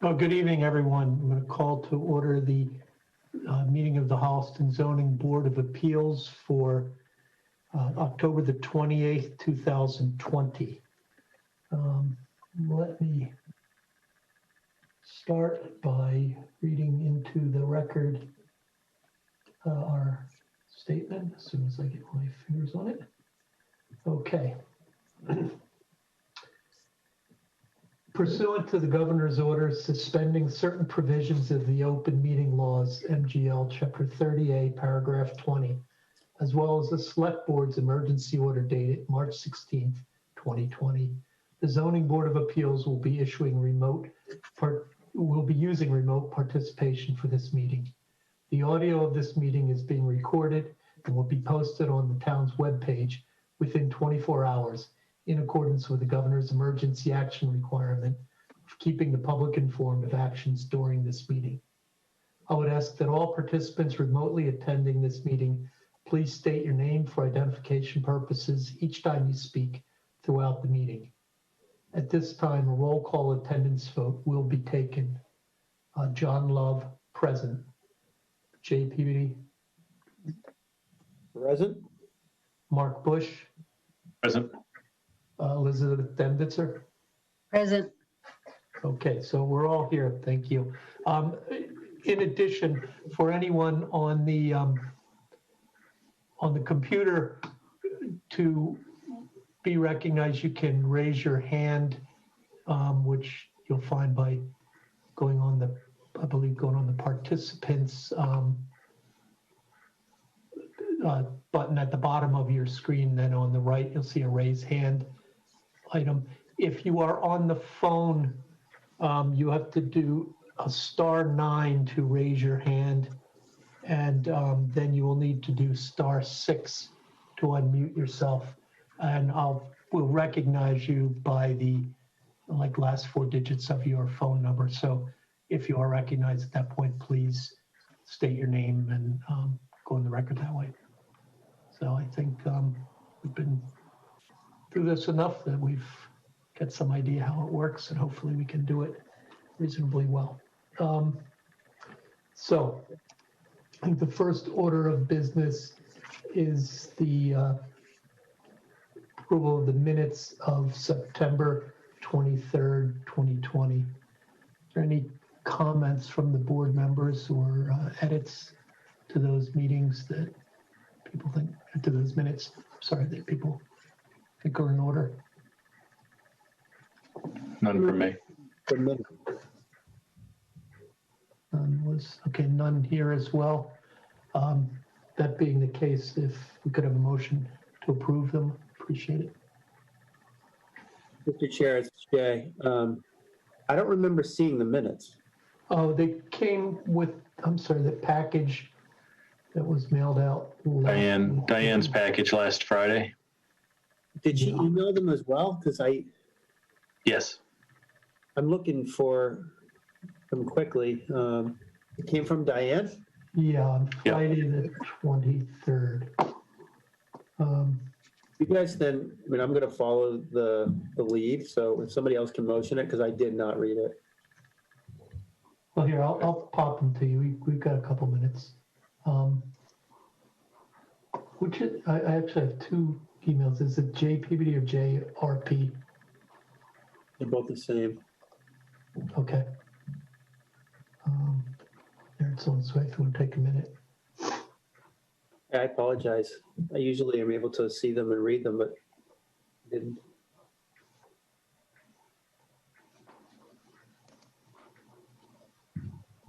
Oh, good evening, everyone. I'm going to call to order the meeting of the Holliston Zoning Board of Appeals for October the 28th, 2020. Let me start by reading into the record our statement as soon as I get my fingers on it. Okay. Pursuant to the governor's order suspending certain provisions of the open meeting laws, MGL Chapter 30A, Paragraph 20, as well as the Select Board's emergency order dated March 16th, 2020, the Zoning Board of Appeals will be using remote participation for this meeting. The audio of this meeting is being recorded and will be posted on the town's webpage within 24 hours in accordance with the governor's emergency action requirement of keeping the public informed of actions during this meeting. I would ask that all participants remotely attending this meeting please state your name for identification purposes each time you speak throughout the meeting. At this time, a roll call attendance vote will be taken. John Love, present. Jay Peabody. Present. Mark Bush. Present. Elizabeth Denbitzer. Present. Okay, so we're all here. Thank you. In addition, for anyone on the computer to be recognized, you can raise your hand, which you'll find by going on the, I believe, going on the participants button at the bottom of your screen. Then on the right, you'll see a raise hand item. If you are on the phone, you have to do a *9 to raise your hand, and then you will need to do *6 to unmute yourself, and we'll recognize you by the last 4 digits of your phone number. So if you are recognized at that point, please state your name and go on the record that way. So I think we've been through this enough that we've got some idea how it works, and hopefully we can do it reasonably well. So I think the first order of business is the approval of the minutes of September 23rd, 2020. Are there any comments from the board members or edits to those meetings that people think, to those minutes, sorry, that people think are in order? None from me. Okay, none here as well. That being the case, if we could have a motion to approve them, appreciate it. Mr. Chair, it's Jay. I don't remember seeing the minutes. Oh, they came with, I'm sorry, the package that was mailed out. Diane's package last Friday. Did she email them as well? Because Yes. I'm looking for them quickly. It came from Diane? Yeah, on Friday the 23rd. You guys then, I mean, I'm going to follow the lead. So if somebody else can motion it, because I did not read it. Well, here, I'll pop them to you. We've got a couple minutes. I actually have 2 emails. Is it JPBD or JRP? They're both the same. Okay. There it's on its way. If you want to take a minute. I apologize. I usually am able to see them and read them, but I didn't.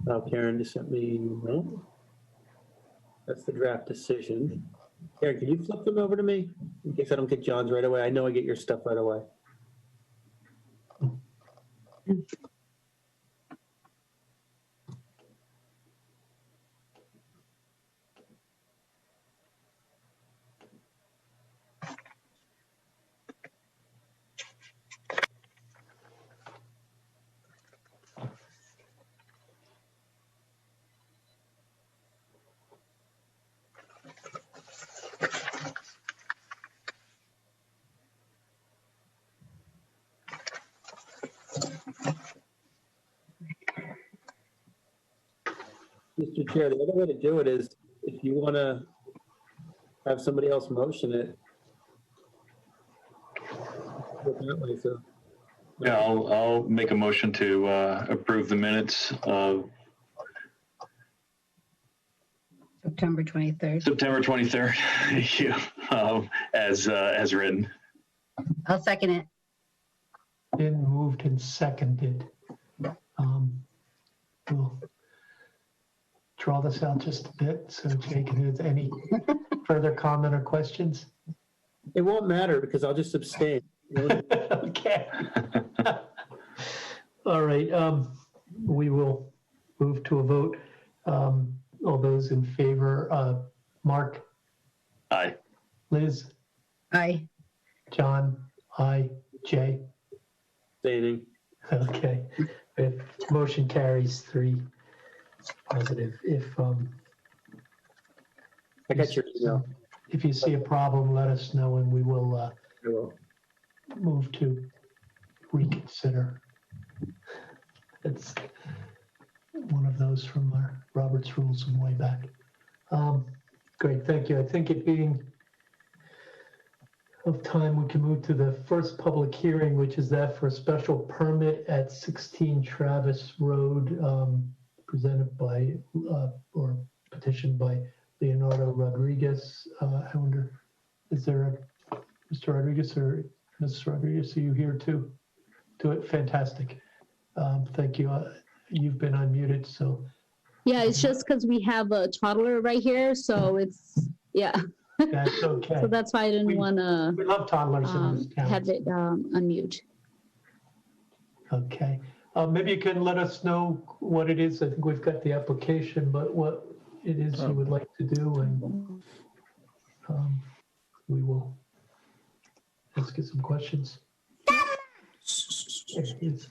Oh, Karen just sent me, no. That's the draft decision. Karen, can you flip them over to me? In case I don't get John's right away. I know I get your stuff right away. Mr. Chair, the other way to do it is if you want to have somebody else motion it. Do it that way, so. Yeah, I'll make a motion to approve the minutes of September 23rd. September 23rd. Thank you. As written. I'll second it. Been moved and seconded. We'll draw this out just a bit so Jake can, is any further comment or questions? It won't matter because I'll just abstain. Okay. All right, we will move to a vote. All those in favor, Mark, Aye. Liz, Aye. John, I, Jay. Abstaining. Okay. If motion carries 3 positive. I got your email. If you see a problem, let us know and we will I will. move to reconsider. It's one of those from our Robert's Rules from way back. Great, thank you. I think it being of time, we can move to the first public hearing, which is that for a special permit at 16 Travis Road, presented by, or petitioned by Leonardo Rodriguez. I wonder, is there a Mr. Rodriguez or Mrs. Rodriguez, are you here to do it? Fantastic. Thank you. You've been unmuted, so. Yeah, it's just because we have a toddler right here, so it's, yeah. That's okay. So that's why I didn't want We to love toddlers in this town. have it unmute. Okay. Maybe you can let us know what it is. I think we've got the application, but what it is you would like to do, and we will ask you some questions. There it is.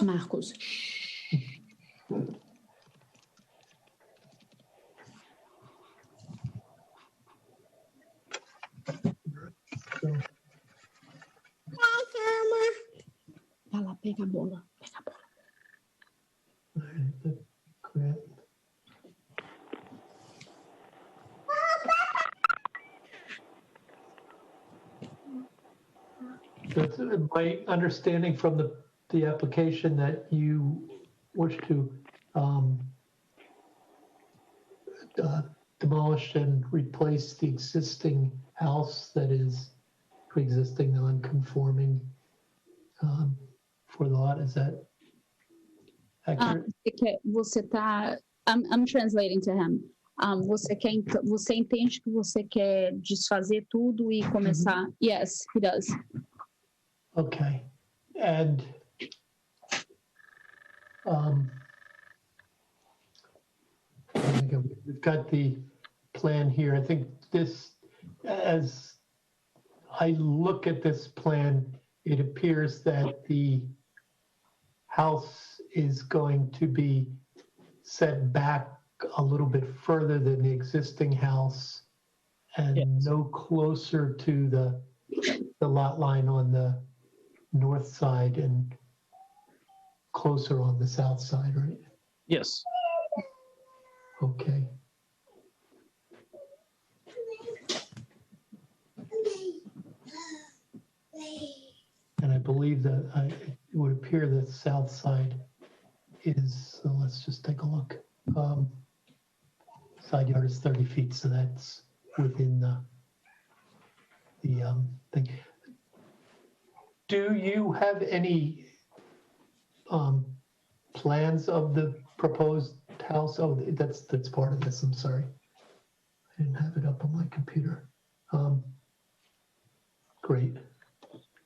Marcos. So, Vai lá, pega a bola. Pega a bola. all right, the grant. So it's my understanding from the application that you wish to demolish and replace the existing house that is pre-existing non-conforming for the lot. Is that accurate? Você tá. I'm translating to him. Você entende que você quer desfazer tudo e começar? Yes, he does. Okay. And we've got the plan here. I think this, as I look at this plan, it appears that the house is going to be set back a little bit further than the existing house and no closer to the lot line on the north side and closer on the south side, right? Yes. Okay. And I believe that it would appear the south side is, so let's just take a look. Side yard is 30 feet, so that's within the thing. Do you have any plans of the proposed house? Oh, that's part of this, I'm sorry. I didn't have it up on my computer. Great.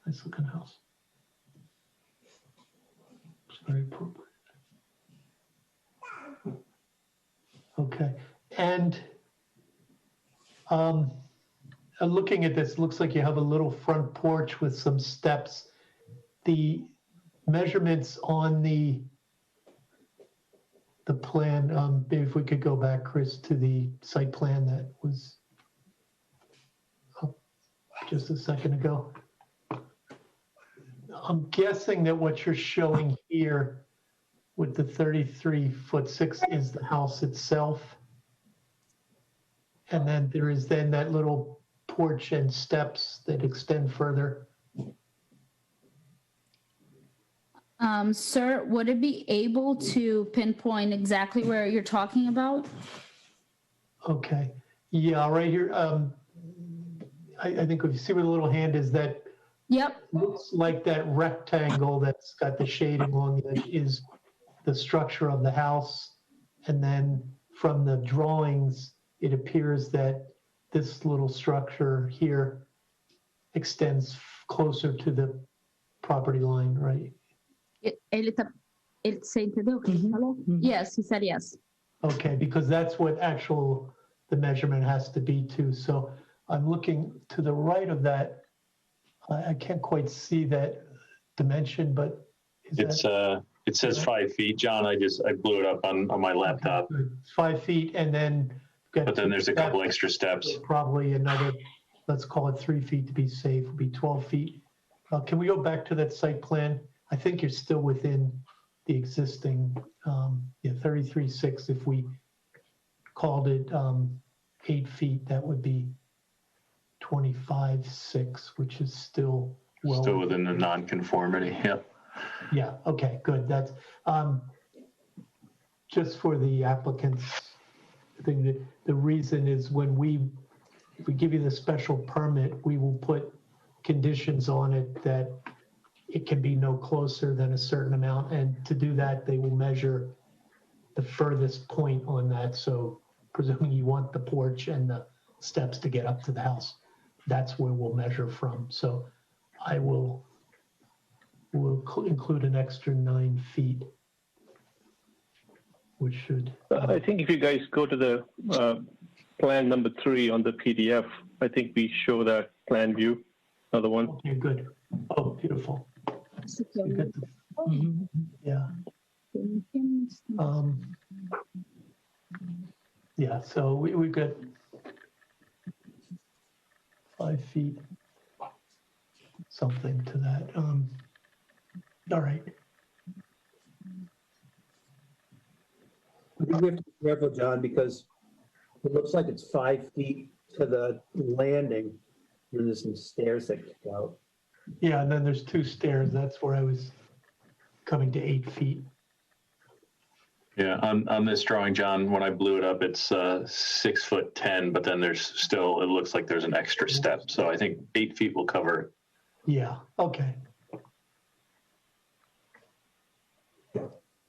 Nice looking house. It's very appropriate. Okay, and looking at this, looks like you have a little front porch with some steps. The measurements on the plan, maybe if we could go back, Chris, to the site plan that was up just a second ago. I'm guessing that what you're showing here with the 33'6" is the house itself. And then there is then that little porch and steps that extend further. Sir, would it be able to pinpoint exactly where you're talking about? Okay, yeah, right here. I think if you see where the little hand is, that Yep. looks like that rectangle that's got the shading along the edge is the structure of the house. And then from the drawings, it appears that this little structure here extends closer to the property line, right? Você entendeu o que ele falou? Yes, he said yes. Okay, because that's what the measurement has to be too. So I'm looking to the right of that. I can't quite see that dimension, but is that? It says 5 feet, John. I blew it up on my laptop, Good. 5 feet, and then. but then there's a couple extra steps. Probably another, let's call it 3 feet to be safe, would be 12 feet. Can we go back to that site plan? I think you're still within the existing, 33.6. If we called it 8 feet, that would be 25.6, which is still well. Still within the non-conformity, yep. Yeah, okay, good. That's just for the applicants. I think that the reason is if we give you the special permit, we will put conditions on it that it can be no closer than a certain amount. And to do that, they will measure the furthest point on that. So presuming you want the porch and the steps to get up to the house, that's where we'll measure from. So we'll include an extra 9 feet, which should. I think if you guys go to the plan number 3 on the PDF, I think we show that plan view, another one. Okay, good. Oh, beautiful. You got the- Yeah. Yeah, so we got 5 feet, something to that. All right. I think we have to be careful, John, because it looks like it's 5 feet to the landing, and there's some stairs that go out. Yeah, and then there's 2 stairs. That's where I was coming to 8 feet. Yeah, on this drawing, John, when I blew it up, it's 6'10", but then it looks like there's an extra step. So I think 8 feet will cover it. Yeah, okay.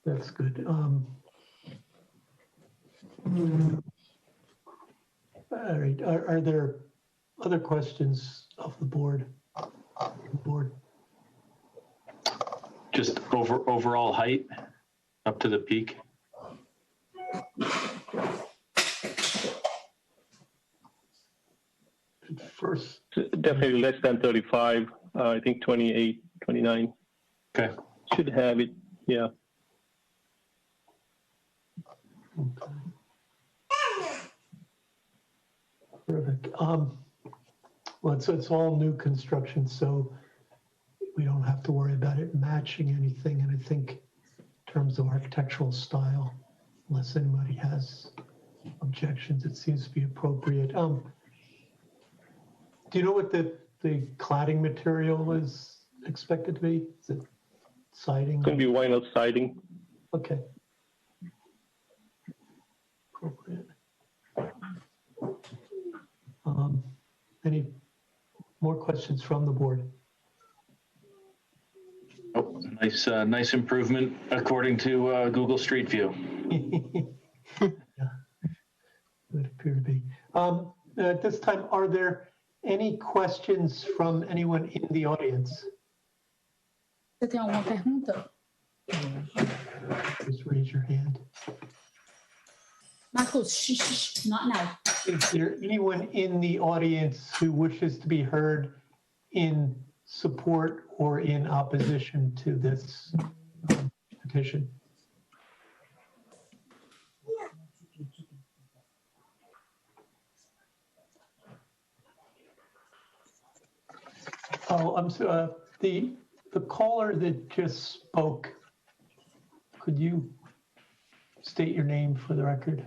That's good. All right, are there other questions of the board? Just overall height up to the peak. First, Definitely less than 35, I think 28, 29. Okay. Should have it, yeah. okay. Terrific. Well, it's all new construction, so we don't have to worry about it matching anything. And I think in terms of architectural style, unless anybody has objections, it seems to be appropriate. Do you know what the cladding material is expected to be? Is it siding? It's going to be vinyl siding. Okay. Appropriate. Any more questions from the board? Oh, nice improvement according to Google Street View. Yeah, would appear to be. At this time, are there any questions from anyone in the audience? Você tem alguma pergunta? Just raise your hand. Marcos, shh, shh, shh, not now. Is there anyone in the audience who wishes to be heard in support or in opposition to this petition? Oh, I'm sorry. the caller that just spoke, could you state your name for the record?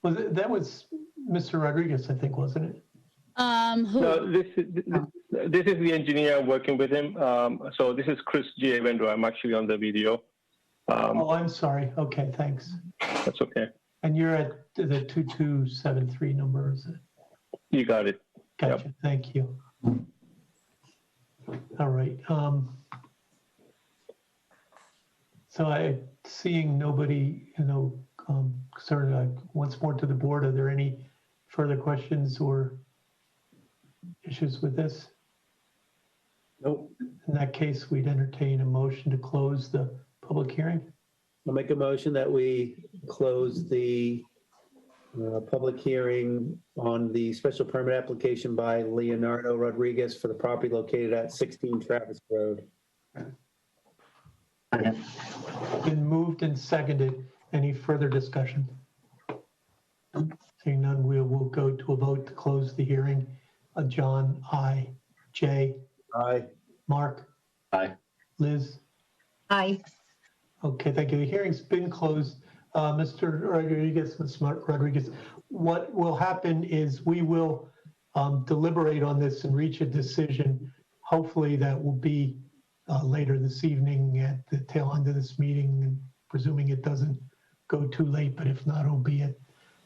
That was Mr. Rodriguez, I think, wasn't it? Who? No, this is the engineer working with him. So this is Chris J. Vendor. I'm actually on the video. Oh, I'm sorry. Okay, thanks. That's okay. And you're at the 2273 number, is it? You got it. Gotcha. Yep. Thank you. All right. So seeing nobody, concerned, once more to the board, are there any further questions or issues with this? Nope. In that case, we'd entertain a motion to close the public hearing. I'll make a motion that we close the public hearing on the special permit application by Leonardo Rodriguez for the property located at 16 Travis Road. Been moved and seconded. Any further discussion? Seeing none, we'll go to a vote to close the hearing. John, aye. Jay, Aye. Mark, Aye. Liz. Aye. Okay, thank you. The hearing's been closed. Mr. Rodriguez, Ms. Rodriguez, what will happen is we will deliberate on this and reach a decision. Hopefully that will be later this evening at the tail end of this meeting, and presuming it doesn't go too late, but if not, it'll be at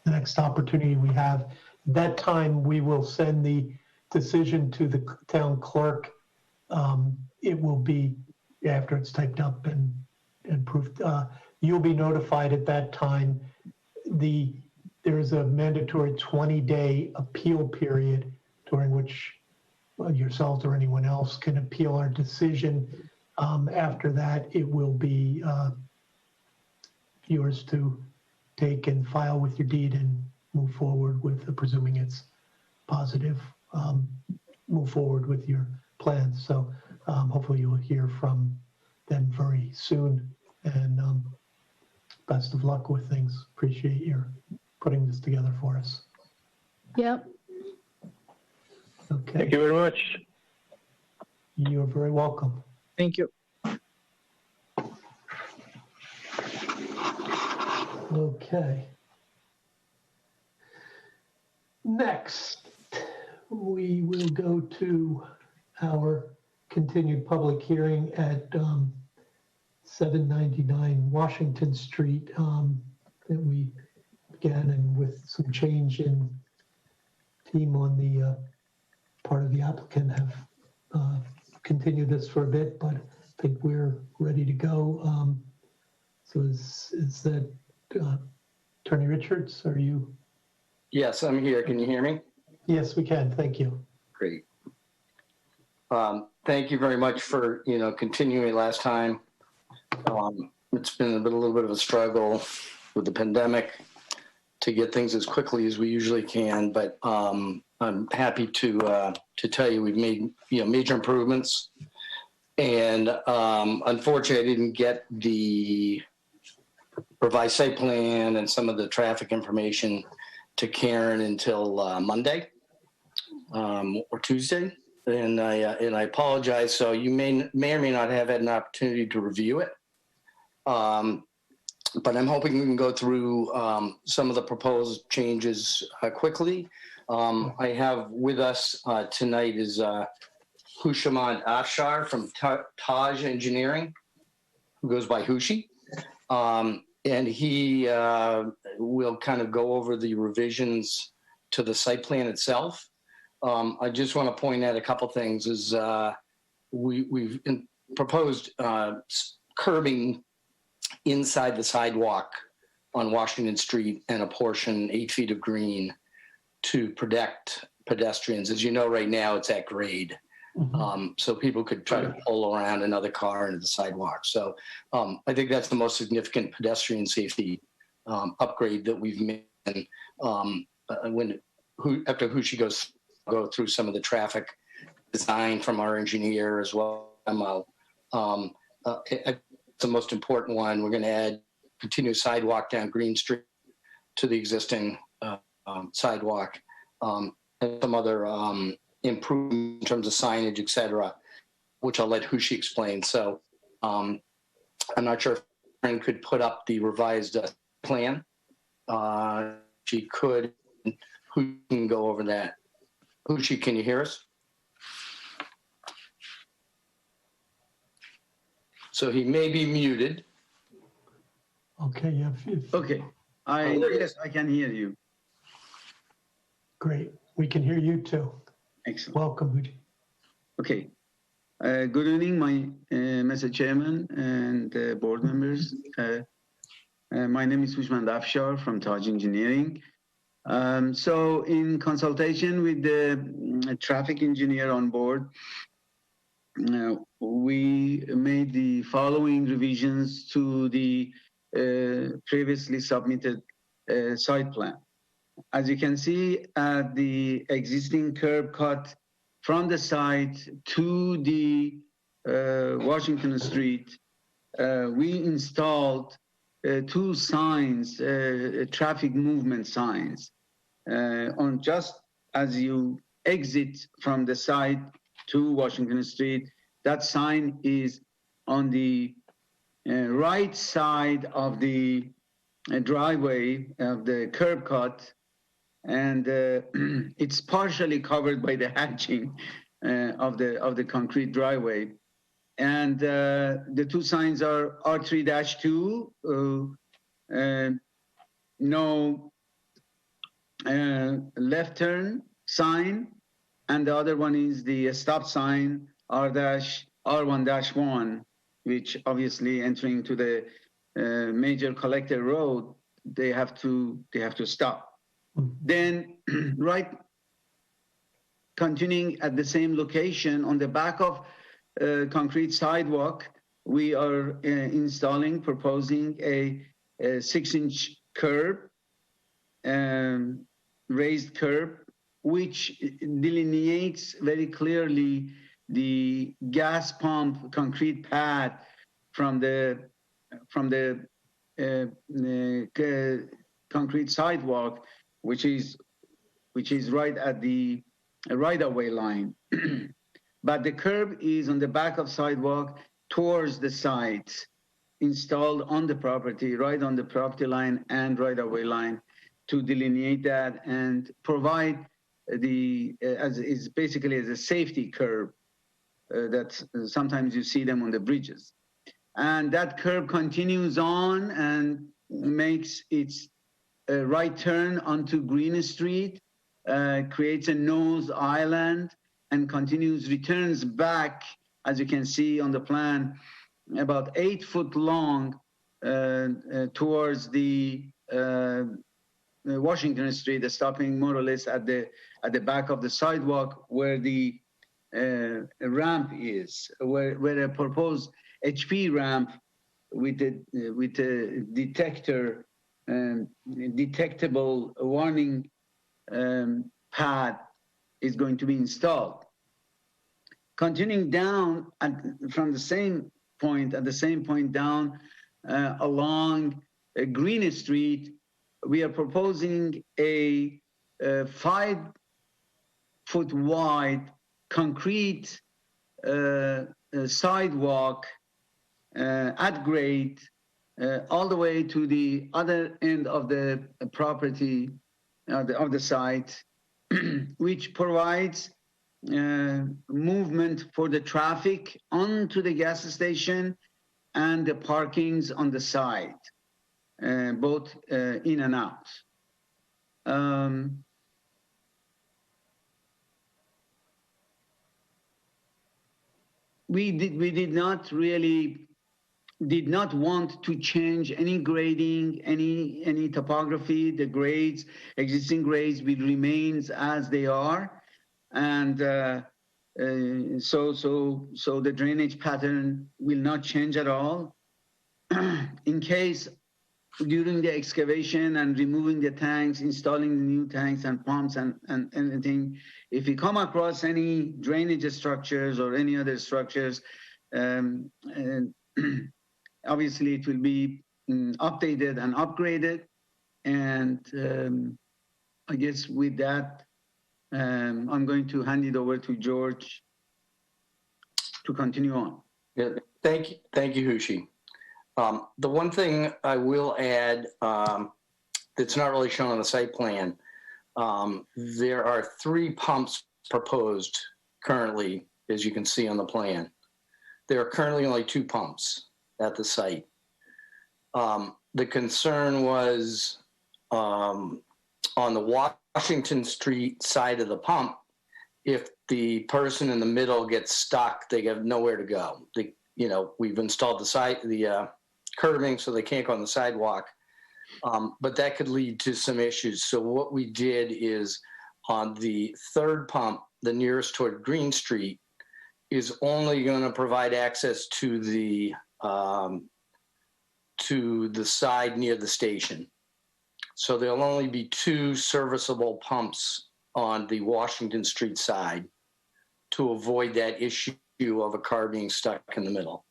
the next opportunity we have. At that time, we will send the decision to the town clerk. It will be after it's typed up and proofed. You'll be notified at that time. There is a mandatory 20-day appeal period during which yourselves or anyone else can appeal our decision. After that, it will be yours to take and file with your deed and move forward with, presuming it's positive, move forward with your plans. So hopefully you'll hear from them very soon, and best of luck with things. Appreciate your putting this together for us. Yep. Okay, Thank you very much. you're very welcome. Thank you. Okay. Next, we will go to our continued public hearing at 799 Washington Street that we began, and with some change in team on the part of the applicant have continued this for a bit, but I think we're ready to go. So is that Attorney Richards, are you? Yes, I'm here. Can you hear me? Yes, we can. Thank you. Great. Thank you very much for, continuing last time. It's been a little bit of a struggle with the pandemic to get things as quickly as we usually can, but I'm happy to tell you we've made, major improvements. And unfortunately, I didn't get the revised site plan and some of the traffic information to Karen until Monday or Tuesday, and I apologize. So you may or may not have had an opportunity to review it, but I'm hoping we can go through some of the proposed changes quickly. I have with us tonight is Hushamad Afshar from Taj Engineering, who goes by Hushi. And he will kind of go over the revisions to the site plan itself. I just want to point out a couple things. Is we've proposed curbing inside the sidewalk on Washington Street and a portion 8 feet of green to protect pedestrians. As you know, right now it's at grade. So people could try to pull around another car into the sidewalk. So I think that's the most significant pedestrian safety upgrade that we've made. After Hushi go through some of the traffic design from our engineer as well. The most important one, we're going to add continuous sidewalk down Green Street to the existing sidewalk, and some other improvement in terms of signage, et cetera. which I'll let Hushi explain. So I'm not sure if Karen could put up the revised plan. She could. Who can go over that? Hushi, can you hear us? So he may be muted. Okay, yeah, Okay, yes, I can hear you. great. We can hear you too. Excellent. Welcome, Huji. Okay. Good evening, Mr. Chairman and board members. My name is Houshmand Afshar from Taj Engineering. So in consultation with the traffic engineer on board, we made the following revisions to the previously submitted site plan. As you can see, the existing curb cut from the site to the Washington Street, we installed two signs, traffic movement signs, on just as you exit from the site to Washington Street. That sign is on the right side of the driveway of the curb cut, and it's partially covered by the hatching of the concrete driveway. And the two signs are R3-2, no left turn sign, and the other one is the stop sign R-1-1, which obviously entering to the major collector road, they have to stop. Then, right, continuing at the same location on the back of concrete sidewalk, we are proposing a 6-inch curb, raised curb, which delineates very clearly the gas pump concrete pad from the concrete sidewalk, which is right at the right-of-way line. But the curb is on the back of sidewalk towards the site, installed on the property, right on the property line and right-of-way line, to delineate that and provide as basically as a safety curb that sometimes you see them on the bridges. And that curb continues on and makes its right turn onto Green Street, creates a nose island, and returns back, as you can see on the plan, about 8 foot long towards the Washington Street, stopping more or less at the back of the sidewalk where the ramp is, where a proposed HP ramp with a detectable warning pad is going to be installed. Continuing down from the same point, at the same point down along Green Street, we are proposing a 5 foot wide concrete sidewalk at grade all the way to the other end of the property of the site, which provides movement for the traffic onto the gas station and the parkings on the side, both in and out. We did not want to change any grading, any topography. The grades, existing grades, will remain as they are, and so the drainage pattern will not change at all. In case during the excavation and removing the tanks, installing the new tanks and pumps and anything, if we come across any drainage structures or any other structures, obviously it will be updated and upgraded. And I guess with that, I'm going to hand it over to George. to continue on. Yeah, thank you, Hushi. The one thing I will add that's not really shown on the site plan, there are 3 pumps proposed currently, as you can see on the plan. There are currently only 2 pumps at the site. The concern was on the Washington Street side of the pump, if the person in the middle gets stuck, they have nowhere to go. We've installed the curving so they can't go on the sidewalk, but that could lead to some issues. So what we did is on the 3rd pump, the nearest toward Green Street, is only going to provide access to the side near the station. So there'll only be 2 serviceable pumps on the Washington Street side to avoid that issue of a car being stuck in the middle.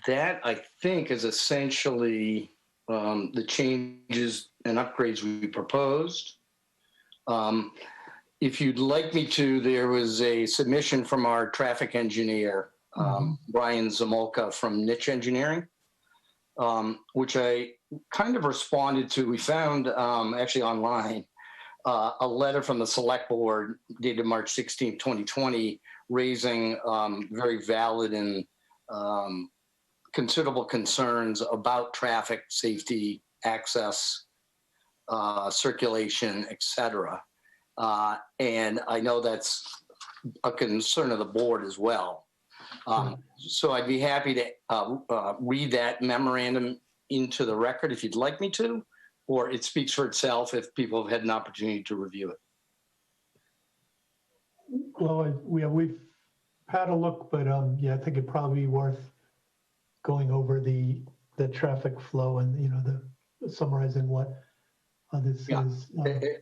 That, I think, is essentially the changes and upgrades we proposed. If you'd like me to, there was a submission from our traffic engineer, Brian Zamolka from Niche Engineering, which I kind of responded to. We found actually online a letter from the select board dated March 16, 2020, raising very valid and considerable concerns about traffic safety, access, circulation, etc. And I know that's a concern of the board as well. So I'd be happy to read that memorandum into the record if you'd like me to, or it speaks for itself if people have had an opportunity to review it. Well, we've had a look, but yeah, I think it'd probably be worth going over the traffic flow and, the summarizing what this is.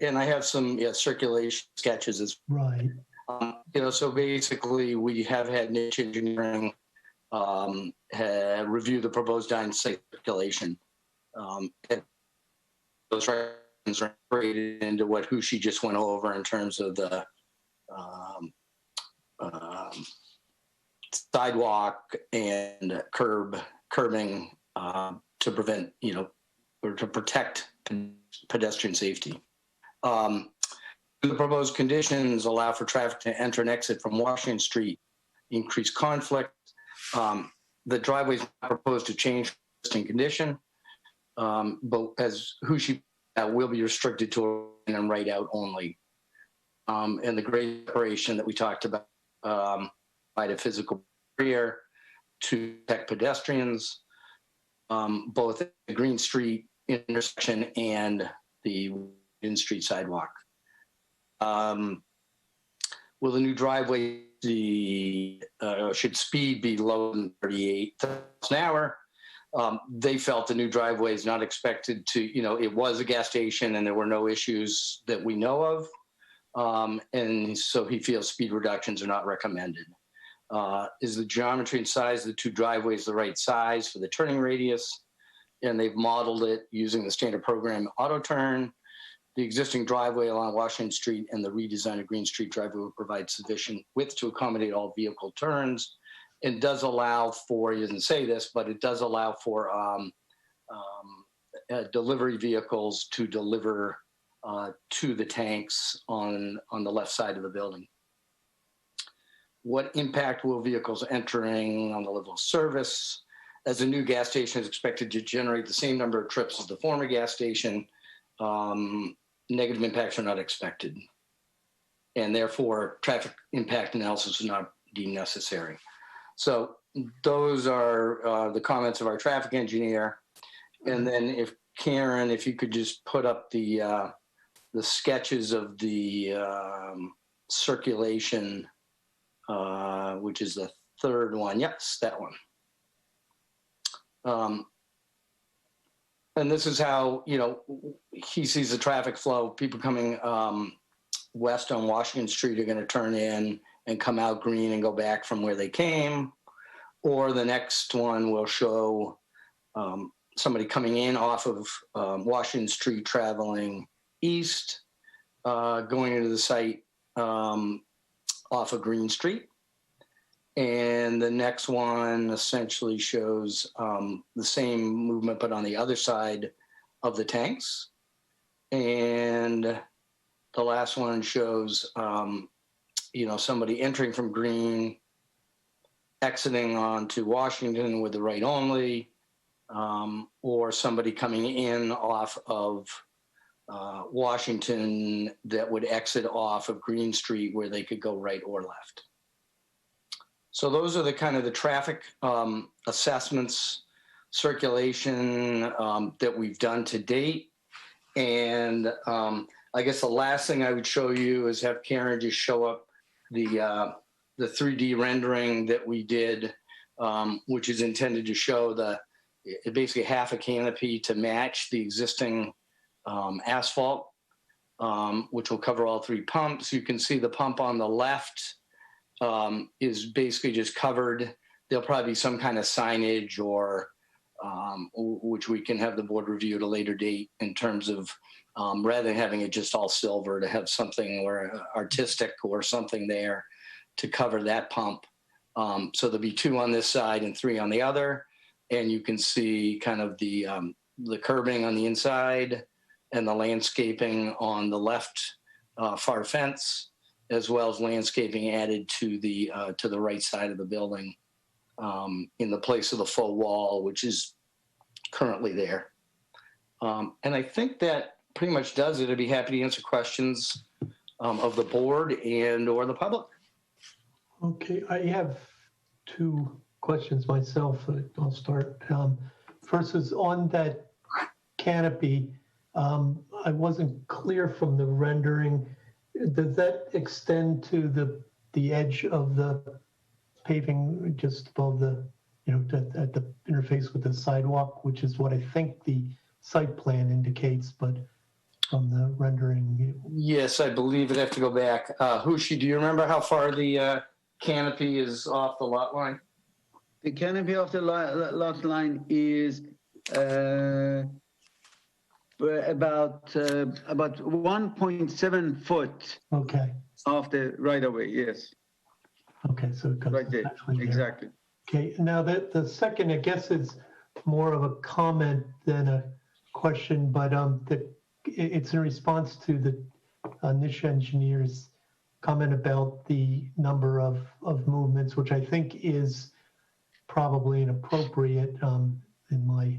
And I have some circulation sketches as Right. So basically we have had Niche Engineering review the proposed design circulation. And those recommendations are integrated into what Hushi just went over in terms of the sidewalk and curbing to prevent, or to protect pedestrian safety. The proposed conditions allow for traffic to enter and exit from Washington Street, increase conflict. The driveway is not proposed to change existing condition, but as Hushi will be restricted to a in and right out only. And the grade separation that we talked about by the physical barrier to protect pedestrians, both at the Green Street intersection and the Washington Street sidewalk. Will the new driveway should speed be lower than 38 miles an hour? They felt the new driveway is not expected to, it was a gas station and there were no issues that we know of. And so he feels speed reductions are not recommended. Is the geometry and size of the 2 driveways the right size for the turning radius? And they've modeled it using the standard program auto turn. The existing driveway along Washington Street and the redesigned Green Street driveway will provide sufficient width to accommodate all vehicle turns, and does allow for, he doesn't say this, but it does allow for delivery vehicles to deliver to the tanks on the left side of the building. What impact will vehicles entering on the level of service? As a new gas station is expected to generate the same number of trips as the former gas station, negative impacts are not expected. And therefore, traffic impact analysis is not deemed necessary. So those are the comments of our traffic engineer. And then if Karen, if you could just put up the sketches of the circulation, which is the 3rd one. Yes, that one. And this is how, he sees the traffic flow. People coming west on Washington Street are going to turn in and come out Green and go back from where they came. Or the next one will show somebody coming in off of Washington Street traveling east going into the site off of Green Street. And the next one essentially shows the same movement, but on the other side of the tanks. And the last one shows, somebody entering from Green, exiting onto Washington with the right only, or somebody coming in off of Washington that would exit off of Green Street where they could go right or left. So those are the kind of the traffic assessments, circulation that we've done to date. And I guess the last thing I would show you is have Karen just show up the 3D rendering that we did, which is intended to show basically half a canopy to match the existing asphalt, which will cover all 3 pumps. You can see the pump on the left is basically just covered. There'll probably be some kind of signage or which we can have the board review at a later date in terms of rather than having it just all silver, to have something or artistic or something there to cover that pump. So there'll be 2 on this side and 3 on the other. And you can see kind of the curbing on the inside and the landscaping on the left far fence, as well as landscaping added to the right side of the building in the place of the faux wall, which is currently there. And I think that pretty much does it. I'd be happy to answer questions of the board and or the public. Okay, I have 2 questions myself. I'll start. First is on that canopy. I wasn't clear from the rendering. Does that extend to the edge of the paving just above the, at the interface with the sidewalk, which is what I think the site plan indicates, but from the rendering. Yes, I believe it'd have to go back. Hushi, do you remember how far the canopy is off the lot line? The canopy of the lot line is about 1.7 foot Okay. off the right of way. Yes, Okay, so it goes right there. actually there. Exactly. Okay, now the second, I guess, is more of a comment than a question, but it's in response to the niche engineer's comment about the number of movements, which I think is probably an appropriate, in my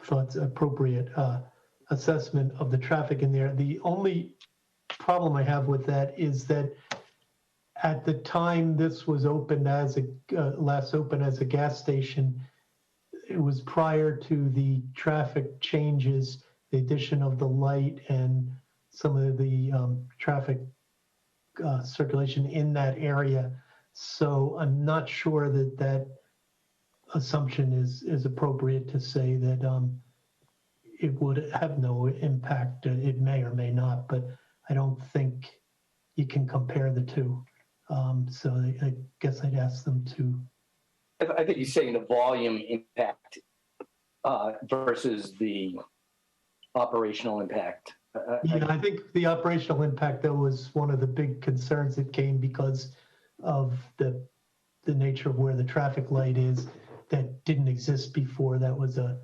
thoughts, appropriate assessment of the traffic in there. The only problem I have with that is that at the time this was opened as last opened as a gas station, it was prior to the traffic changes, the addition of the light and some of the traffic circulation in that area. So I'm not sure that assumption is appropriate to say that it would have no impact. It may or may not, but I don't think you can compare the 2. So I guess I'd ask them to. I think he's saying the volume impact versus the operational impact. Yeah, I think the operational impact, though, was one of the big concerns that came because of the nature of where the traffic light is that didn't exist before. That was a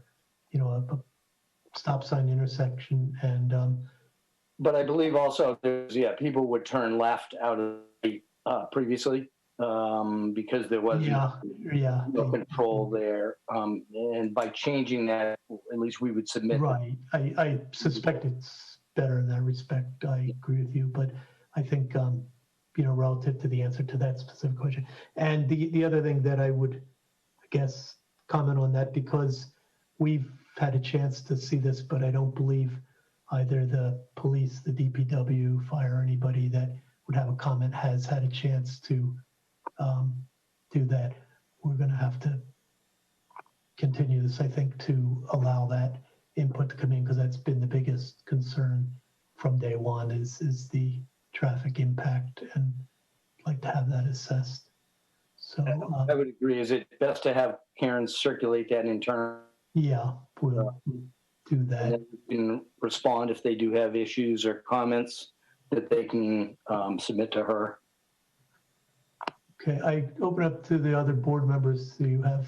stop sign intersection. And but I believe also there's people would turn left out of previously because there was no control there. And by changing that, at least we would submit. Right. I suspect it's better in that respect. I agree with you, but I think, relative to the answer to that specific question. And the other thing that I would, I guess, comment on that, because we've had a chance to see this, but I don't believe either the police, the DPW, fire, anybody that would have a comment has had a chance to do that. We're going to have to continue this, I think, to allow that input to come in, because that's been the biggest concern from day one is the traffic impact, and I'd like to have that assessed. So I would agree. Is it best to have Karen circulate that internally? Yeah, we'll do And that. then you can respond if they do have issues or comments that they can submit to her. Okay, I open up to the other board members. Do you have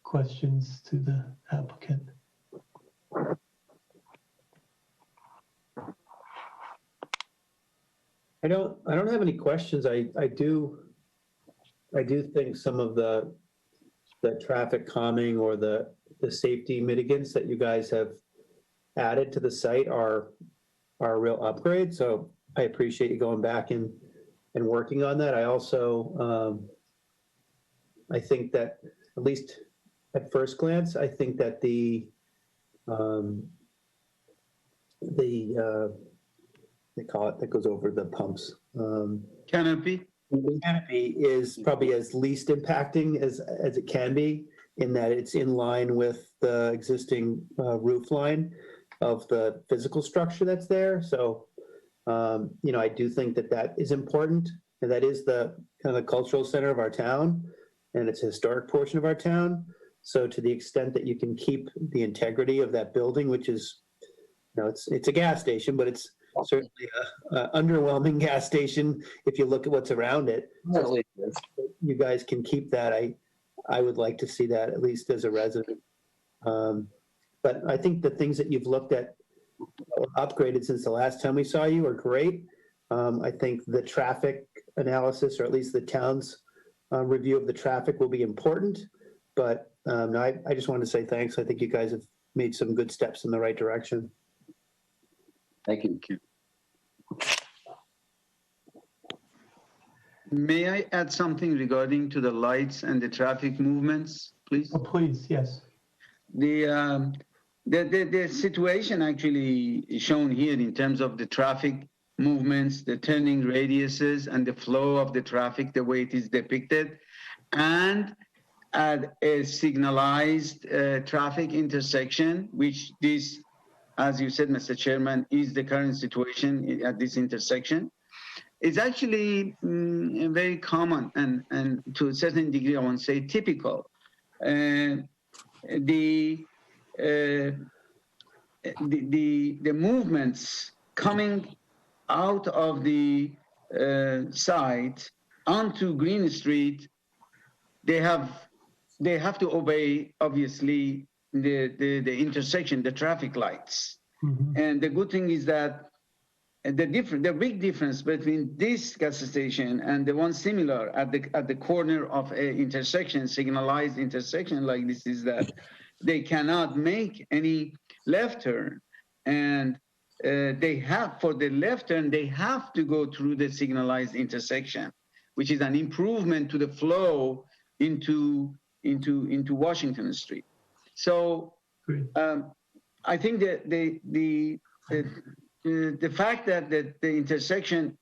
questions to the applicant? I don't have any questions. I do think some of the traffic calming or the safety mitigants that you guys have added to the site are a real upgrade. So I appreciate you going back and working on that. I also, I think that, at least at first glance, I think that they call it, that goes over the pumps. Canopy? The canopy is probably as least impacting as it can be, in that it's in line with the existing roof line of the physical structure that's there. So, I do think that is important, and that is the kind of the cultural center of our town, and it's a historic portion of our town. So to the extent that you can keep the integrity of that building, which is, it's a gas station, but it's certainly a underwhelming gas station if you look at what's around it. So you guys can keep that. I would like to see that, at least as a resident. But I think the things that you've looked at or upgraded since the last time we saw you are great. I think the traffic analysis, or at least the town's review of the traffic, will be important. But no, I just wanted to say thanks. I think you guys have made some good steps in the right direction. Thank you. May I add something regarding to the lights and the traffic movements, please? Oh, please, yes. The situation actually shown here in terms of the traffic movements, the turning radiuses, and the flow of the traffic, the way it is depicted, and at a signalized traffic intersection, which this, as you said, Mr. Chairman, is the current situation at this intersection. It's actually very common and to a certain degree, I won't say typical. The movements coming out of the site onto Green Street, they have to obey, obviously, the intersection, the traffic lights. Mhm. And the good thing is that the big difference between this gas station and the one similar at the corner of an intersection, signalized intersection like this, is that they cannot make any left turn, and for the left turn they have to go through the signalized intersection, which is an improvement to the flow into Washington Street. So I think that the fact that the intersection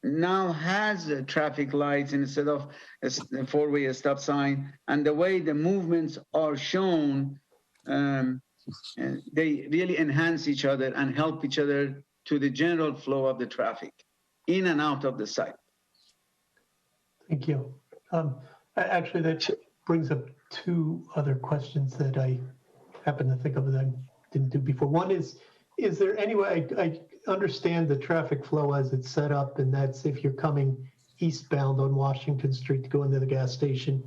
now has traffic lights instead of a four-way stop sign, and the way the movements are shown, they really enhance each other and help each other to the general flow of the traffic in and out of the site. Thank you. Actually, that brings up two other questions that I happen to think of that I didn't do before. One is there any way, I understand the traffic flow as it's set up, and that's if you're coming eastbound on Washington Street to go into the gas station,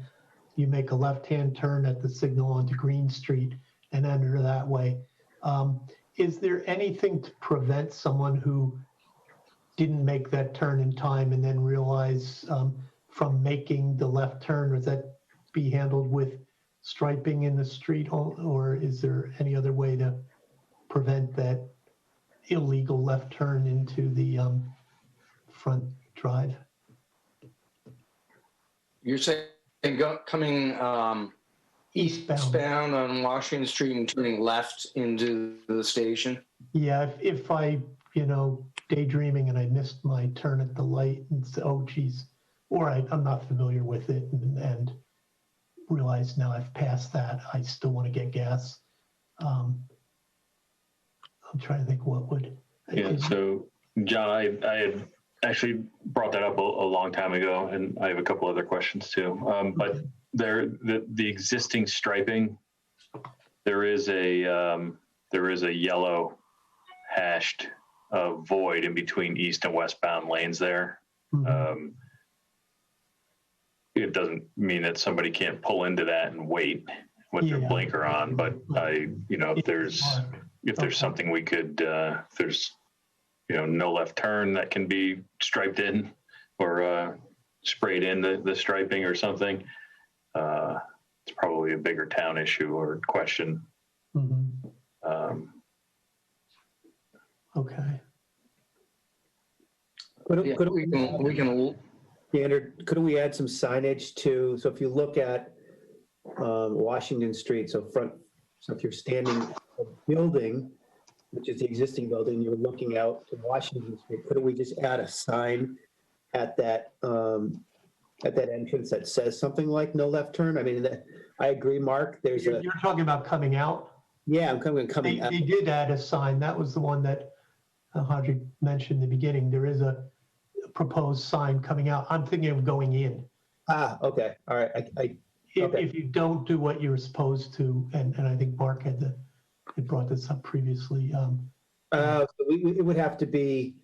you make a left-hand turn at the signal onto Green Street and enter that way. Is there anything to prevent someone who didn't make that turn in time and then realize from making the left turn? Does that be handled with striping in the street, or is there any other way to prevent that illegal left turn into the front drive? You're saying coming eastbound on Washington Street and turning left into the station? Yeah, if I, daydreaming and I missed my turn at the light and say, oh, geez, or I'm not familiar with it and realize now I've passed that, I still want to get gas. I'm trying to think what would. Yeah, so John, I had actually brought that up a long time ago, and I have a couple other questions too. But the existing striping, there is a there is a yellow hashed void in between east and westbound lanes there. Mhm. It doesn't mean that somebody can't pull into that and wait with their Yeah. blinker on, but if there's Okay. something we could, if there's, no left turn that can be striped in or sprayed in the striping or something, it's probably a bigger town issue or question. Mhm. Okay. Could, could We can, Standard, couldn't we add some signage to, so if you look at Washington Street, so if you're standing at a building, which is the existing building, you're looking out to Washington Street, couldn't we just add a sign at that entrance that says something like no left turn? I mean, I agree, Mark, there's You're talking about coming out? yeah, I'm coming out. They did add a sign. That was the one that Hadri mentioned in the beginning. There is a proposed sign coming out. I'm thinking of going in. Okay, all right, okay. If you don't do what you're supposed to, and I think Mark had brought this up previously. So it would have to be,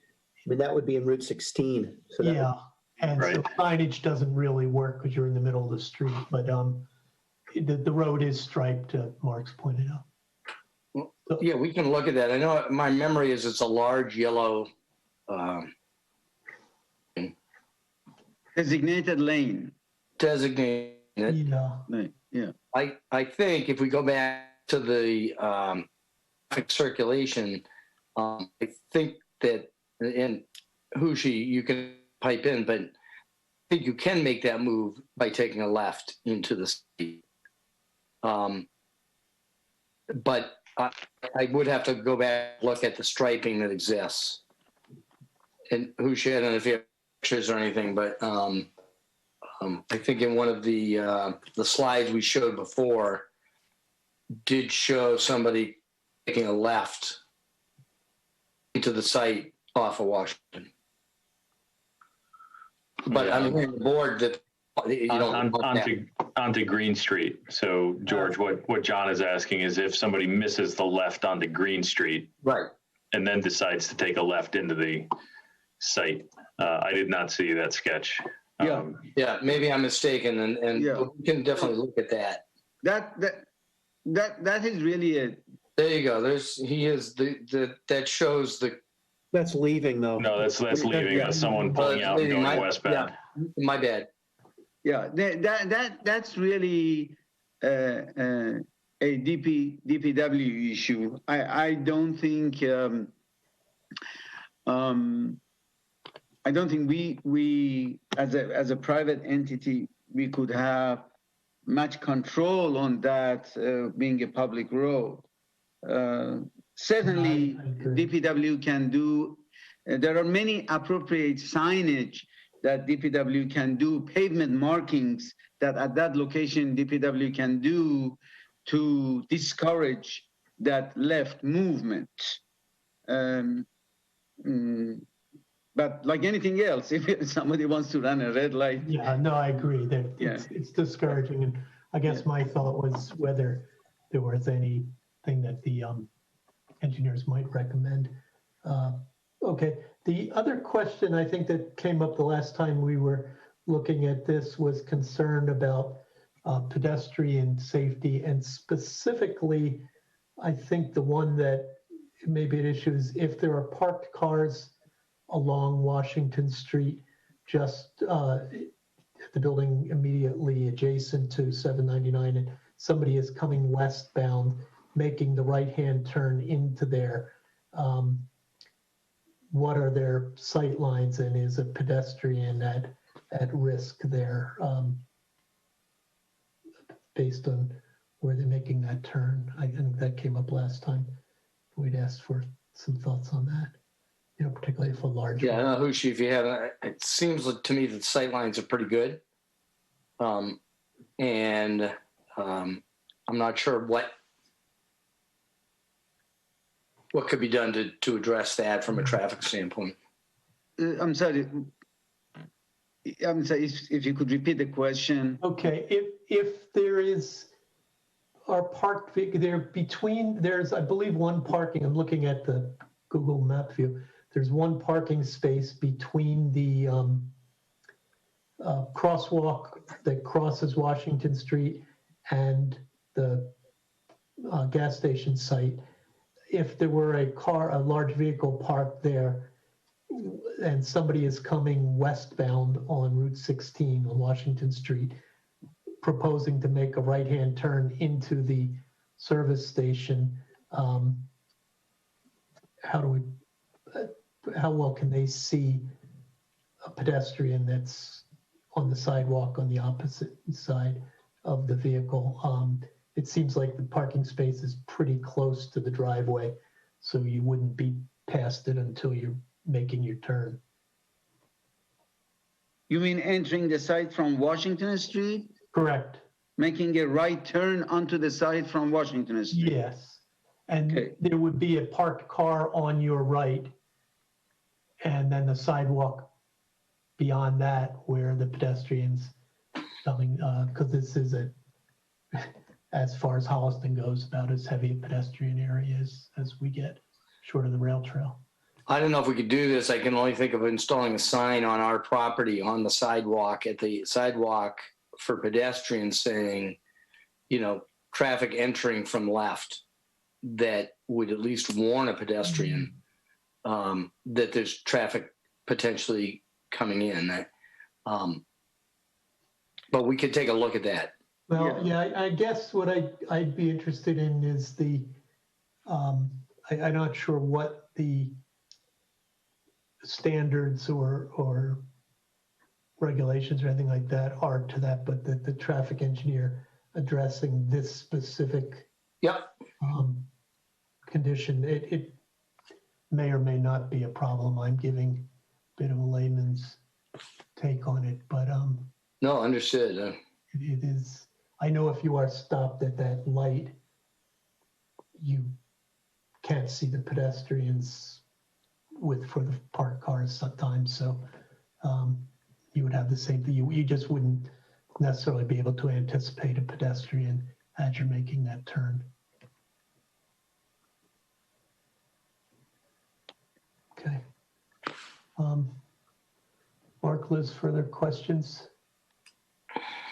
I mean, that would be in Route 16. So that Yeah, and so Right. signage doesn't really work because you're in the middle of the street, but the road is striped, Mark's pointed out. yeah, we can look at that. I know my memory is it's a large yellow, Designated lane. designated. Yeah, Right, yeah. I think if we go back to the traffic circulation, I think that, and Hushi, you can pipe in, but I think you can make that move by taking a left into the city. But I would have to go back and look at the striping that exists. And Hushi, I don't know if you have pictures or anything, but I think in one of the slides we showed before did show somebody taking a left into the site off of Washington. But I'm hearing the board that you don't want that. Onto Green Street. So George, what John is asking is if somebody misses the left onto Green Street Right. and then decides to take a left into the site. I did not see that sketch. Yeah. Yeah, maybe I'm mistaken, and Yeah. we can definitely look at that. That is really a, There you go. That shows the. That's leaving though. No, that's leaving. Yeah. Someone pulling out and going westbound. Yeah, my bad. yeah, that's really a DPW issue. I don't think I don't think we as a private entity we could have much control on that being a public road. Certainly, I agree. DPW can do. There are many appropriate signage that DPW can do, pavement markings that at that location DPW can do to discourage that left movement. But like anything else, if somebody wants to run a red light, yeah, no, I agree that Yeah. it's discouraging. And I guess my thought was whether there was anything that the engineers might recommend. Okay, the other question I think that came up the last time we were looking at this was concern about pedestrian safety, and specifically, I think the one that may be an issue is if there are parked cars along Washington Street, just at the building immediately adjacent to 799, and somebody is coming westbound, making the right-hand turn into there. What are their sight lines, and is a pedestrian at risk there based on where they're making that turn? I think that came up last time. We'd asked for some thoughts on that, particularly if a large. Yeah, I don't know, Hushi, if you have, it seems to me that sight lines are pretty good. And I'm not sure what could be done to address that from a traffic standpoint. I'm sorry. I'm sorry if you could repeat the question. Okay, if there is are parked, they're between, there's, I believe, one parking, I'm looking at the Google map view. There's one parking space between the crosswalk that crosses Washington Street and the gas station site. If there were a large vehicle parked there, and somebody is coming westbound on Route 16 on Washington Street, proposing to make a right-hand turn into the service station, how well can they see a pedestrian that's on the sidewalk on the opposite side of the vehicle? It seems like the parking space is pretty close to the driveway, so you wouldn't be past it until you're making your turn. You mean entering the site from Washington Street, Correct. making a right turn onto the site from Washington Street? Yes. And Okay. there would be a parked car on your right, and then the sidewalk beyond that where the pedestrians coming, because this is as far as Holliston goes, about as heavy a pedestrian area as we get, short of the rail trail. I don't know if we could do this. I can only think of installing a sign on our property on the sidewalk, at the sidewalk for pedestrians saying, traffic entering from left, that would at least warn a pedestrian that there's traffic potentially coming in. But we could take a look at that. Well, yeah, I guess what I'd be interested in is I'm not sure what the standards or regulations or anything like that are to that, but the traffic engineer addressing this specific condition, it may or may not be a problem. I'm giving a bit of a layman's take on it, but No, understood. it is. I know if you are stopped at that light, you can't see the pedestrians for the parked cars sometimes. So you would have the same thing. You just wouldn't necessarily be able to anticipate a pedestrian as you're making that turn. Okay. Mark, Liz, further questions?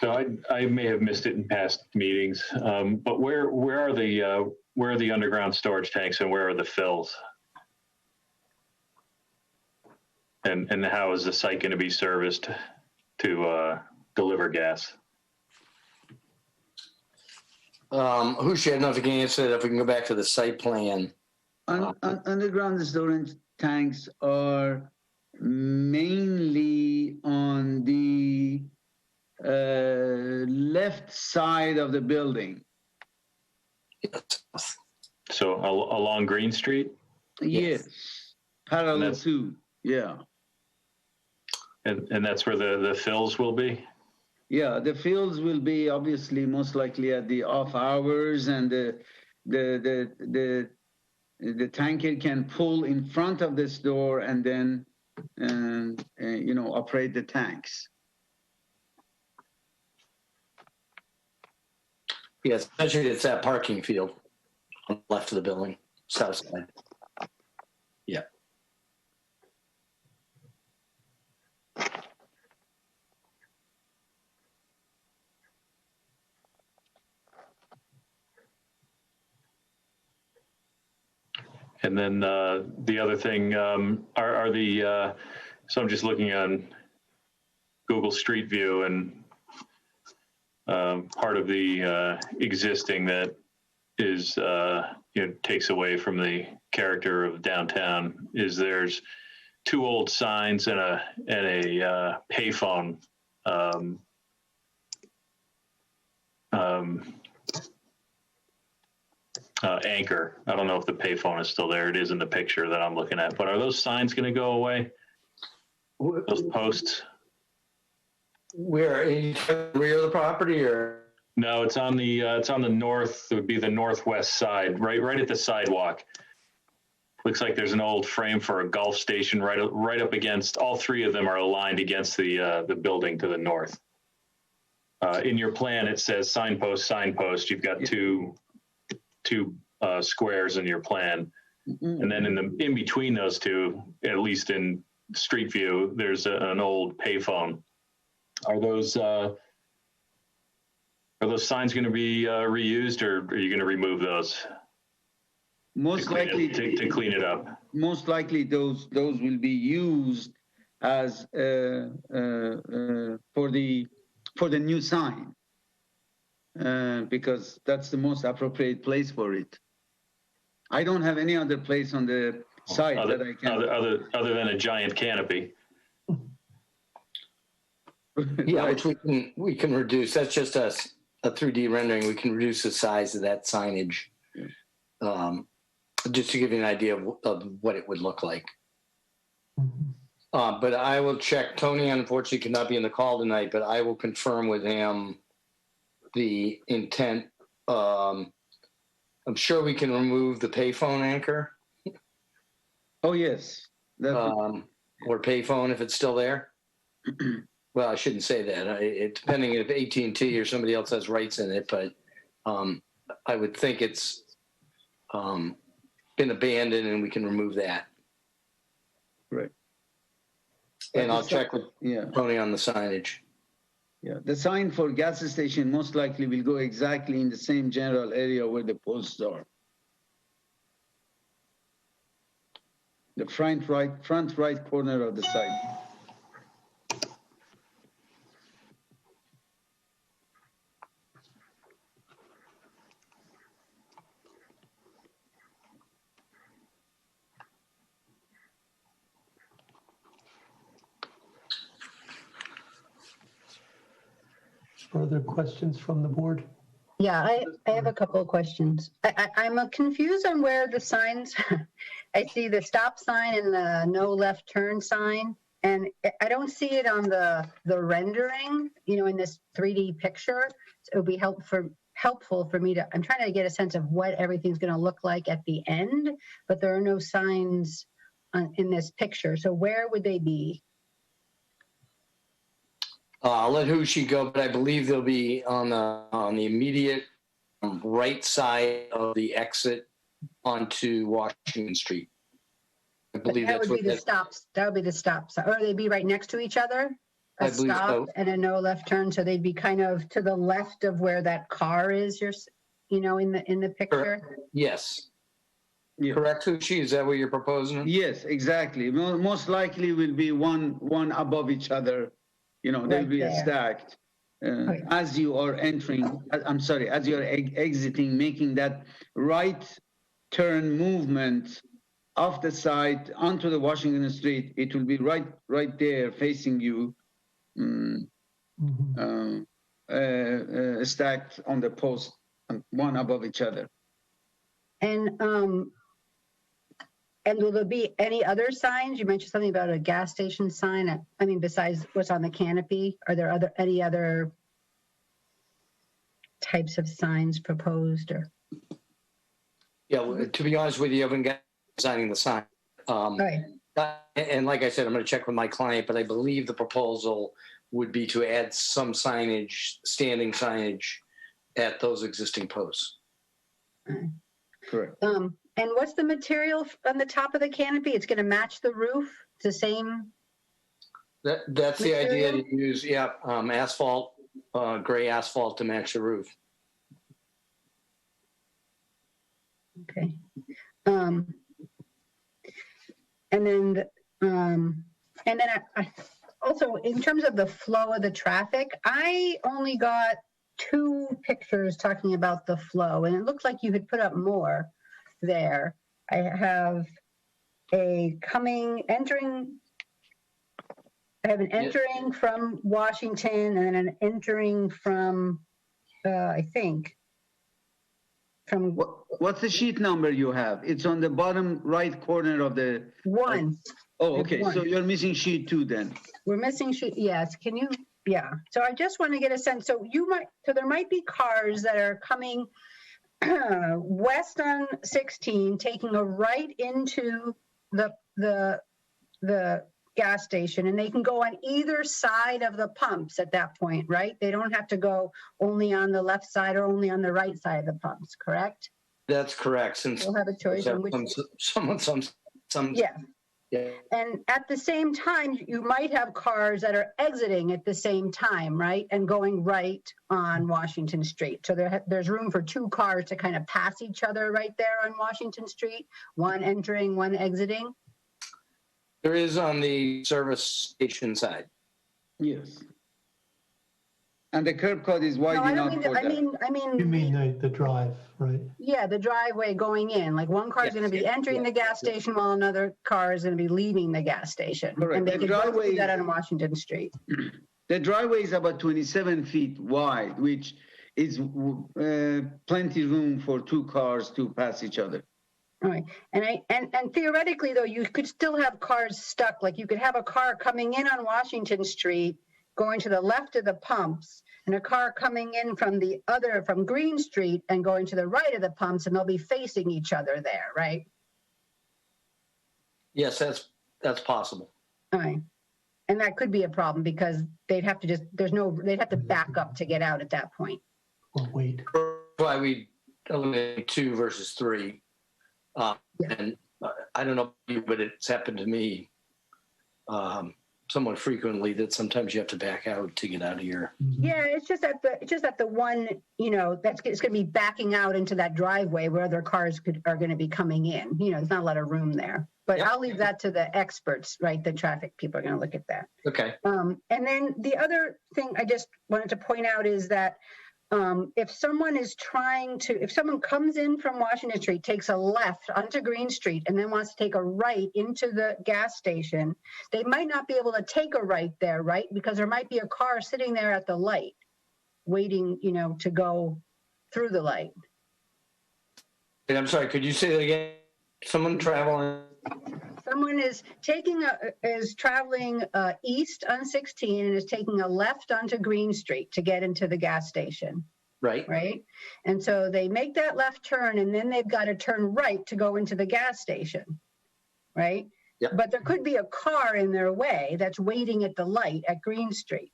So I may have missed it in past meetings, but where are the underground storage tanks and where are the fills? And how is the site going to be serviced to deliver gas? Hoosh, I don't know if you can answer that. If we can go back to the site plan. Underground storage tanks are mainly on the left side of the building. So along Green Street? Yes, parallel to, yeah. And that's where the fills will be? Yeah, the fields will be obviously most likely at the off hours, and the tanker can pull in front of this door and then operate the tanks. Yes, essentially it's that parking field on the left of the building, south side. Yeah. And then the other thing are the, so I'm just looking on Google Street View, and part of the existing that is, takes away from the character of downtown is there's two old signs and a payphone anchor. I don't know if the payphone is still there. It is in the picture that I'm looking at, but are those signs going to go away? Those posts? Where of the property, or? No, it's on the north. It would be the northwest side, right at the sidewalk. Looks like there's an old frame for a golf station right up against. All three of them are aligned against the building to the north. in your plan, it says signpost, signpost. You've got two squares in your plan. And then in between those two, at least in street view, there's an old payphone. Are those signs going to be reused, or are you going to remove those? Most likely to clean it up. Most likely those will be used as for the new sign because that's the most appropriate place for it. I don't have any other place on the site that I can. Other than a giant canopy. Yeah, Right. which we can reduce. That's just a 3D rendering. We can reduce the size of that signage, just to give you an idea of what it would look like. But I will check. Tony, unfortunately, could not be in the call tonight, but I will confirm with him the intent. I'm sure we can remove the payphone anchor. Oh yes, Or payphone if it's still there. Well, I shouldn't say that. Depending if AT&T or somebody else has rights in it, but I would think it's been abandoned and we can remove that. right. And I'll check with Yeah, Tony on the signage. yeah. The sign for gas station most likely will go exactly in the same general area where the posts are. The front right corner of the site. Further questions from the board? Yeah, I have a couple of questions. I'm confused on where the signs, I see the stop sign and the no left turn sign, and I don't see it on the rendering, in this 3D picture. So it would be helpful for me to, I'm trying to get a sense of what everything's going to look like at the end, but there are no signs in this picture. So where would they be? I'll let Hushi go, but I believe they'll be on the immediate right side of the exit onto Washington Street. I believe That that's would be what the stops. That would be the stops. Or they'd be right next to each other? I A believe stop so. and a no left turn. So they'd be kind of to the left of where that car is, in the picture. Yes. Yeah. Correct, Hushi? Is that what you're proposing? Yes, exactly. Most likely will be one above each other. They'll Right be there. stacked. Okay. As you are entering, as you're exiting, making that right turn movement off the side onto the Washington Street, it will be right there facing you, stacked on the post, one above each other. And will there be any other signs? You mentioned something about a gas station sign. I mean, besides what's on the canopy, are there any other types of signs proposed? Or Yeah, well, to be honest with you, I haven't got designing the sign. right. And like I said, I'm going to check with my client, but I believe the proposal would be to add some signage, standing signage at those existing posts. Correct. And what's the material on the top of the canopy? It's going to match the roof? It's the same? That's the idea Material? to use, asphalt, gray asphalt to match the roof. Okay. And then I also, in terms of the flow of the traffic, I only got 2 pictures talking about the flow, and it looks like you had put up more there. I have an entering from Washington and an entering from, I think, from What's the sheet number you have? It's on the bottom right corner of the. 1. Oh, okay. One. So you're missing sheet 2 then. We're missing, yes, can you, yeah. So I just want to get a sense, so there might be cars that are coming west on 16, taking a right into the gas station, and they can go on either side of the pumps at that point, right? They don't have to go only on the left side or only on the right side of the pumps, correct? That's correct, since They'll have a choice on which. some. Yeah. Yeah. And at the same time, you might have cars that are exiting at the same time, right? And going right on Washington Street. So there's room for two cars to kind of pass each other right there on Washington Street, one entering, one exiting. There is on the service station side. Yes. And the curb cut is wide enough for that. You mean the drive, right? Yeah, the driveway going in, like one car is going to be entering the gas station while another car is going to be leaving the gas station. Correct. And they The can both driveway- do that on Washington Street. The driveway is about 27 feet wide, which is plenty room for two cars to pass each other. All right. And theoretically, though, you could still have cars stuck. Like you could have a car coming in on Washington Street, going to the left of the pumps, and a car coming in from Green Street and going to the right of the pumps, and they'll be facing each other there, right? Yes, that's possible. All right. And that could be a problem because they'd have to they'd have to back up to get out at that point. Or wait. That's why we eliminated 2 versus 3. And I don't know about you, but it's happened to me somewhat frequently that sometimes you have to back out to get out of your. Yeah, it's just that the one, it's going to be backing out into that driveway where other cars are going to be coming in. There's not a lot of room there. But Yep. I'll leave that to the experts, right? The traffic people are going to look at that. Okay. And then the other thing I just wanted to point out is that if someone comes in from Washington Street, takes a left onto Green Street, and then wants to take a right into the gas station, they might not be able to take a right there, right? Because there might be a car sitting there at the light, waiting, to go through the light. And I'm sorry, could you say that again? Someone traveling. Someone is traveling east on 16 and is taking a left onto Green Street to get into the gas station. Right. Right. And so they make that left turn and then they've got to turn right to go into the gas station. Right. Yep. But there could be a car in their way that's waiting at the light at Green Street,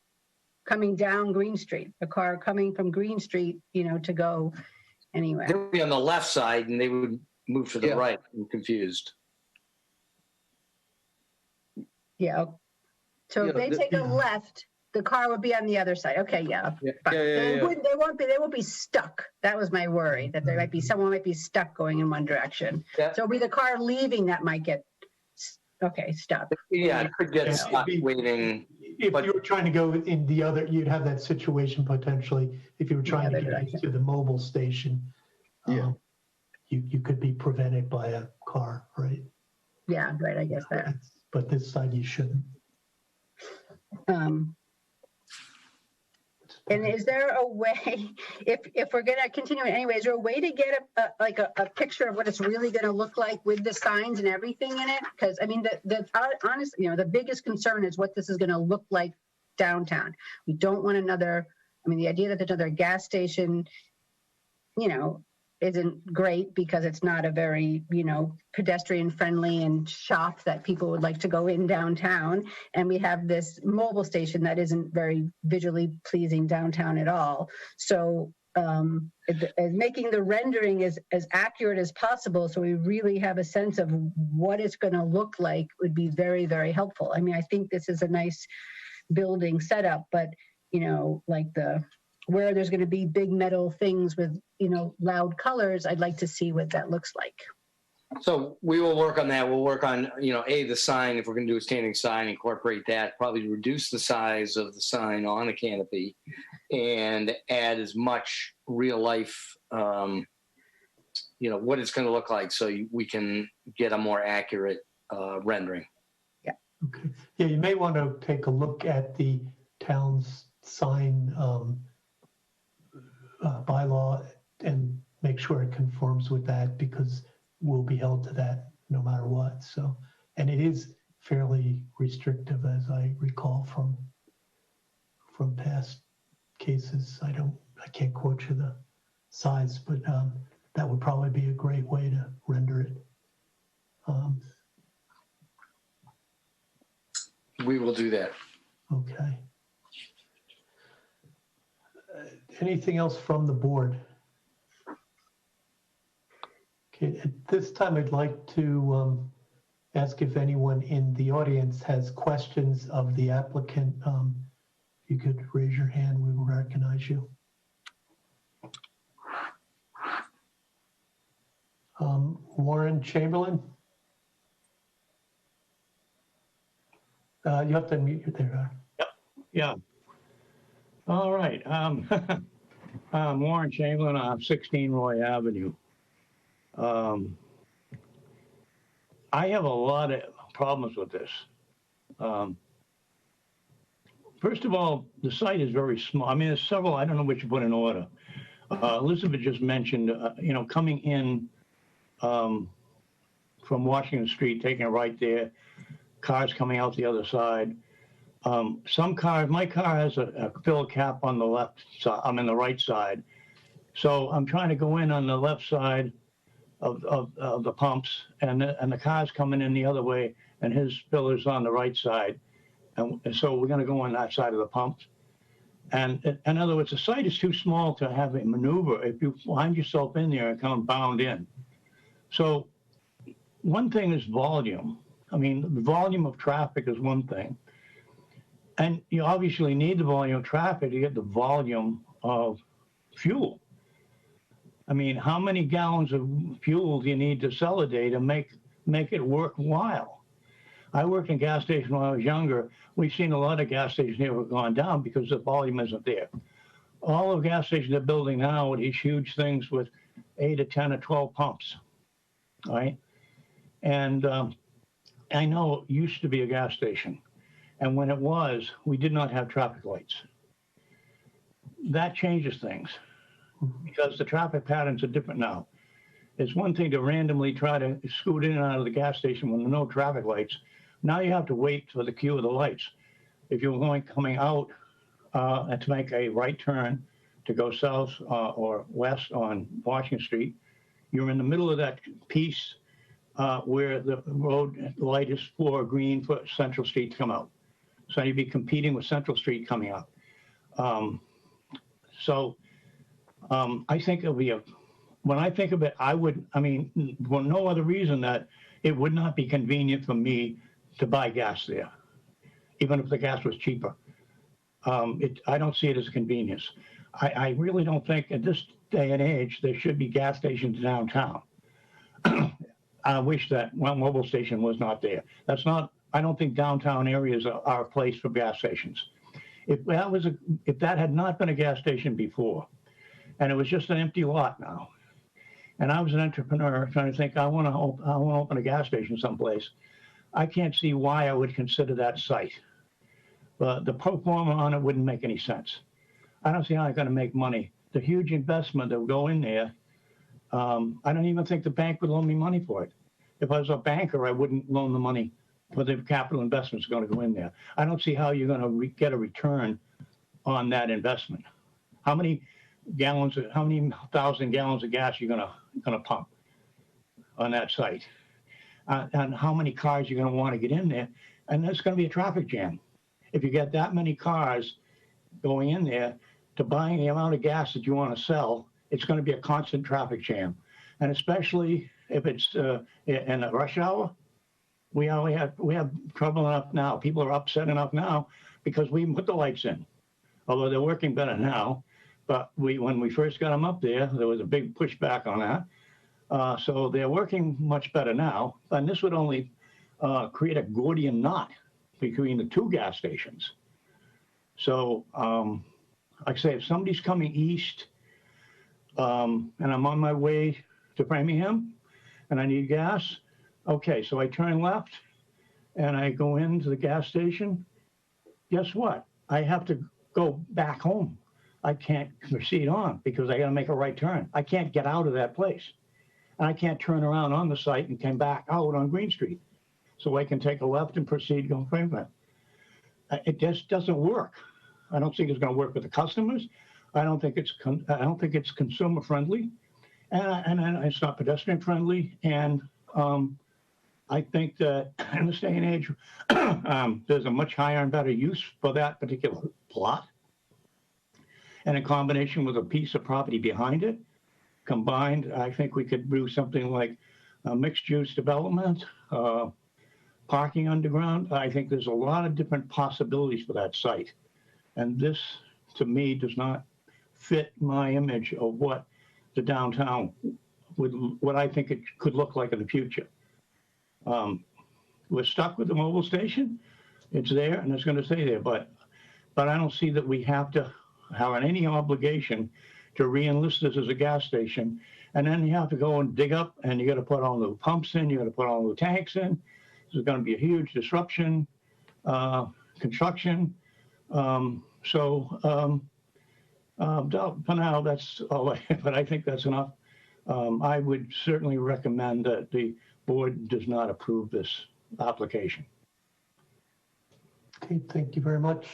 coming down Green Street, a car coming from Green Street, to go anywhere. They would be on the left side and they would move to the Yeah. right. I'm confused. Yeah. So if Yeah, they take a left, the car would be on the other side. Okay, yeah. Fine. They won't be stuck. That was my worry, that someone might be stuck going in one direction. Yeah. So it'll be the car leaving that might get stuck. Yeah, it could get Yeah, stuck waiting. If But- you were trying to go in the other, you'd have that situation potentially. If you were trying to other get direction. to the mobile station, Yeah. you could be prevented by a car, right? Yeah, right. I guess that. But this side you shouldn't. And is there a way, if we're gonna continue it anyway, is there a way to get a picture of what it's really gonna look like with the signs and everything in it? Because I mean, honestly, the biggest concern is what this is gonna look like downtown. We don't want the idea that there's another gas station, isn't great because it's not a very, pedestrian friendly and shop that people would like to go in downtown. And we have this mobile station that isn't very visually pleasing downtown at all. So making the rendering as accurate as possible so we really have a sense of what it's going to look like would be very, very helpful. I mean, I think this is a nice building setup, but, where there's going to be big metal things with, loud colors, I'd like to see what that looks like. So we will work on that. We'll work on, the sign, if we're going to do a standing sign, incorporate that, probably reduce the size of the sign on the canopy and add as much real life, what it's going to look like so we can get a more accurate rendering. Okay. Yeah, you may want to take a look at the town's sign bylaw and make sure it conforms with that because we'll be held to that no matter what. So, and it is fairly restrictive as I recall from past cases. I can't quote you the size, but that would probably be a great way to render it. We will do that. Okay. Anything else from the board? Okay, at this time, I'd like to ask if anyone in the audience has questions of the applicant. If you could raise your hand, we will recognize you. Warren Chamberlain? You have to unmute your there. Yeah. All right. I'm Warren Chamberlain on 16 Roy Avenue. I have a lot of problems with this. First of all, the site is very small. I mean, there's several, I don't know which to put in order. Elizabeth just mentioned, coming in from Washington Street, taking a right there, cars coming out the other side. Some cars, my car has a fill cap on the left side, I'm in the right side. So I'm trying to go in on the left side of the pumps, and the car's coming in the other way, and his filler's on the right side. And so we're gonna go on that side of the pumps. And in other words, the site is too small to have a maneuver if you find yourself in there and come bound in. So one thing is volume. I mean, the volume of traffic is one thing. And you obviously need the volume of traffic to get the volume of fuel. I mean, how many gallons of fuel do you need to sell a day to make it worthwhile? I worked in gas station when I was younger. We've seen a lot of gas stations here have gone down because the volume isn't there. All of gas stations they're building now are these huge things with 8 or 10 or 12 pumps, all right? And I know it used to be a gas station. And when it was, we did not have traffic lights. That changes things because the traffic patterns are different now. It's one thing to randomly try to scoot in and out of the gas station when there are no traffic lights. Now you have to wait for the cue of the lights. If you're coming out and to make a right turn to go south or west on Washington Street, you're in the middle of that piece where the road light is for green for Central Street to come out. So you'd be competing with Central Street coming up. I think it'll be when I think of it, for no other reason that it would not be convenient for me to buy gas there, even if the gas was cheaper. I don't see it as a convenience. I really don't think at this day and age, there should be gas stations downtown. I wish that Mobile Station was not there. I don't think downtown areas are a place for gas stations. If that had not been a gas station before, and it was just an empty lot now, and I was an entrepreneur trying to think, I want to open a gas station someplace, I can't see why I would consider that site. But the pro forma on it wouldn't make any sense. I don't see how I'm going to make money. The huge investment that would go in there, I don't even think the bank would loan me money for it. If I was a banker, I wouldn't loan the money for the capital investments going to go in there. I don't see how you're going to get a return on that investment. How many thousand gallons of gas you're going to pump on that site? And how many cars you're going to want to get in there? And there's going to be a traffic jam. If you get that many cars going in there to buying the amount of gas that you want to sell, it's going to be a constant traffic jam. And especially if it's in a rush hour, we have trouble enough now. People are upset enough now because we put the lights in, although they're working better now. But when we first got them up there was a big pushback on that. So they're working much better now. And this would only create a Gordian knot between the two gas stations. So like I say, if somebody's coming east and I'm on my way to Framingham and I need gas, okay, so I turn left and I go into the gas station. Guess what? I have to go back home. I can't proceed on because I got to make a right turn. I can't get out of that place. And I can't turn around on the site and come back out on Green Street. So I can take a left and proceed going Framingham. It just doesn't work. I don't think it's going to work with the customers. I don't think it's consumer friendly, and it's not pedestrian friendly. And I think that in this day and age, there's a much higher and better use for that particular plot. And in combination with a piece of property behind it, combined, I think we could do something like a mixed-use development, parking underground. I think there's a lot of different possibilities for that site. And this, to me, does not fit my image of what the downtown what I think it could look like in the future. We're stuck with the mobile station. It's there and it's going to stay there, but I don't see that we have to have any obligation to re-enlist this as a gas station. And then you have to go and dig up, and you got to put all the pumps in, you got to put all the tanks in. There's going to be a huge disruption, construction. For now, that's all but I think that's enough. I would certainly recommend that the board does not approve this application. Okay, thank you very much.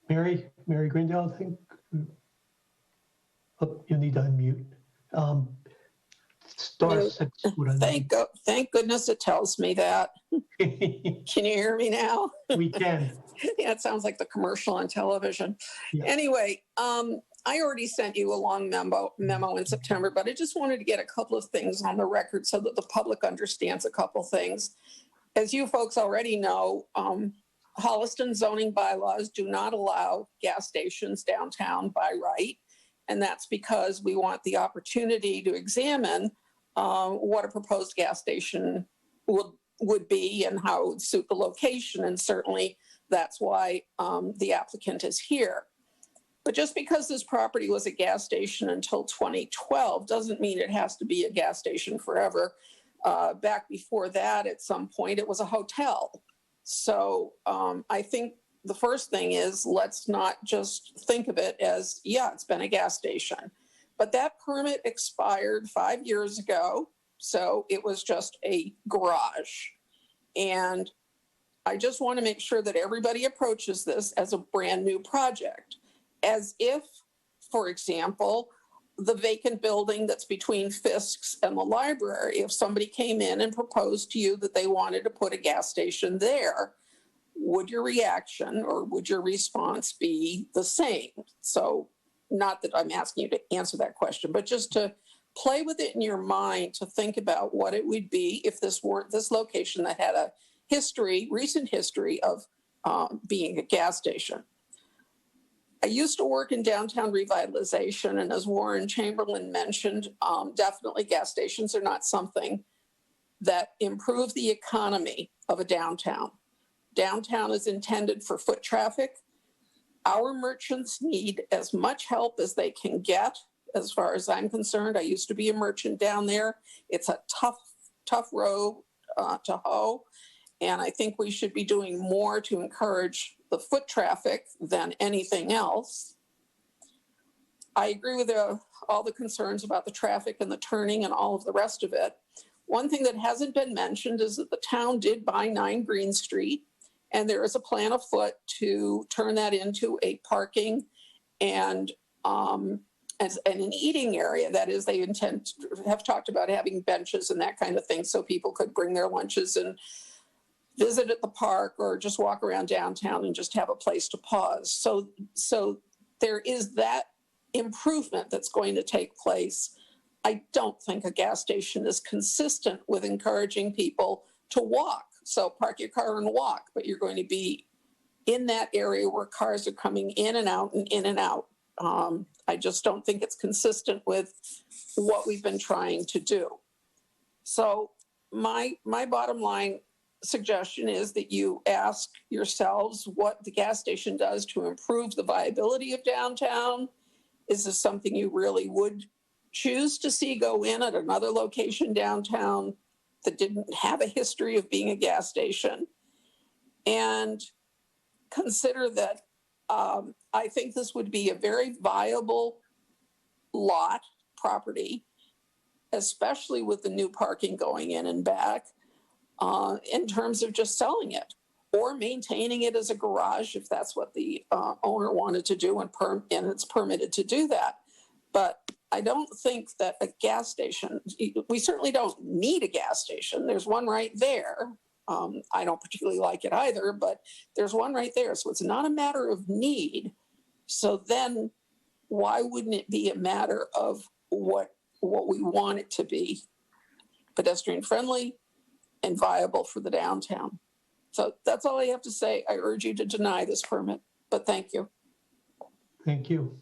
Mary Greendale, I think. Oh, you need to unmute. Star 6 would unmute. Thank goodness it tells me that. Can you hear me now? We can. Yeah, it sounds like the commercial on television. Yeah. Anyway, I already sent you a long memo in September, but I just wanted to get a couple of things on the record so that the public understands a couple things. As you folks already know, Holliston zoning bylaws do not allow gas stations downtown by right. And that's because we want the opportunity to examine what a proposed gas station would be and how it would suit the location. And certainly that's why the applicant is here. But just because this property was a gas station until 2012 doesn't mean it has to be a gas station forever. Back before that, at some point, it was a hotel. So I think the first thing is, let's not just think of it as, yeah, it's been a gas station. But that permit expired 5 years ago, so it was just a garage. And I just want to make sure that everybody approaches this as a brand new project, as if, for example, the vacant building that's between Fisk's and the library, if somebody came in and proposed to you that they wanted to put a gas station there, would your reaction or would your response be the same? So not that I'm asking you to answer that question, but just to play with it in your mind, to think about what it would be if this were this location that had a history, recent history of being a gas station. I used to work in downtown revitalization, and as Warren Chamberlain mentioned, definitely gas stations are not something that improve the economy of a downtown. Downtown is intended for foot traffic. Our merchants need as much help as they can get, as far as I'm concerned. I used to be a merchant down there. It's a tough road to hoe, and I think we should be doing more to encourage the foot traffic than anything else. I agree with all the concerns about the traffic and the turning and all of the rest of it. One thing that hasn't been mentioned is that the town did buy 9 Green Street, and there is a plan afoot to turn that into a parking and an eating area. That is, they have talked about having benches and that kind of thing so people could bring their lunches and visit at the park or just walk around downtown and just have a place to pause. So there is that improvement that's going to take place. I don't think a gas station is consistent with encouraging people to walk. So park your car and walk, but you're going to be in that area where cars are coming in and out and in and out. I just don't think it's consistent with what we've been trying to do. So my bottom line suggestion is that you ask yourselves what the gas station does to improve the viability of downtown. Is this something you really would choose to see go in at another location downtown that didn't have a history of being a gas station? And consider that I think this would be a very viable lot property, especially with the new parking going in and back, in terms of just selling it or maintaining it as a garage if that's what the owner wanted to do, and it's permitted to do that. But I don't think that a gas station, we certainly don't need a gas station. There's one right there. I don't particularly like it either, but there's one right there. So it's not a matter of need. So then why wouldn't it be a matter of what we want it to be? Pedestrian friendly and viable for the downtown. So that's all I have to say. I urge you to deny this permit, but thank you. Thank you.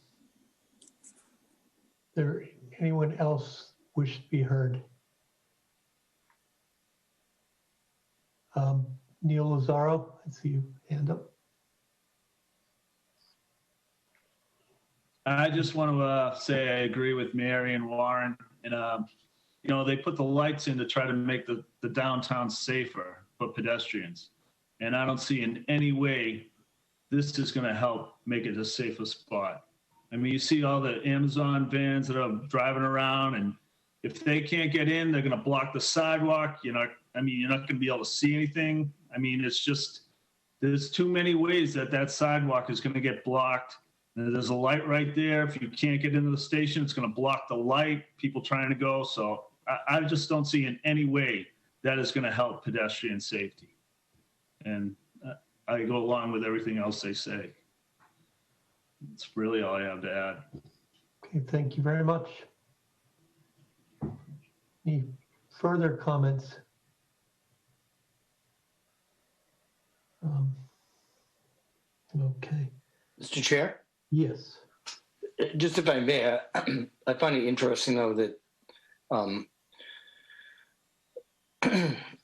There, anyone else wish to be heard? Neil Lazaro, I see you hand up. I just want to say I agree with Mary and Warren. And, you know, they put the lights in to try to make the downtown safer for pedestrians. And I don't see in any way this is going to help make it a safer spot. I mean, you see all the Amazon vans that are driving around, and if they can't get in, they're going to block the sidewalk. You're not going to be able to see anything. I mean, it's just, there's too many ways that sidewalk is going to get blocked. And there's a light right there. If you can't get into the station, it's going to block the light, people trying to go. So I just don't see in any way that is going to help pedestrian safety. And I go along with everything else they say. That's really all I have to add. Okay, thank you very much. Any further comments? Okay. Mr. Chair, Yes. just if I may, I find it interesting though that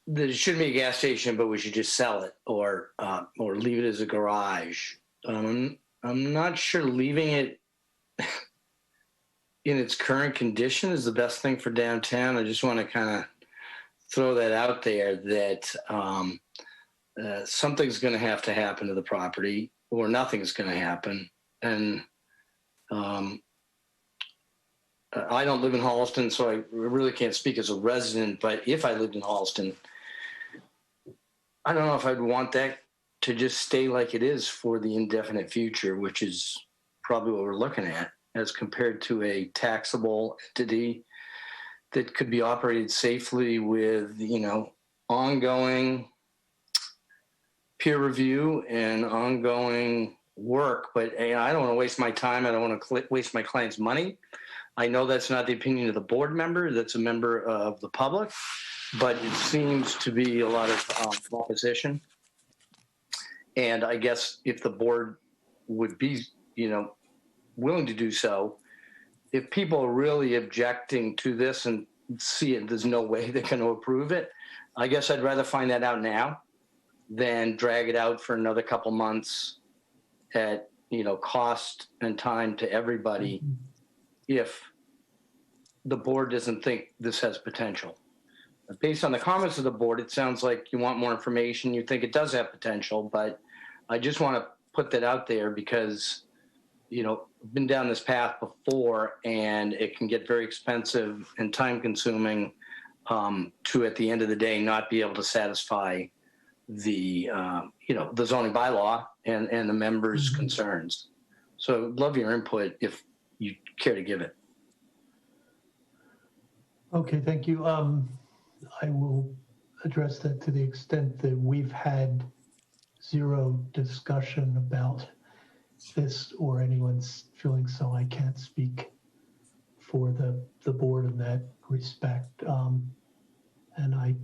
that it shouldn't be a gas station, but we should just sell it or leave it as a garage. I'm not sure leaving it in its current condition is the best thing for downtown. I just want to kind of throw that out there that something's going to have to happen to the property or nothing's going to happen. And I don't live in Holliston, so I really can't speak as a resident, but if I lived in Holliston, I don't know if I'd want that to just stay like it is for the indefinite future, which is probably what we're looking at, as compared to a taxable entity that could be operated safely with, you know, ongoing peer review and ongoing work. But I don't want to waste my time. I don't want to waste my client's money. I know that's not the opinion of the board member. That's a member of the public, but it seems to be a lot of opposition. And I guess if the board would be, you know, willing to do so, if people are really objecting to this and see it, there's no way they're going to approve it. I guess I'd rather find that out now than drag it out for another couple months at, you know, cost and time to everybody if the board doesn't think this has potential. Based on the comments of the board, it sounds like you want more information. You think it does have potential, but I just want to put that out there because, you know, I've been down this path before and it can get very expensive and time consuming to, at the end of the day, not be able to satisfy the, you know, the zoning bylaw and the members' concerns. So I'd love your input if you care to give it. Okay, thank you. I will address that to the extent that we've had zero discussion about this or anyone's feeling so. I can't speak for the board in that respect. And I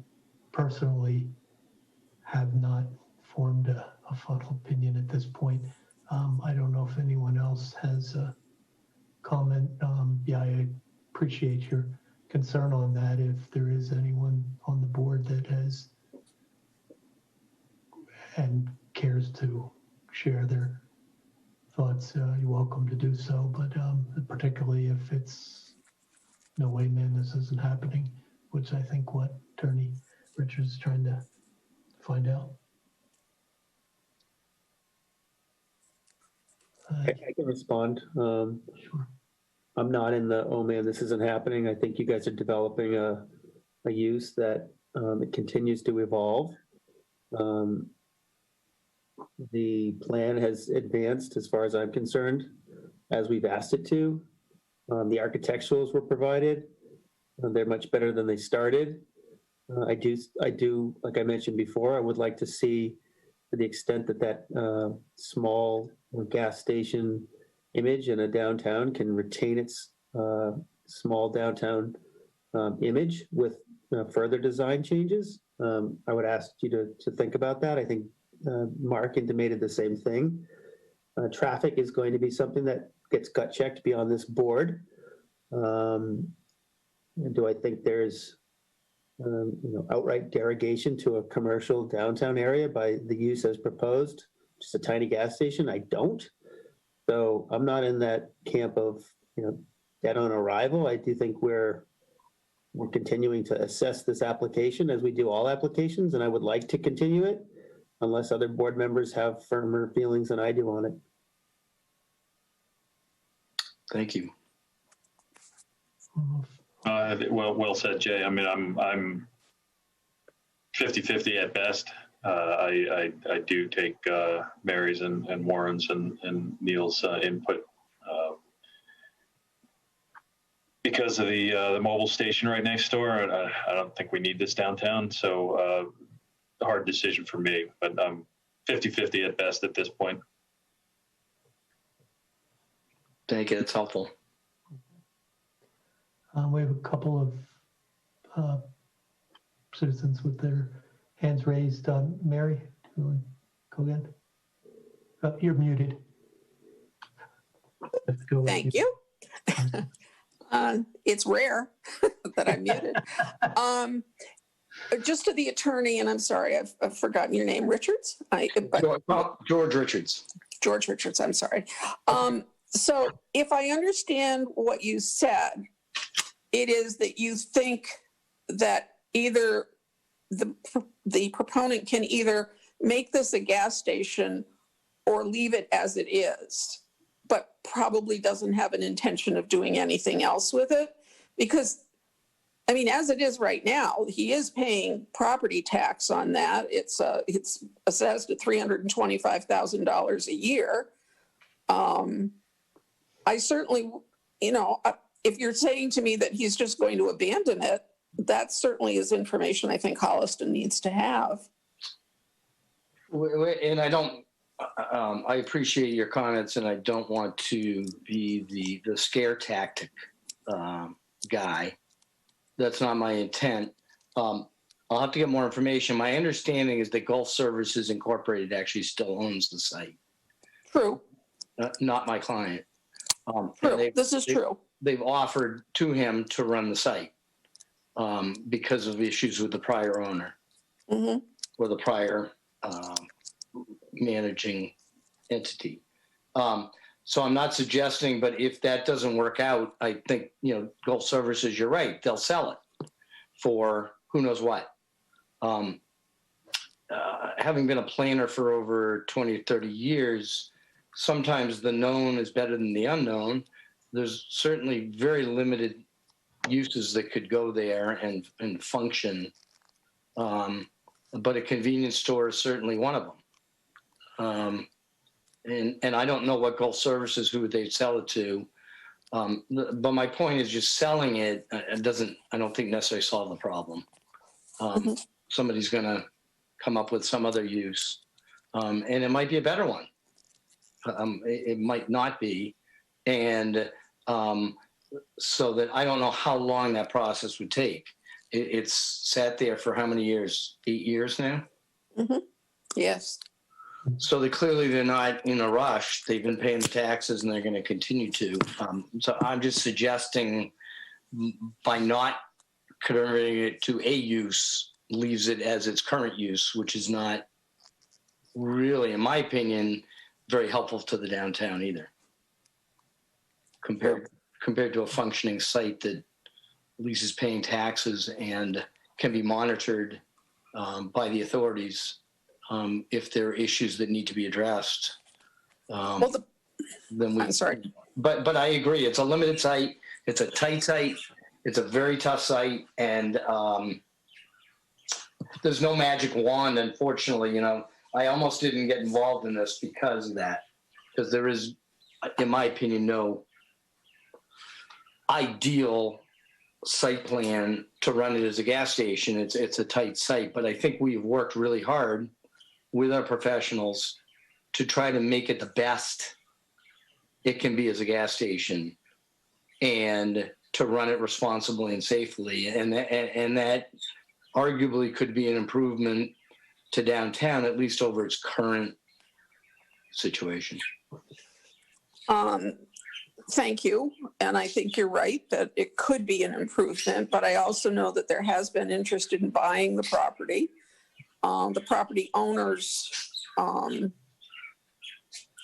personally have not formed a final opinion at this point. I don't know if anyone else has a comment. Yeah, I appreciate your concern on that. If there is anyone on the board that has and cares to share their thoughts, you're welcome to do so. But particularly if it's no way, man, this isn't happening, which I think what Attorney Richards is trying to find out. I can respond. Sure. I'm not in the, oh man, this isn't happening. I think you guys are developing a use that it continues to evolve. The plan has advanced as far as I'm concerned, as we've asked it to. The architecturals were provided. They're much better than they started. I do, like I mentioned before, I would like to see, to the extent that that small gas station image in a downtown can retain its small downtown image with further design changes. I would ask you to think about that. I think Mark intimated the same thing. Traffic is going to be something that gets gut checked beyond this board. Do I think there's outright derogation to a commercial downtown area by the use as proposed? Just a tiny gas station? I don't. So I'm not in that camp of dead on arrival. I do think we're continuing to assess this application as we do all applications, and I would like to continue it unless other board members have firmer feelings than I do on it. Thank you. Well said, Jay. I mean, I'm 50-50 at best. I do take Mary's and Warren's and Neil's input because of the mobile station right next door. I don't think we need this downtown, so hard decision for me. But I'm 50-50 at best at this point. Thank you. That's helpful. We have a couple of citizens with their hands raised. Mary, you want to go again? You're muted. Let's go. Thank you. It's rare that I'm muted. Just to the attorney, and I'm sorry, I've forgotten your name, Richards? George Richards. George Richards, I'm sorry. So if I understand what you said, it is that you think that either the proponent can either make this a gas station or leave it as it is, but probably doesn't have an intention of doing anything else with it. Because, I mean, as it is right now, he is paying property tax on that. It's assessed at $325,000 a year. I certainly, if you're saying to me that he's just going to abandon it, that certainly is information I think Holliston needs to have. And I don't, I appreciate your comments, and I don't want to be the scare tactic guy. That's not my intent. I'll have to get more information. My understanding is that Gulf Services Incorporated actually still owns the site. True. Not my client. True. This is true. They've offered to him to run the site because of issues with the prior owner or the prior managing entity. So I'm not suggesting, but if that doesn't work out, I think, Gulf Services, you're right, they'll sell it for who knows what. Having been a planner for over 20 or 30 years, sometimes the known is better than the unknown. There's certainly very limited uses that could go there and function. But a convenience store is certainly one of them. And I don't know what Gulf Services, who they'd sell it to. But my point is just selling it I don't think necessarily solve the problem. Somebody's going to come up with some other use. And it might be a better one. It might not be. And so that I don't know how long that process would take. It's sat there for how many years? 8 years now? Yes. So they're not in a rush. They've been paying the taxes and they're going to continue to. So I'm just suggesting by not converting it to a use, leaves it as its current use, which is not really, in my opinion, very helpful to the downtown either. Compared to a functioning site that at least is paying taxes and can be monitored by the authorities if there are issues that need to be addressed. I'm sorry. But I agree. It's a limited site. It's a tight site. It's a very tough site. And there's no magic wand, unfortunately. I almost didn't get involved in this because of that. Because there is, in my opinion, no ideal site plan to run it as a gas station. It's a tight site, but I think we've worked really hard with our professionals to try to make it the best it can be as a gas station and to run it responsibly and safely. And that arguably could be an improvement to downtown, at least over its current situation. Thank you. And I think you're right that it could be an improvement, but I also know that there has been interest in buying the property. The property owners,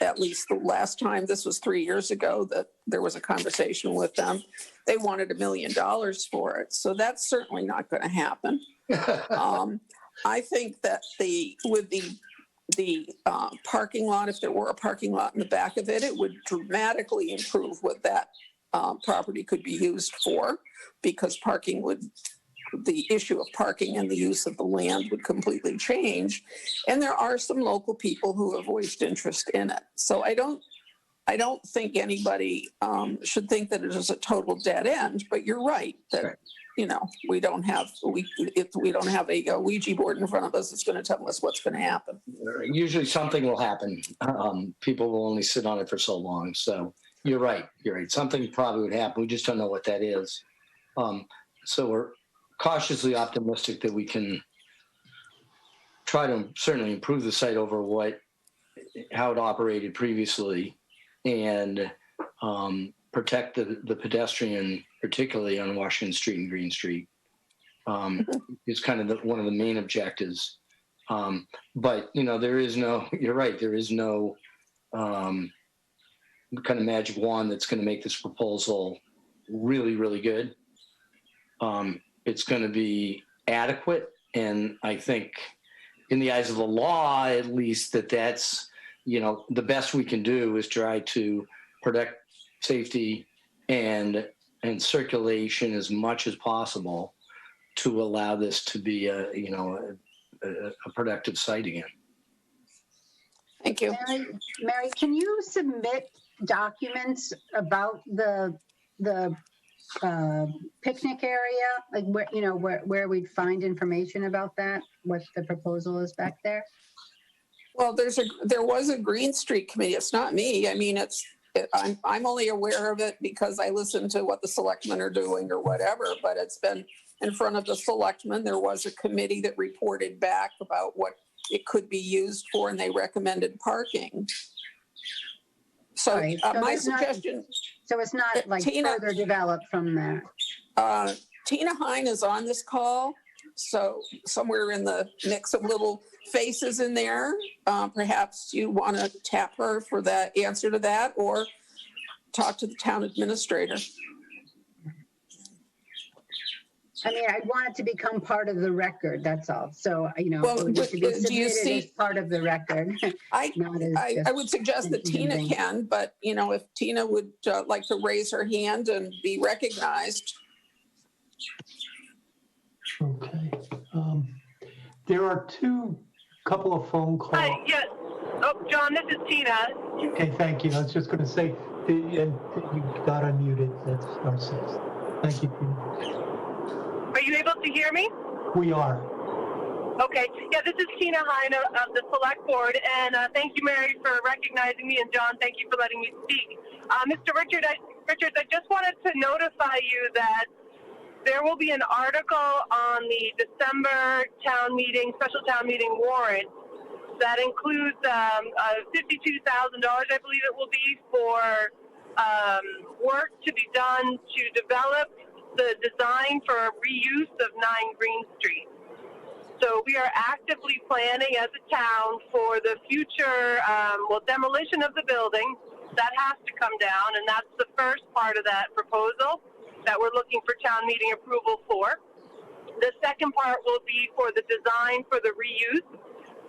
at least the last time, this was 3 years ago, that there was a conversation with them. They wanted $1 million for it. So that's certainly not going to happen. I think that with the parking lot, if there were a parking lot in the back of it, it would dramatically improve what that property could be used for, because the issue of parking and the use of the land would completely change. And there are some local people who have voiced interest in it. So I don't think anybody should think that it is a total dead end, but you're right that, you know, we don't have a Ouija board in front of us that's going to tell us what's going to happen. Usually something will happen. People will only sit on it for so long. So you're right. Something probably would happen. We just don't know what that is. So we're cautiously optimistic that we can try to certainly improve the site over how it operated previously, and protect the pedestrian, particularly on Washington Street and Green Street. Is kind of one of the main objectives. But you know, you're right, there is no kind of magic wand that's going to make this proposal really, really good. It's going to be adequate, and I think in the eyes of the law, at least, that's, you know, the best we can do is try to protect safety and circulation as much as possible to allow this to be a productive site again. Thank you. Mary, can you submit documents about the picnic area, like where we'd find information about that, what the proposal is back there? Well, there was a Green Street committee. It's not me. I mean, I'm only aware of it because I listen to what the selectmen are doing or whatever, but it's been in front of the selectmen. There was a committee that reported back about what it could be used for, and they recommended parking. So, Right. So my suggestion. So it's not like further developed from there. Tina Hine is on this call. So somewhere in the mix of little faces in there, perhaps you want to tap her for that answer to that, or talk to the town administrator. I mean, I want it to become part of the record, that's all. So, you know, Well, it would need to be do you submitted as see- part of the record. I would suggest that Tina thing. can, but, you know, if Tina would like to raise her hand and be recognized. Okay. There are couple of phone calls. Hi, yes. Oh, John, this is Tina. Okay, thank you. I was just going to say, and you got unmuted. That's Narcisse. Thank you, Tina. Are you able to hear me? We are. Okay. Yeah, this is Tina Hine of the Select Board, and thank you, Mary, for recognizing me, and John, thank you for letting me speak. Mr. Richards, I just wanted to notify you that there will be an article on the December special town meeting warrant that includes $52,000, I believe it will be, for work to be done to develop the design for reuse of 9 Green Street. So we are actively planning as a town for the future, demolition of the building. That has to come down, and that's the first part of that proposal that we're looking for town meeting approval for. The second part will be for the design for the reuse.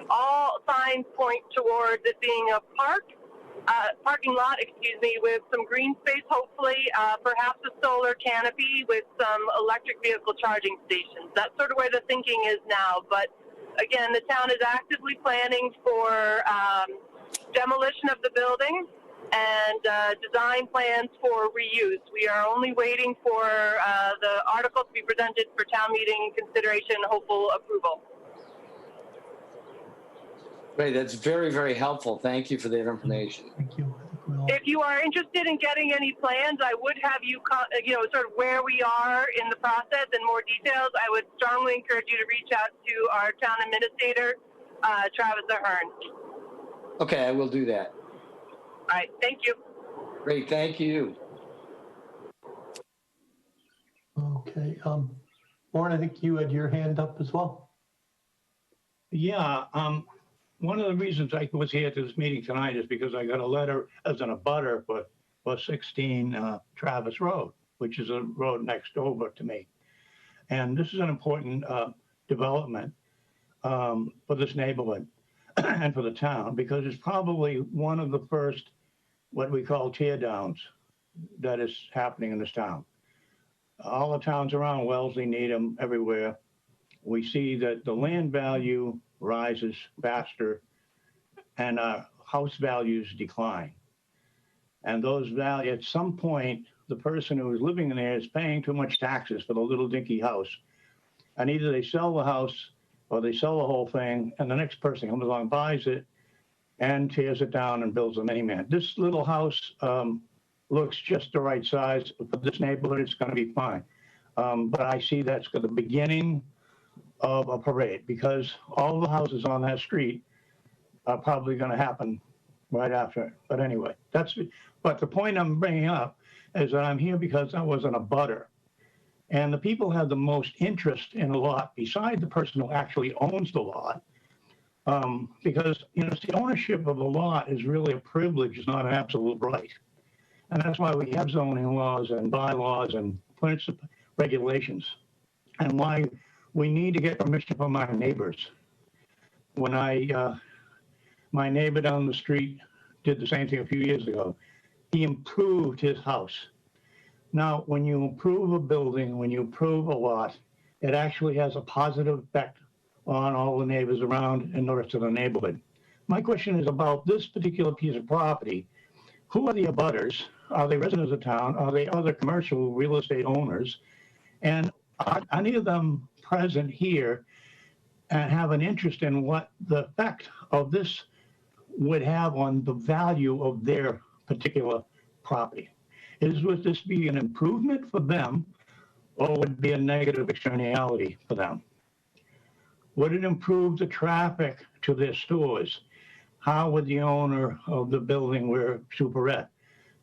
All signs point towards it being a parking lot, with some green space, hopefully, perhaps a solar canopy with some electric vehicle charging stations. That's sort of where the thinking is now. But again, the town is actively planning for demolition of the building and design plans for reuse. We are only waiting for the article to be presented for town meeting consideration, hopeful approval. Great, that's very, very helpful. Thank you for that information. Thank you. I think we all- If you are interested in getting any plans, I would have you, sort of where we are in the process and more details. I would strongly encourage you to reach out to our town administrator, Travis Ahern. Okay, I will do that. All right, thank you. Great, thank you. Okay, Warren, I think you had your hand up as well. Yeah, one of the reasons I was here to this meeting tonight is because I got a letter as an abutter for 16 Travis Road, which is a road next over to me. And this is an important development for this neighborhood and for the town, because it's probably one of the first, what we call tear downs that is happening in this town. All the towns around Wellesley, Needham, everywhere, we see that the land value rises faster and house values decline. And those values, at some point, the person who is living in there is paying too much taxes for the little dinky house. And either they sell the house or they sell the whole thing, and the next person comes along, buys it, and tears it down and builds a minivan. This little house looks just the right size. For this neighborhood, it's going to be fine. But I see that's the beginning of a parade, because all the houses on that street are probably going to happen right after it. But anyway, but the point I'm bringing up is that I'm here because I was an abutter. And the people have the most interest in a lot beside the person who actually owns the lot. Because, the ownership of a lot is really a privilege, it's not an absolute right. And that's why we have zoning laws and bylaws and regulations, and why we need to get permission from our neighbors. When my neighbor down the street did the same thing a few years ago, he improved his house. Now, when you improve a building, when you improve a lot, it actually has a positive effect on all the neighbors around and the rest of the neighborhood. My question is about this particular piece of property. Who are the abutters? Are they residents of town? Are they other commercial real estate owners? And are any of them present here and have an interest in what the effect of this would have on the value of their particular property? Would this be an improvement for them, or would it be a negative externality for them? Would it improve the traffic to their stores? How would the owner of the building where Superette,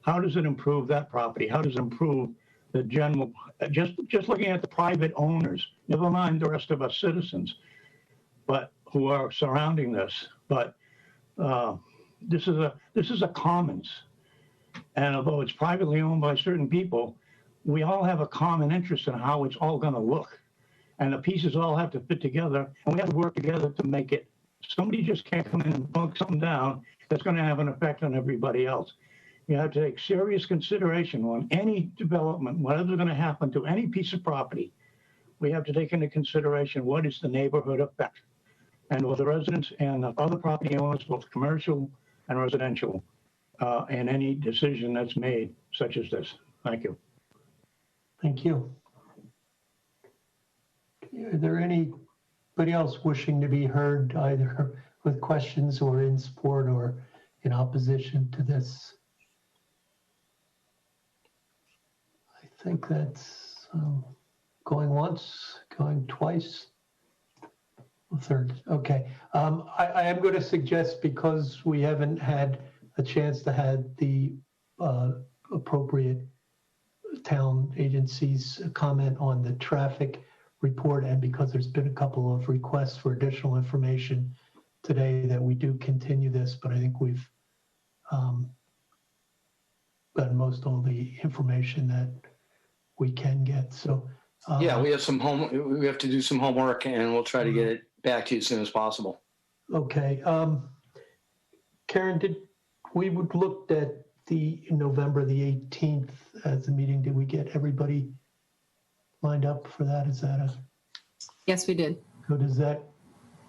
how does it improve that property? How does it improve the general, just looking at the private owners, never mind the rest of us citizens, but who are surrounding this. But this is a commons. And although it's privately owned by certain people, we all have a common interest in how it's all going to look. And the pieces all have to fit together, and we have to work together to make it. Somebody just can't come in and bunk something down that's going to have an effect on everybody else. You have to take serious consideration on any development, whatever's going to happen to any piece of property. We have to take into consideration what is the neighborhood effect, and with the residents and the other property owners, both commercial and residential, and any decision that's made, such as this. Thank you. Thank you. Are there anybody else wishing to be heard, either with questions or in support or in opposition to this? I think that's going once, going twice, a third. Okay. I am going to suggest, because we haven't had a chance to have the appropriate town agencies comment on the traffic report, and because there's been a couple of requests for additional information today, that we do continue this, but I think we've gotten most all the information that we can get. So Yeah, we have to do some homework, and we'll try to get it back to you as soon as possible. Okay. Karen, we would looked at the November the 18th as the meeting. Did we get everybody lined up for that? Is that Yes, we did. so does that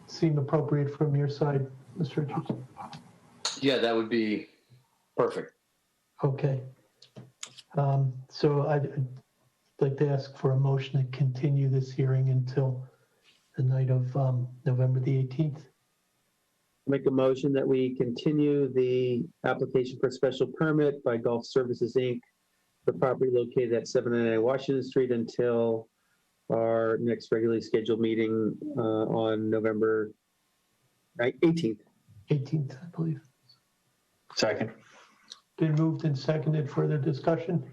seem appropriate from your side, Mr. Richards? Yeah, that would be perfect. Okay. So I'd like to ask for a motion to continue this hearing until the night of November the 18th. Make a motion that we continue the application for special permit by Gulf Services, Inc., the property located at 799 Washington Street until our next regularly scheduled meeting on November 18th. 18th, I believe. Second. Been moved and seconded. Further discussion?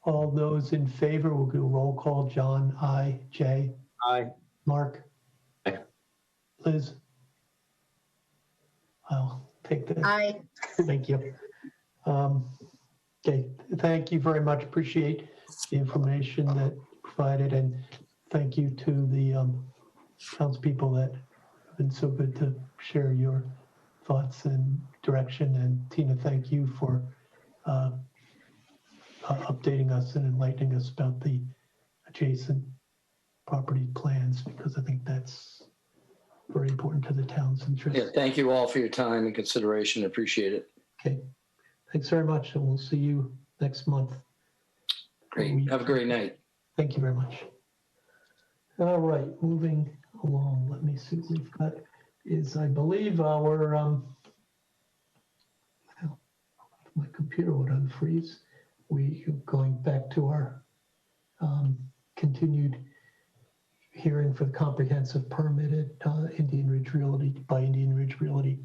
All those in favor, we'll do a roll call. John, aye. Jay, Aye. Mark? Aye. Liz? I'll take that. Aye. Thank you. Okay, thank you very much. Appreciate the information that provided, and thank you to the townspeople that have been so good to share your thoughts and direction. And Tina, thank you for updating us and enlightening us about the adjacent property plans, because I think that's very important to the town's interest. Yeah, thank you all for your time and consideration. Appreciate it. Okay, thanks very much, and we'll see you next month. Great. Have a great night. Thank you very much. All right, moving along. Let me see what we've got. Is, I believe, our my computer would unfreeze. We are going back to our continued hearing for the comprehensive permit at Indian Ridge Realty by Indian Ridge Realty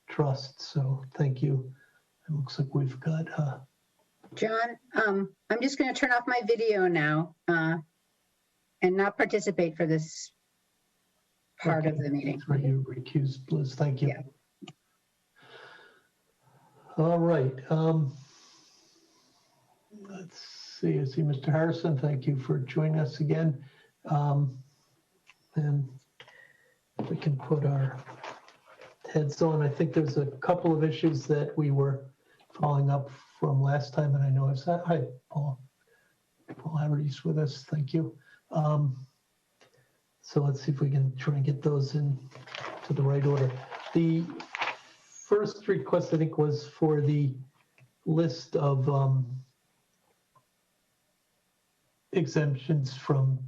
Trust. So thank you. It looks like we've got. John, I'm just going to turn off my video now and not participate for this part of the meeting. That's right, you recused, Liz. Thank you. Yeah. All right. Let's see. I see Mr. Harrison. Thank you for joining us again. And we can put our heads on. I think there's a couple of issues that we were following up from last time, and I know I've said, hi, Paul. Paul Haverty's with us. Thank you. So let's see if we can try and get those in to the right order. The first request, I think, was for the list of exemptions from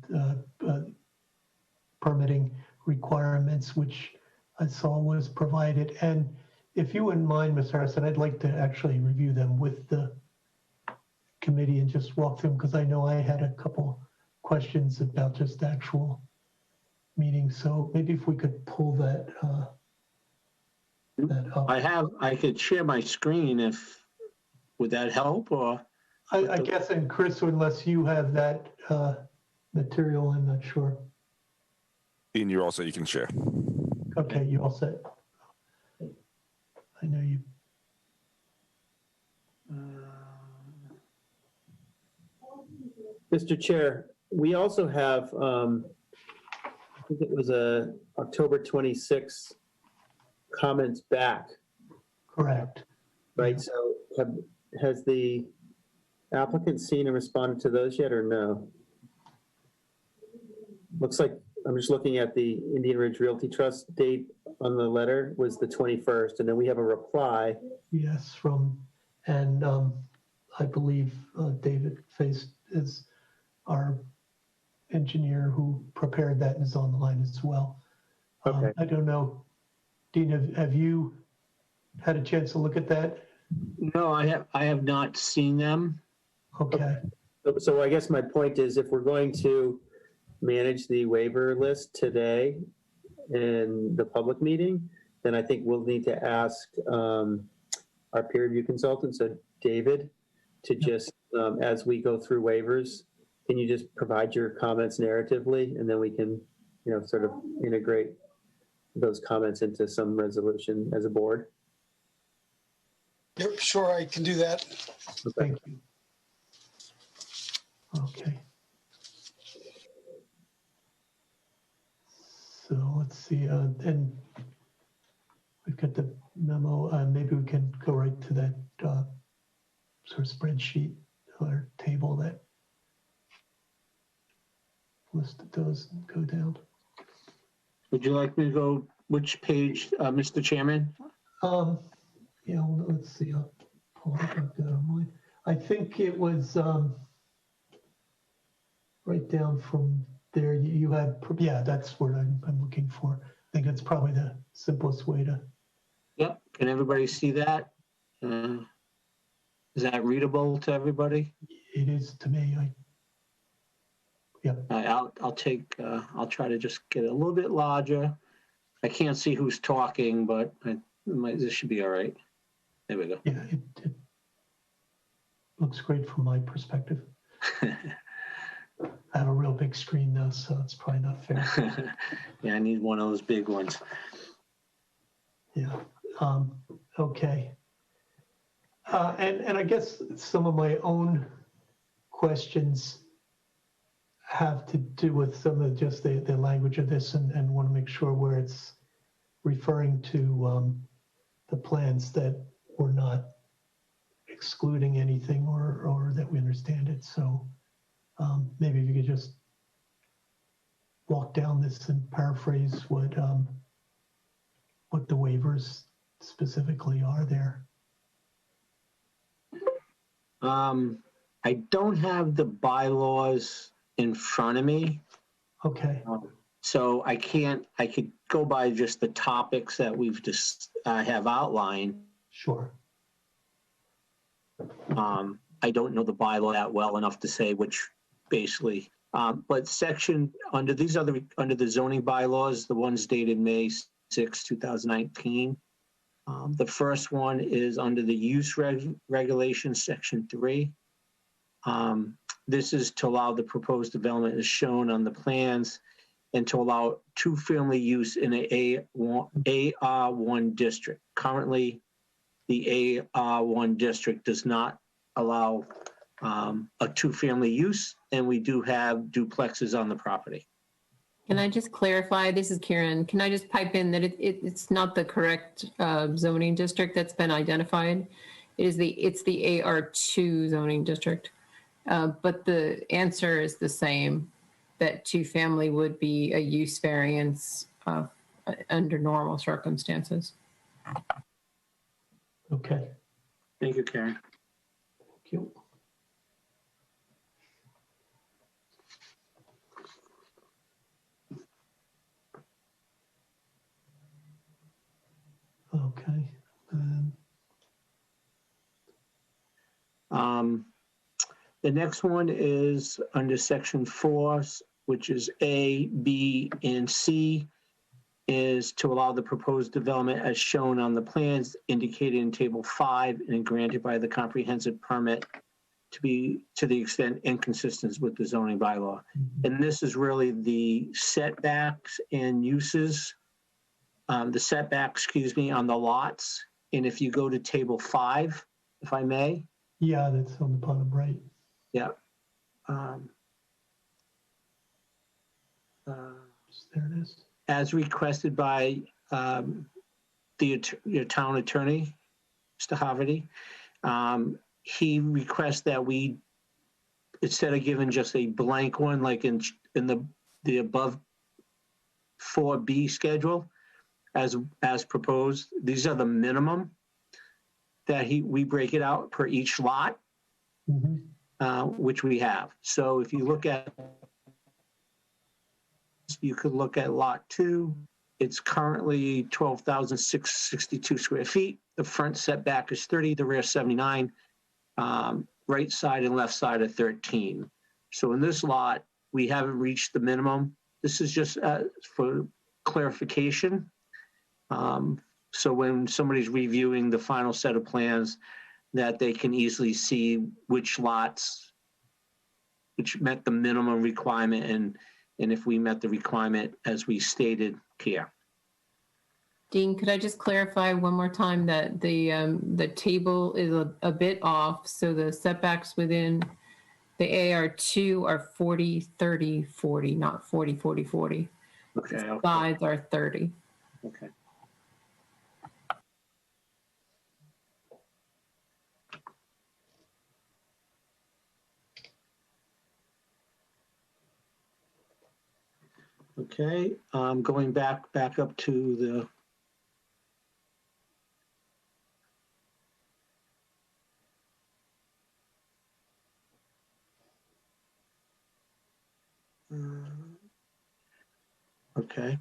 permitting requirements, which I saw was provided. And if you wouldn't mind, Ms. Harrison, I'd like to actually review them with the committee and just walk through them, because I know I had a couple questions about just actual meetings. So maybe if we could pull that up. I could share my screen if, would that help, or? I guess, and Chris, unless you have that material, I'm not sure. Ian, you're all set, you can share. Okay, you all set? I know you. Mr. Chair, we also have, I think it was a October 26th comments back. Correct. Right, so has the applicant seen and responded to those yet, or no? Looks like, I'm just looking at the Indian Ridge Realty Trust date on the letter was the 21st, and then we have a reply. Yes, from, and I believe David Face is our engineer who prepared that and is on the line as well. Okay. I don't know, Dean, have you had a chance to look at that? No, I have not seen them. Okay. So I guess my point is, if we're going to manage the waiver list today in the public meeting, then I think we'll need to ask our peer review consultant, so David, to just, as we go through waivers, can you just provide your comments narratively, and then we can, sort of integrate those comments into some resolution as a board? Yep, sure, I can do that. Thank you. Okay. So let's see, and we've got the memo. Maybe we can go right to that sort of spreadsheet or table that listed those and go down. Would you like me to go which page, Mr. Chairman? Yeah, well, let's see. I'll pull it up there online. I think it was right down from there. You had, yeah, that's what I'm looking for. I think it's probably the simplest way to. Yep. Can everybody see that? Is that readable to everybody? It is to me. I'll try to just get it a little bit larger. I can't see who's talking, but this should be all right. There we go. Yeah, it looks great from my perspective. I have a real big screen though, so it's probably not fair. Yeah, I need one of those big ones. Yeah. Okay. And I guess some of my own questions have to do with some of just the language of this, and want to make sure where it's referring to the plans that we're not excluding anything, or that we understand it. So maybe if you could just walk down this and paraphrase what the waivers specifically are there. I don't have the bylaws in front of me. Okay. So I could go by just the topics that we've just have outlined. Sure. I don't know the bylaw that well enough to say which basically, but section under the zoning bylaws, the ones dated May 6, 2019. The first one is under the use regulations, section 3. This is to allow the proposed development as shown on the plans and to allow two-family use in a AR1 district. Currently, the AR1 district does not allow a two-family use, and we do have duplexes on the property. Can I just clarify? This is Karen. Can I just pipe in that it's not the correct zoning district that's been identified? It's the AR2 zoning district. But the answer is the same, that two-family would be a use variance under normal circumstances. Okay. Thank you, Karen. Thank you. Okay. The next one is under section 4, which is A, B, and C, is to allow the proposed development as shown on the plans indicated in table 5 and granted by the comprehensive permit to be to the extent inconsistent with the zoning bylaw. And this is really the setbacks and uses, the setbacks, on the lots. And if you go to table 5, if I may. Yeah, that's on the bottom right. Yeah. There it is. As requested by your town attorney, Mr. Haverty, he requests that we, instead of giving just a blank one, like in the above 4B schedule, as proposed, these are the minimum that we break it out per each lot, which we have. So if you look at, you could look at lot 2. It's currently 12,662 square feet. The front setback is 30, the rear 79, right side and left side are 13. So in this lot, we haven't reached the minimum. This is just for clarification. So when somebody's reviewing the final set of plans, that they can easily see which lots, which met the minimum requirement, and if we met the requirement as we stated here. Dean, could I just clarify one more time that the table is a bit off. So the setbacks within the AR2 are 40, 30, 40, not 40, 40, 40. Okay. The sides are 30. Okay. Okay, going back up to Okay.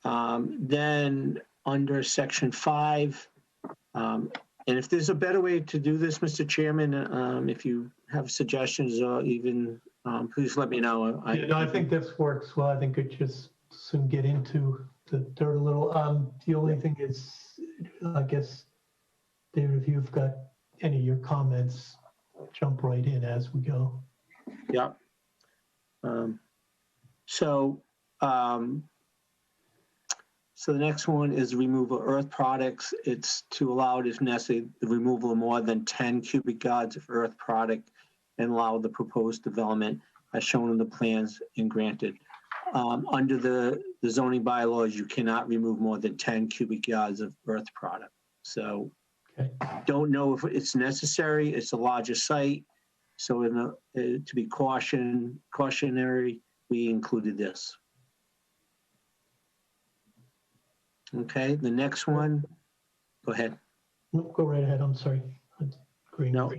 Then under section 5, and if there's a better way to do this, Mr. Chairman, if you have suggestions or even, please let me know. Yeah, no, I think this works well. I think we just soon get into the dirt a little. The only thing is, I guess, David, if you've got any of your comments, jump right in as we go. Yeah. So the next one is removal of earth products. It's to allow, if necessary, the removal of more than 10 cubic yards of earth product and allow the proposed development as shown in the plans and granted. Under the zoning bylaws, you cannot remove more than 10 cubic yards of earth product. So don't know if it's necessary. It's a larger site. So to be cautionary, we included this. Okay, the next one, go ahead. No, go right ahead. I'm sorry. Green. No.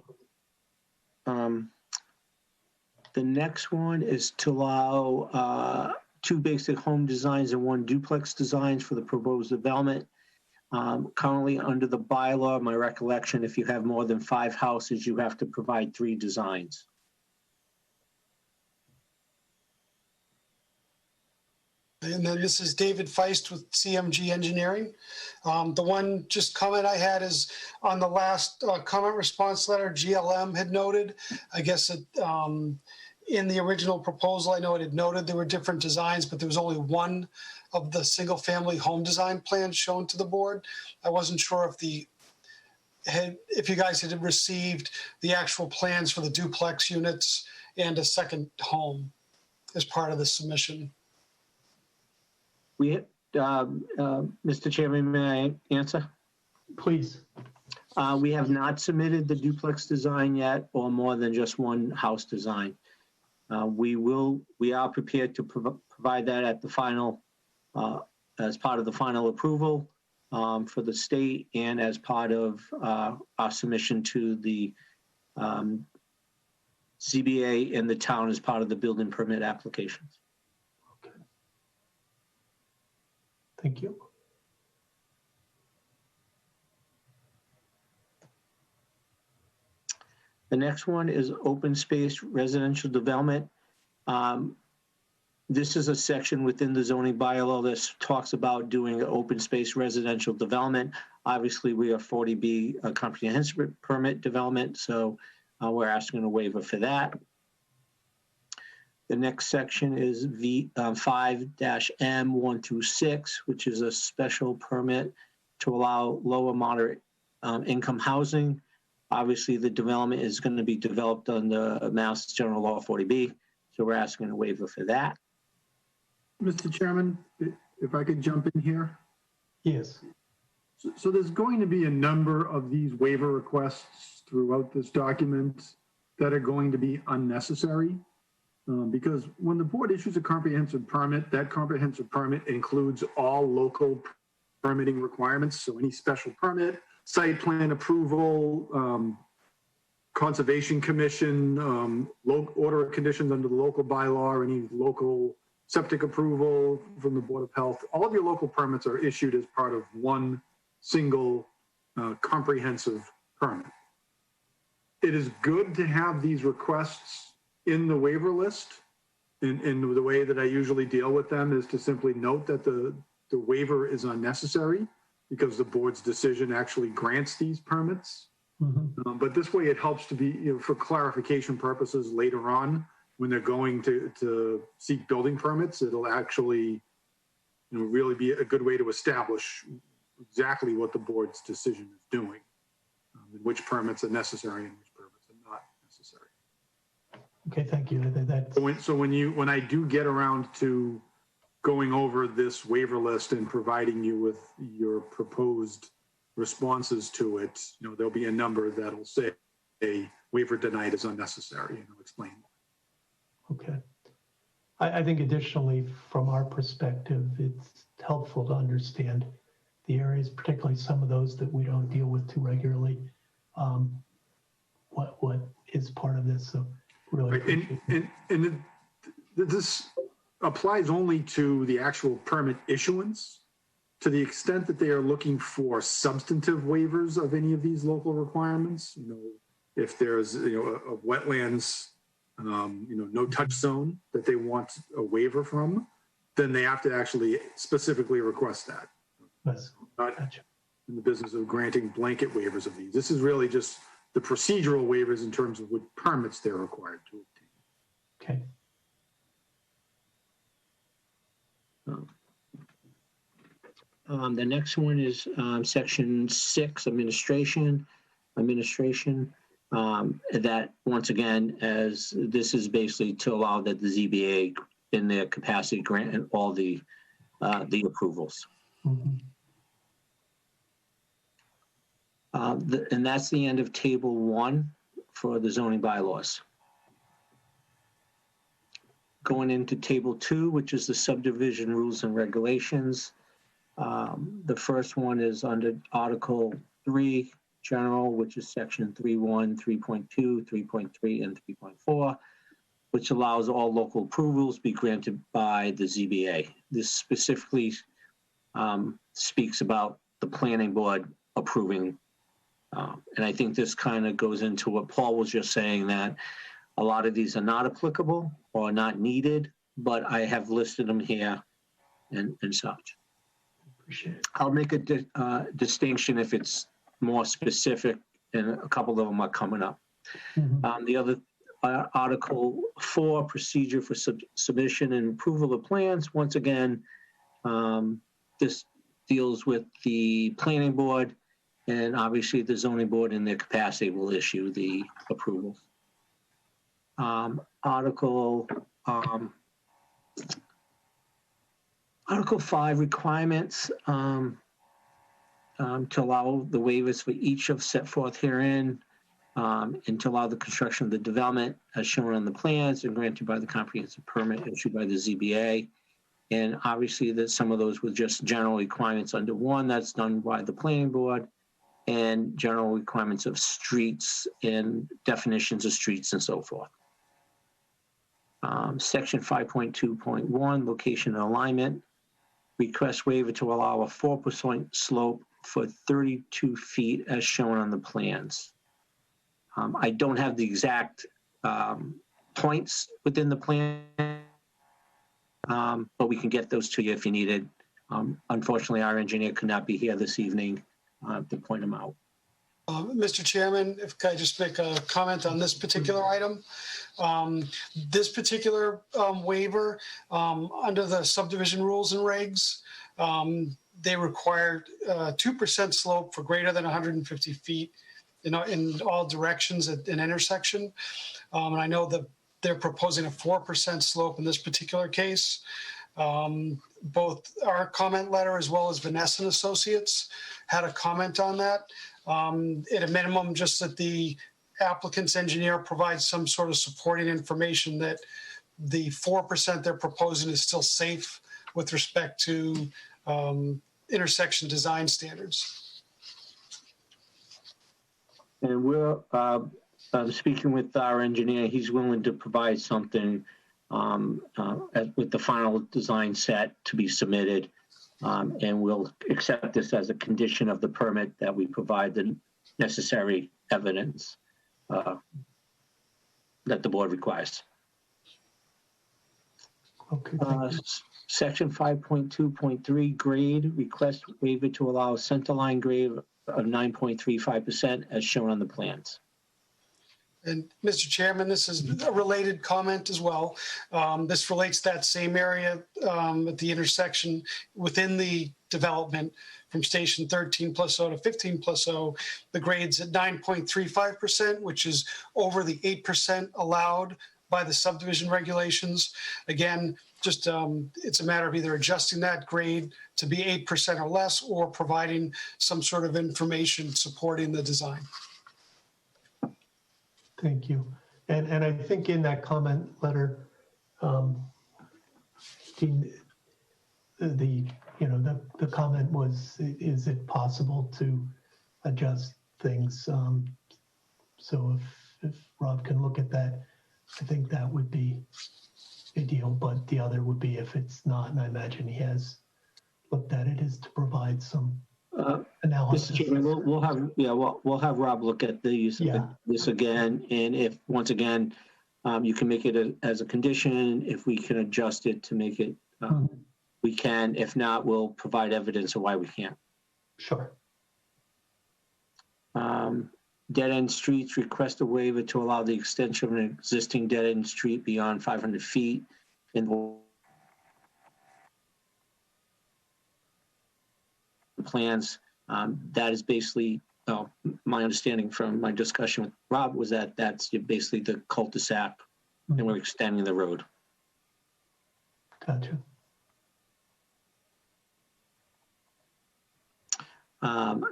The next one is to allow 2 basic home designs and 1 duplex designs for the proposed development. Currently under the bylaw, my recollection, if you have more than 5 houses, you have to provide 3 designs. And then this is David Feist with CMG Engineering. The one just comment I had is on the last comment response letter, GLM had noted, I guess it, in the original proposal, I know it had noted there were different designs, but there was only one of the single family home design plans shown to the board. I wasn't sure if you guys had received the actual plans for the duplex units and a second home as part of the submission. Mr. Chairman, may I answer? Please. We have not submitted the duplex design yet, or more than just 1 house design. We are prepared to provide that at the final, as part of the final approval for the state and as part of our submission to the CBA and the town as part of the building permit applications. Thank you. The next one is open space residential development. This is a section within the zoning bylaw that talks about doing an open space residential development. Obviously, we are 40B a comprehensive permit development, so we're asking a waiver for that. The next section is 5-M1 through 6, which is a special permit to allow lower moderate income housing. Obviously, the development is going to be developed under Mass General Law 40B, so we're asking a waiver for that. Mr. Chairman, if I could jump in here. Yes. So there's going to be a number of these waiver requests throughout this document that are going to be unnecessary. Because when the board issues a comprehensive permit, that comprehensive permit includes all local permitting requirements. So any special permit, site plan approval, conservation commission, order of conditions under the local bylaw, any local septic approval from the Board of Health. All of your local permits are issued as part of one single comprehensive permit. It is good to have these requests in the waiver list, and the way that I usually deal with them is to simply note that the waiver is unnecessary because the board's decision actually grants these permits. Mm-hmm. But this way it helps to be, for clarification purposes later on, when they're going to seek building permits, it'll actually really be a good way to establish exactly what the board's decision is doing, and which permits are necessary and which permits are not necessary. Okay, thank you. So when I do get around to going over this waiver list and providing you with your proposed responses to it, there'll be a number that'll say a waiver denied is unnecessary, and I'll explain why. Okay. I think additionally, from our perspective, it's helpful to understand the areas, particularly some of those that we don't deal with too regularly, what is part of this. So really, right. And this applies only to the actual permit issuance. To the extent that they are looking for substantive waivers of any of these local requirements, if there's, a wetlands, no touch zone that they want a waiver from, then they have to actually specifically request that. Yes. Not in the business of granting blanket waivers of these. This is really just the procedural waivers in terms of what permits they're required to obtain. Okay. The next one is section 6, administration. That once again, as this is basically to allow that the ZBA in their capacity grant all the approvals. Mhm. And that's the end of table 1 for the zoning bylaws. Going into table 2, which is the subdivision rules and regulations. The first one is under Article 3, general, which is section 3.1, 3.2, 3.3, and 3.4, which allows all local approvals be granted by the ZBA. This specifically speaks about the planning board approving. And I think this kind of goes into what Paul was just saying, that a lot of these are not applicable or not needed, but I have listed them here and such. Appreciate it. I'll make a distinction if it's more specific, and a couple of them are coming up. Mhm. The other Article 4, procedure for submission and approval of plans. Once again, this deals with the planning board, and obviously the zoning board in their capacity will issue the approvals. Article 5, requirements to allow the waivers for each of set forth herein, and to allow the construction of the development as shown on the plans and granted by the comprehensive permit issued by the ZBA. And obviously that some of those were just general requirements under 1, that's done by the planning board, and general requirements of streets and definitions of streets and so forth. Section 5.2.1, location and alignment. Request waiver to allow a 4% slope for 32 feet as shown on the plans. I don't have the exact points within the plan, but we can get those to you if you need it. Unfortunately, our engineer could not be here this evening to point them out. Mr. Chairman, if I just make a comment on this particular item. This particular waiver, under the subdivision rules and regs, they require 2% slope for greater than 150 feet in all directions at an intersection. And I know that they're proposing a 4% slope in this particular case. Both our comment letter as well as Vanessa and Associates had a comment on that. At a minimum, just that the applicant's engineer provides some sort of supporting information that the 4% they're proposing is still safe with respect to intersection design standards. And we're speaking with our engineer. He's willing to provide something with the final design set to be submitted. And we'll accept this as a condition of the permit that we provide the necessary evidence that the board requires. Okay. Section 5.2.3, grade, request waiver to allow centerline grade of 9.35% as shown on the plans. And Mr. Chairman, this is a related comment as well. This relates to that same area at the intersection within the development from station 13+0 to 15+0. The grade's at 9.35%, which is over the 8% allowed by the subdivision regulations. Again, just it's a matter of either adjusting that grade to be 8% or less, or providing some sort of information supporting the design. Thank you. And I think in that comment letter, the comment was, is it possible to adjust things? So if Rob can look at that, I think that would be ideal, but the other would be if it's not, and I imagine he has looked at it, is to provide some Mr. analysis. Chairman, we'll have Rob look at this again, and if, once again, you can make it as a condition, if we can adjust it to make it, we can. If not, we'll provide evidence of why we can't. Sure. Dead-end streets, request a waiver to allow the extension of an existing dead-end street beyond 500 feet in the plans. That is basically, my understanding from my discussion with Rob was that that's basically the cul-de-sac, and we're extending the road. Gotcha.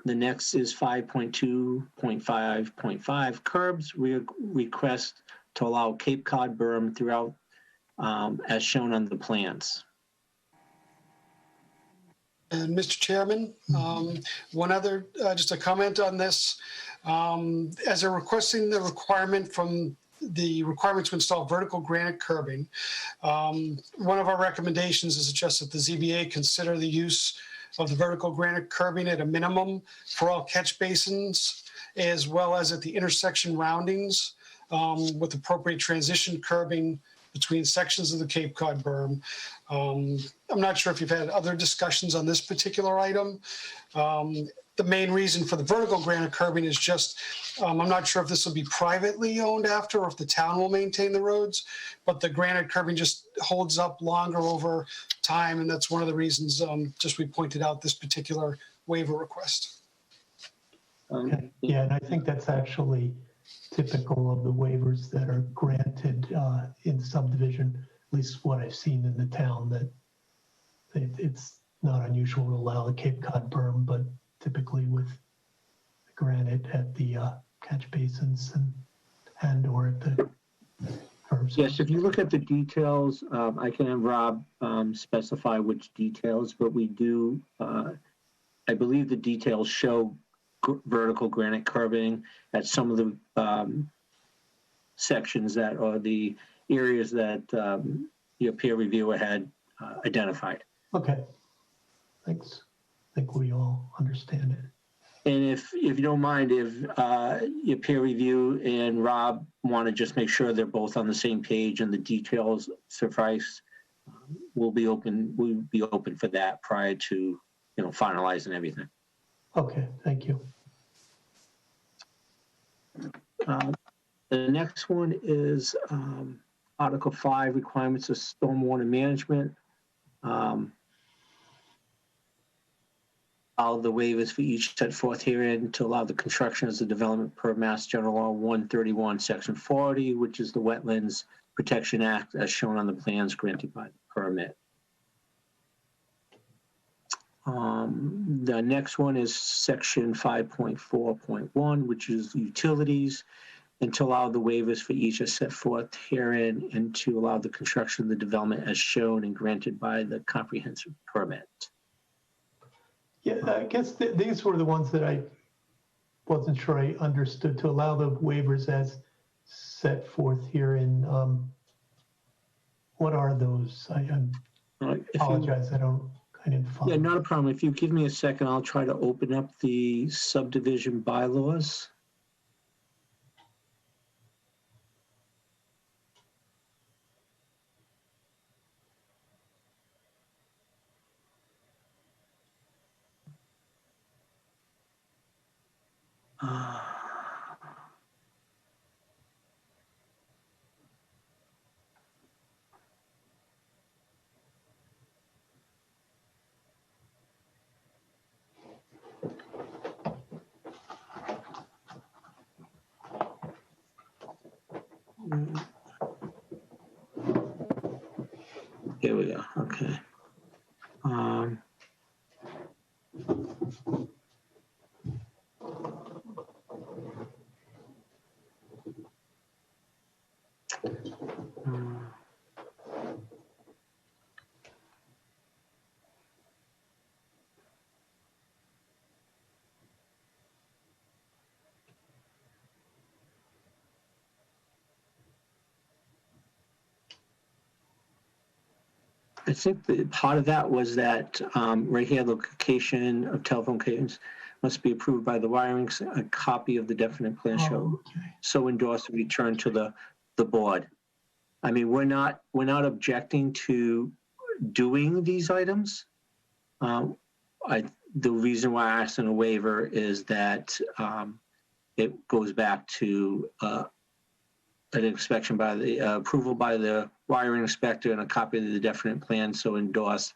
The next is 5.2.5.5 curbs. We request to allow Cape Cod berm throughout as shown on the plans. And Mr. Chairman, one other, just a comment on this. As they're requesting the requirements to install vertical granite curbing, one of our recommendations is just that the ZBA consider the use of the vertical granite curbing at a minimum for all catch basins, as well as at the intersection roundings, with appropriate transition curbing between sections of the Cape Cod berm. I'm not sure if you've had other discussions on this particular item. The main reason for the vertical granite curbing is just, I'm not sure if this will be privately owned after or if the town will maintain the roads, but the granite curbing just holds up longer over time. And that's one of the reasons just we pointed out this particular waiver request. Okay. Yeah, and I think that's actually typical of the waivers that are granted in subdivision, at least what I've seen in the town, that it's not unusual to allow the Cape Cod berm, but typically with granite at the catch basins and or at the curbs. Yes, if you look at the details, I can have Rob specify which details, but we do, I believe the details show vertical granite curbing at some of the sections that are the areas that your peer reviewer had identified. Okay, thanks. I think we all understand it. And if you don't mind, if your peer review and Rob want to just make sure they're both on the same page and the details suffice, we'll be open for that prior to finalizing everything. Okay, thank you. The next one is Article 5, requirements of stormwater management. All the waivers for each set forth herein to allow the construction as a development per Mass General Law 131, Section 40, which is the Wetlands Protection Act as shown on the plans granted by the permit. The next one is Section 5.4.1, which is utilities, and to allow the waivers for each as set forth herein and to allow the construction of the development as shown and granted by the comprehensive permit. Yeah, I guess these were the ones that I wasn't sure I understood, to allow the waivers as set forth here in, what are those? I apologize, I didn't follow. Yeah, not a problem. If you give me a second, I'll try to open up the subdivision bylaws. Here we go. Okay. I think that part of that was that right here, location of telephone cables must be approved by the wiring. A copy of the definite plan show so endorsed and returned to the board. I mean, we're not objecting to doing these items. The reason why I asked in a waiver is that it goes back to an inspection by the approval by the wiring inspector and a copy of the definite plan so endorsed.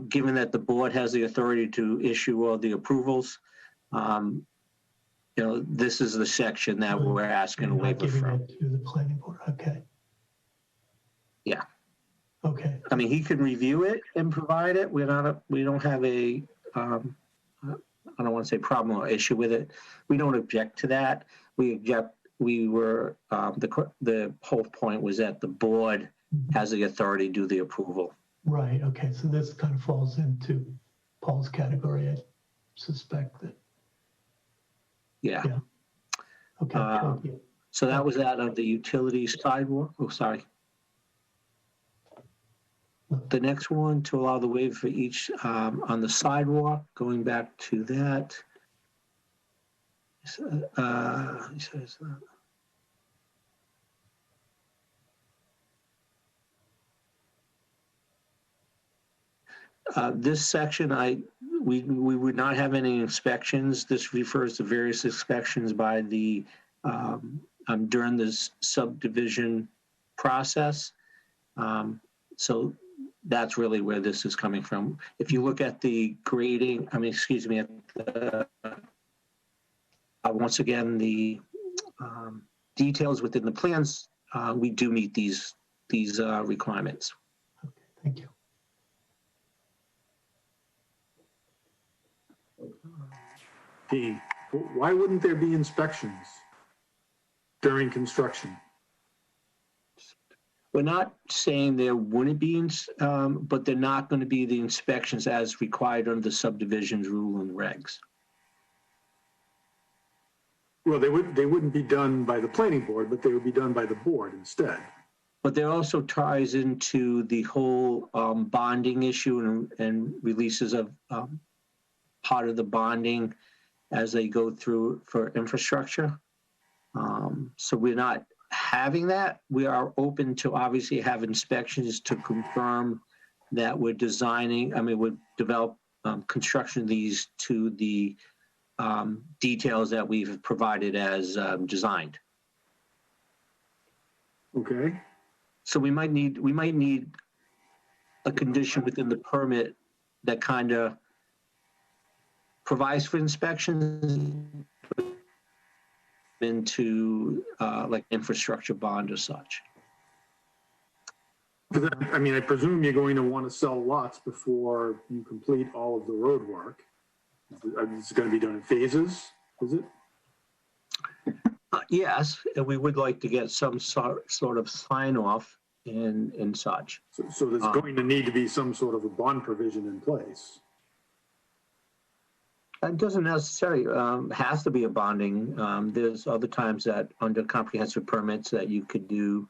Given that the board has the authority to issue all the approvals, this is the section that we're asking a waiver from. To the planning board, okay. Yeah. Okay. I mean, he can review it and provide it. We don't have a, I don't want to say problem or issue with it. We don't object to that. The whole point was that the board has the authority to do the approval. Right, okay, so this kind of falls into Paul's category, I suspect that. Yeah. Okay, thank you. So that was that of the utilities sidewalk. Oh, sorry. The next one, to allow the waiver for each on the sidewalk, going back to that. He says that. This section, we would not have any inspections. This refers to various inspections by the during this subdivision process. So that's really where this is coming from. If you look at the grading, at the, once again, the details within the plans, we do meet these requirements. Okay, thank you. Dean, why wouldn't there be inspections during construction? We're not saying there wouldn't be, but they're not going to be the inspections as required under the subdivisions rule and regs. Well, they wouldn't be done by the planning board, but they would be done by the board instead. But there also ties into the whole bonding issue and releases of part of the bonding as they go through for infrastructure. So we're not having that. We are open to obviously have inspections to confirm that we're designing, we develop construction of these to the details that we've provided as designed. Okay. So we might need a condition within the permit that kind of provides for inspections into like infrastructure bond or such. I presume you're going to want to sell lots before you complete all of the road work. It's going to be done in phases, is it? Yes, and we would like to get some sort of sign off and such. So there's going to need to be some sort of a bond provision in place. It doesn't necessarily has to be a bonding. There's other times that under comprehensive permits that you could do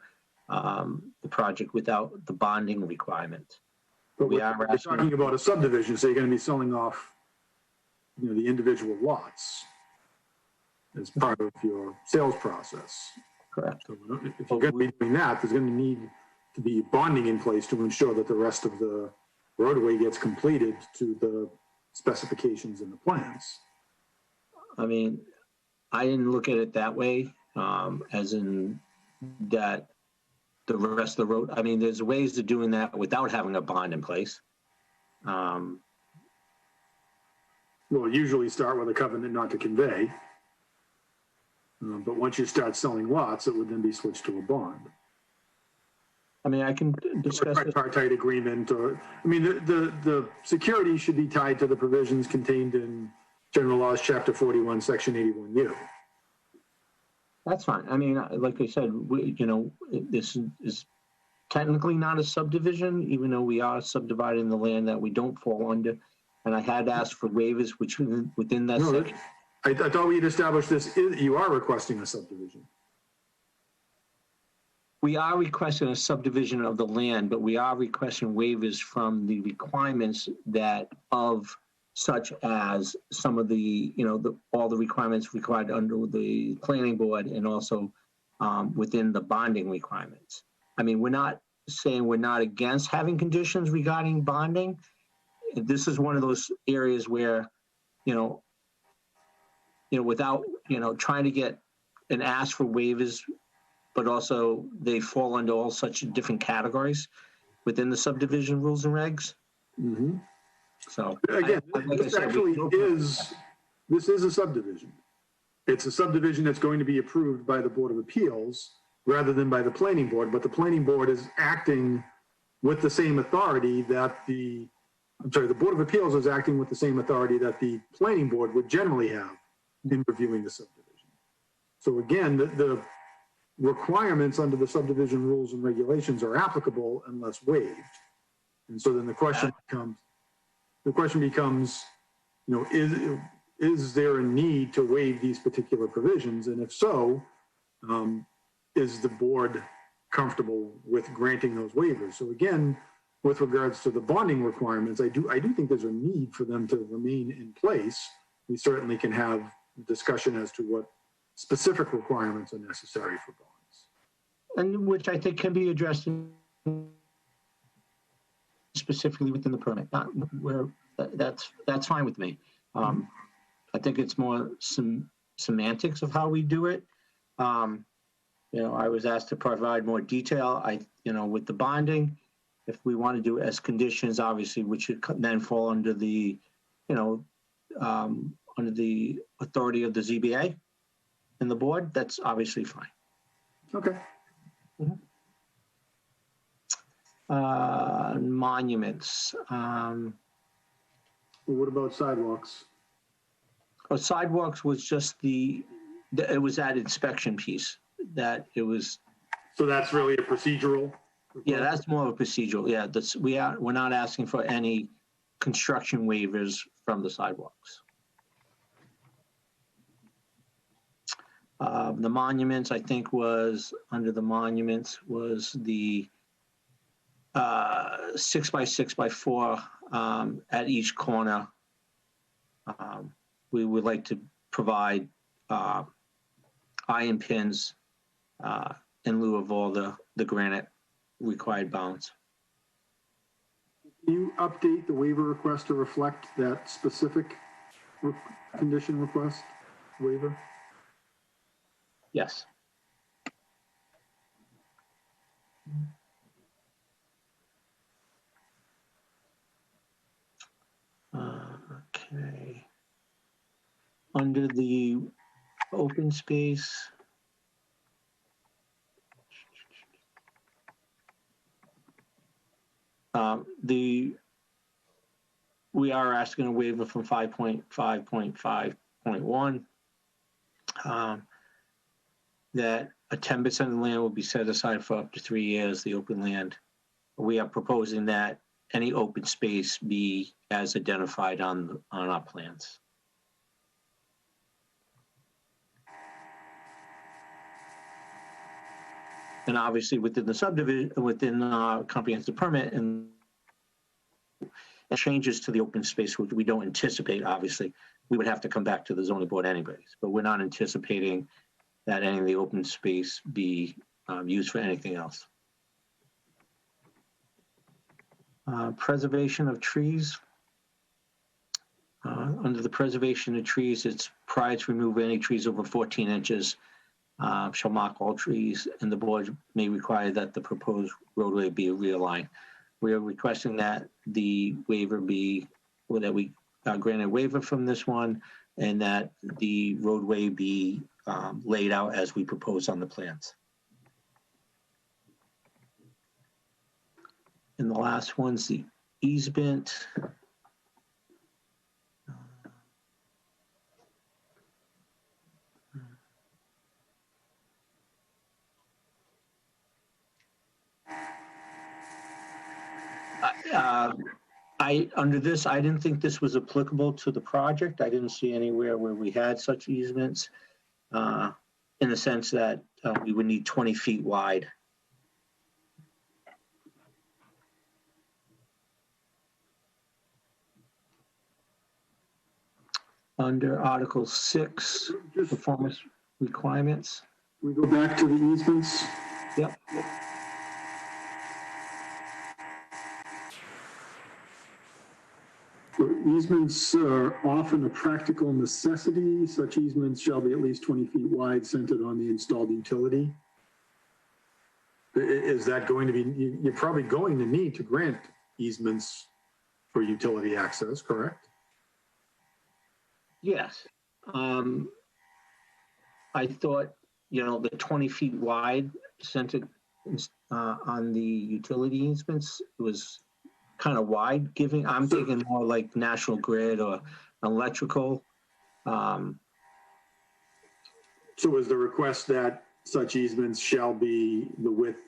the project without the bonding requirement. But we're talking about a subdivision, so you're going to be selling off, the individual lots as part of your sales process. Correct. So if you're going to be doing that, there's going to need to be bonding in place to ensure that the rest of the roadway gets completed to the specifications in the plans. I didn't look at it that way, as in that the rest of the road. There's ways of doing that without having a bond in place. Well, usually start with a covenant not to convey. But once you start selling lots, it would then be switched to a bond. I can discuss a tripartite agreement, or the security should be tied to the provisions contained in General Laws, Chapter 41, Section 81U. That's fine. Like I said, this is technically not a subdivision, even though we are subdividing the land that we don't fall under. And I had asked for waivers, which within that section. I thought we had established this. You are requesting a subdivision. we are requesting a subdivision of the land, but we are requesting waivers from the requirements that of such as some of the, all the requirements required under the planning board and also within the bonding requirements. I mean, we're not saying we're not against having conditions regarding bonding. This is one of those areas where, without, trying to get and ask for waivers, but also they fall under all such different categories within the subdivision rules and regs. Mm-hmm. So again, this is a subdivision. It's a subdivision that's going to be approved by the Board of Appeals rather than by the planning board, but the planning board is acting with the same authority that the Board of Appeals is acting with the same authority that the planning board would generally have in reviewing the subdivision. So again, the requirements under the subdivision rules and regulations are applicable unless waived. And so then the question becomes, is there a need to waive these particular provisions? And if so, is the board comfortable with granting those waivers? So again, with regards to the bonding requirements, I do think there's a need for them to remain in place. We certainly can have discussion as to what specific requirements are necessary for bonds. And which I think can be addressed specifically within the permit, not where that's fine with me. I think it's more some semantics of how we do it. I was asked to provide more detail. With the bonding, if we want to do as conditions, obviously, which should then fall under the, under the authority of the ZBA and the board, that's obviously fine. Okay. Mm-hmm. Monuments. Well, what about sidewalks? Sidewalks was just it was that inspection piece that it was. So that's really a procedural? Yeah, that's more of a procedural. Yeah, we're not asking for any construction waivers from the sidewalks. The monuments, I think, was under the monuments was the 6x6x4 at each corner. We would like to provide iron pins in lieu of all the granite required bounds. Can you update the waiver request to reflect that specific condition request waiver? Yes. Okay. Under the open space, we are asking a waiver from 5.5.5.1 that a 10% of the land will be set aside for up to 3 years, the open land. We are proposing that any open space be as identified on our plans. And obviously within the subdivision, within comprehensive permit and changes to the open space, which we don't anticipate, obviously, we would have to come back to the zoning board anyways, but we're not anticipating that any of the open space be used for anything else. Preservation of trees. Under the preservation of trees, it's prior to remove any trees over 14 inches shall mark all trees, and the board may require that the proposed roadway be realigned. We are requesting that the waiver be, or that we grant a waiver from this one, and that the roadway be laid out as we propose on the plans. And the last one's the easement. Under this, I didn't think this was applicable to the project. I didn't see anywhere where we had such easements in the sense that we would need 20 feet wide Under Article 6, performance requirements. We go back to the easements. Yep. Easements are often a practical necessity. Such easements shall be at least 20 feet wide, centered on the installed utility. Is that going to be, you're probably going to need to grant easements for utility access, correct? Yes. I thought, the 20 feet wide centered on the utility easements was kind of wide giving. I'm thinking more like National Grid or electrical. So is the request that such easements shall be the width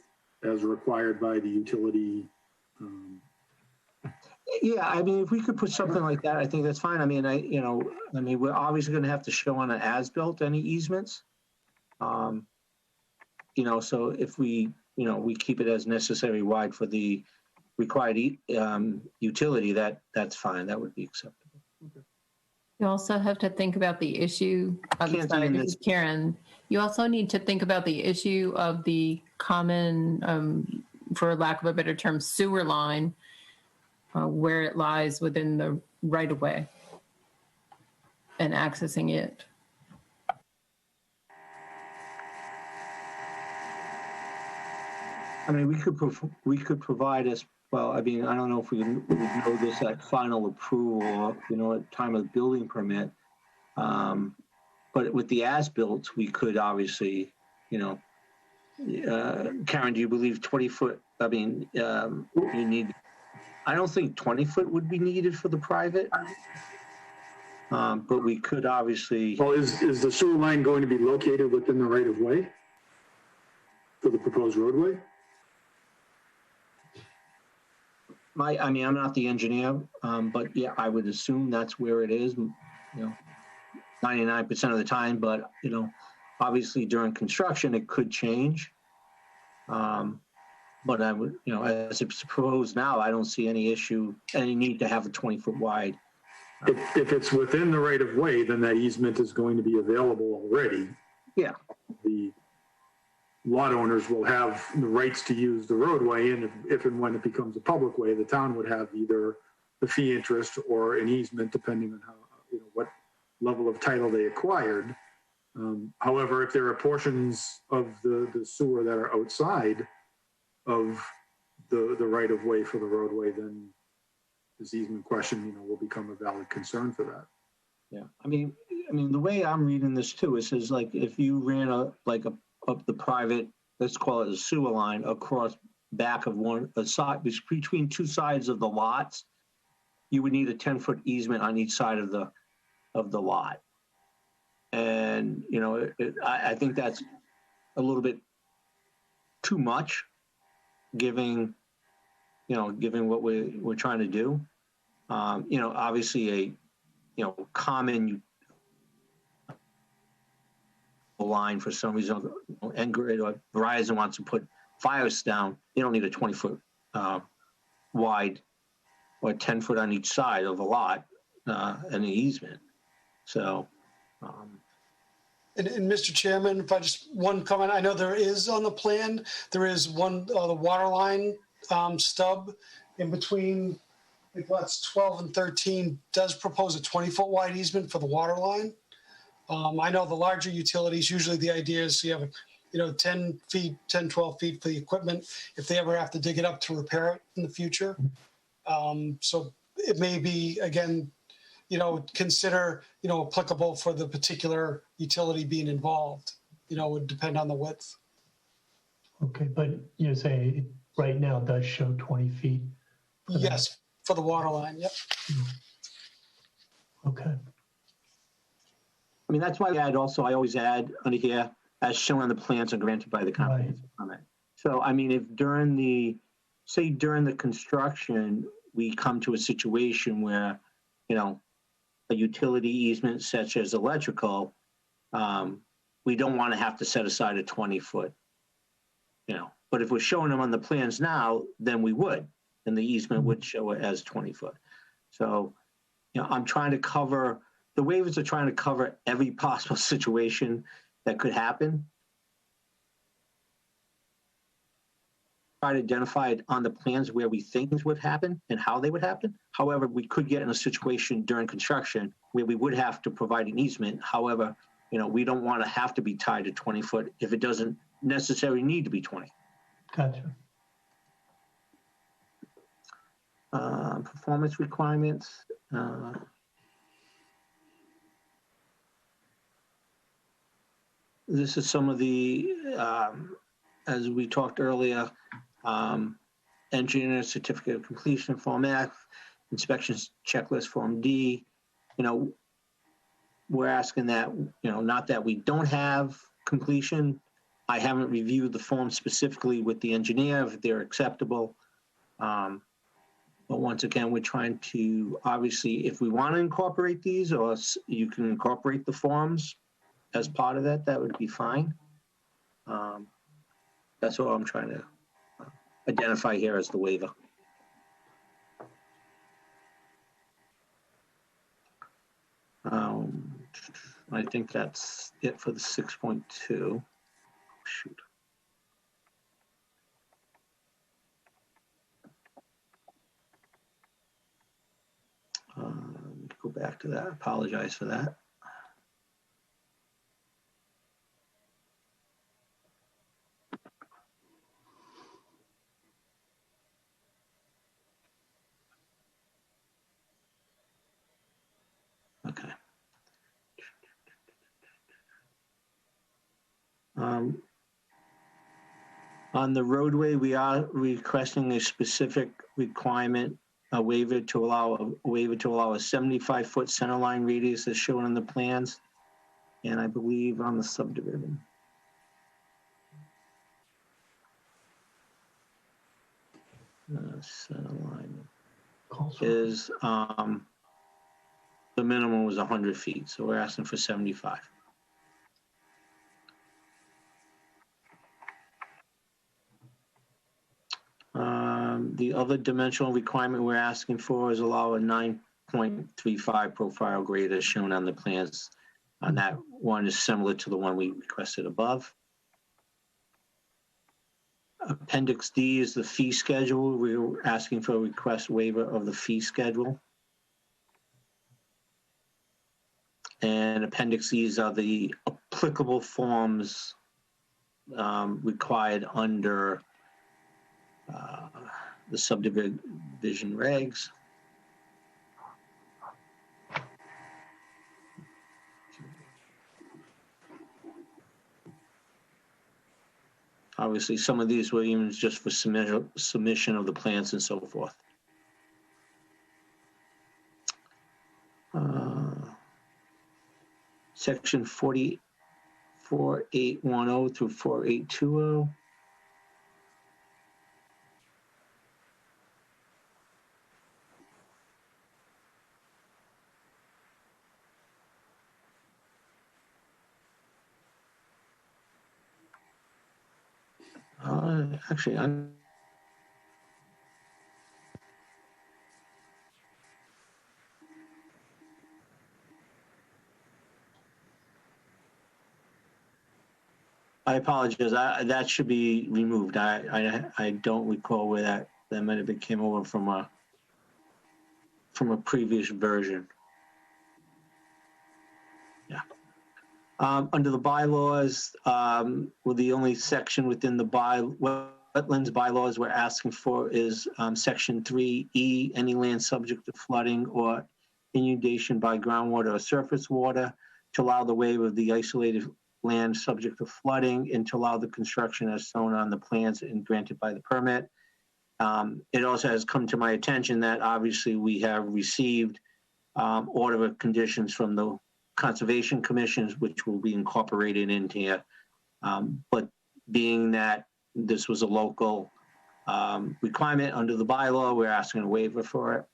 as required by the utility? Yeah, I mean, if we could put something like that, I think that's fine. I mean, we're obviously going to have to show on an as-built any easements. So if we keep it as necessary wide for the required utility, that's fine. That would be acceptable. Okay. You also have to think about the issue. This is Karen. You also need to think about the issue of the common, for lack of a better term, sewer line, where it lies within the right-of-way and accessing it. I mean, we could provide us. Well, I mean, I don't know if we would know this at final approval, or, at time of building permit. But with the as-built, we could obviously, Karen, do you believe 20 foot? I mean, you need. I don't think 20 foot would be needed for the private. But we could obviously. Well, is the sewer line going to be located within the right of way for the proposed roadway? I'm not the engineer, but yeah, I would assume that's where it is, 99% of the time, but, obviously during construction, it could change. But I would, as it's proposed now, I don't see any need to have a 20-foot wide. If it's within the right of way, then that easement is going to be available already. Yeah. The lot owners will have the rights to use the roadway, and if and when it becomes a public way, the town would have either the fee interest or an easement, depending on how, what level of title they acquired. However, if there are portions of the sewer that are outside of the right of way for the roadway, then this easement question, will become a valid concern for that. Yeah, I mean, the way I'm reading this too, it says like if you ran up the private, let's call it a sewer line across back of a side between two sides of the lots, you would need a 10-foot easement on each side of the lot. And I think that's a little bit too much, given what we're trying to do. Obviously a common line for some reason, N-Grid or Verizon wants to put Fios down, they don't need a 20-foot wide or 10-foot on each side of the lot and the easement. So. And Mr. Chairman, if I just one comment, I know there is on the plan, there is one, the water line stub in between, I think lots 12 and 13 does propose a 20-foot wide easement for the water line. I know the larger utilities, usually the idea is you have, 10 feet, 10, 12 feet for the equipment if they ever have to dig it up to repair it in the future. So it may be, again, consider, applicable for the particular utility being involved. Would depend on the width. Okay, but you say right now it does show 20 feet? Yes, for the water line, yep. Okay. I mean, that's why I always add under here, as shown on the plans and granted by the comprehensive permit. So, I mean, if during the construction, we come to a situation where, a utility easement such as electrical, we don't want to have to set aside a 20-foot, but if we're showing them on the plans now, then we would, and the easement would show it as 20 foot. So, I'm trying to cover the waivers are trying to cover every possible situation that could happen. Try to identify it on the plans where we think things would happen and how they would happen. However, we could get in a situation during construction where we would have to provide an easement. However, we don't want to have to be tied to 20 foot if it doesn't necessarily need to be 20. Gotcha. Performance requirements. This is some of the, as we talked earlier, engineer certificate of completion, Form F, inspections checklist, Form D. We're asking that, not that we don't have completion. I haven't reviewed the form specifically with the engineer, if they're acceptable. But once again, we're trying to, obviously, if we want to incorporate these, or you can incorporate the forms as part of that, that would be fine. That's what I'm trying to identify here as the waiver. I think that's it for the 6.2. Shoot. Go back to that. Apologize for that. Okay. On the roadway, we are requesting a specific requirement, a waiver to allow a 75-foot center line radius as shown on the plans, and I believe on the subdivision. Center line is the minimum was 100 feet, so we're asking for 75. The other dimensional requirement we're asking for is allow a 9.35 profile grade as shown on the plans. On that one is similar to the one we requested above. Appendix D is the fee schedule. We're asking for a request waiver of the fee schedule. And Appendix E's are the applicable forms required under the subdivision regs. Obviously, some of these were even just for submission of the plans and so forth. Section 4810 through 4820. Actually, I apologize. That should be removed. I don't recall where that might have been came over from a previous version. Yeah. Under the bylaws, well, the only section within the wetlands bylaws we're asking for is section 3E, any land subject to flooding or inundation by groundwater or surface water, to allow the waiver of the isolated land subject to flooding and to allow the construction as shown on the plans and granted by the permit. It also has come to my attention that obviously we have received order of conditions from the conservation commissions, which will be incorporated into here. But being that this was a local requirement under the bylaw, we're asking a waiver for it.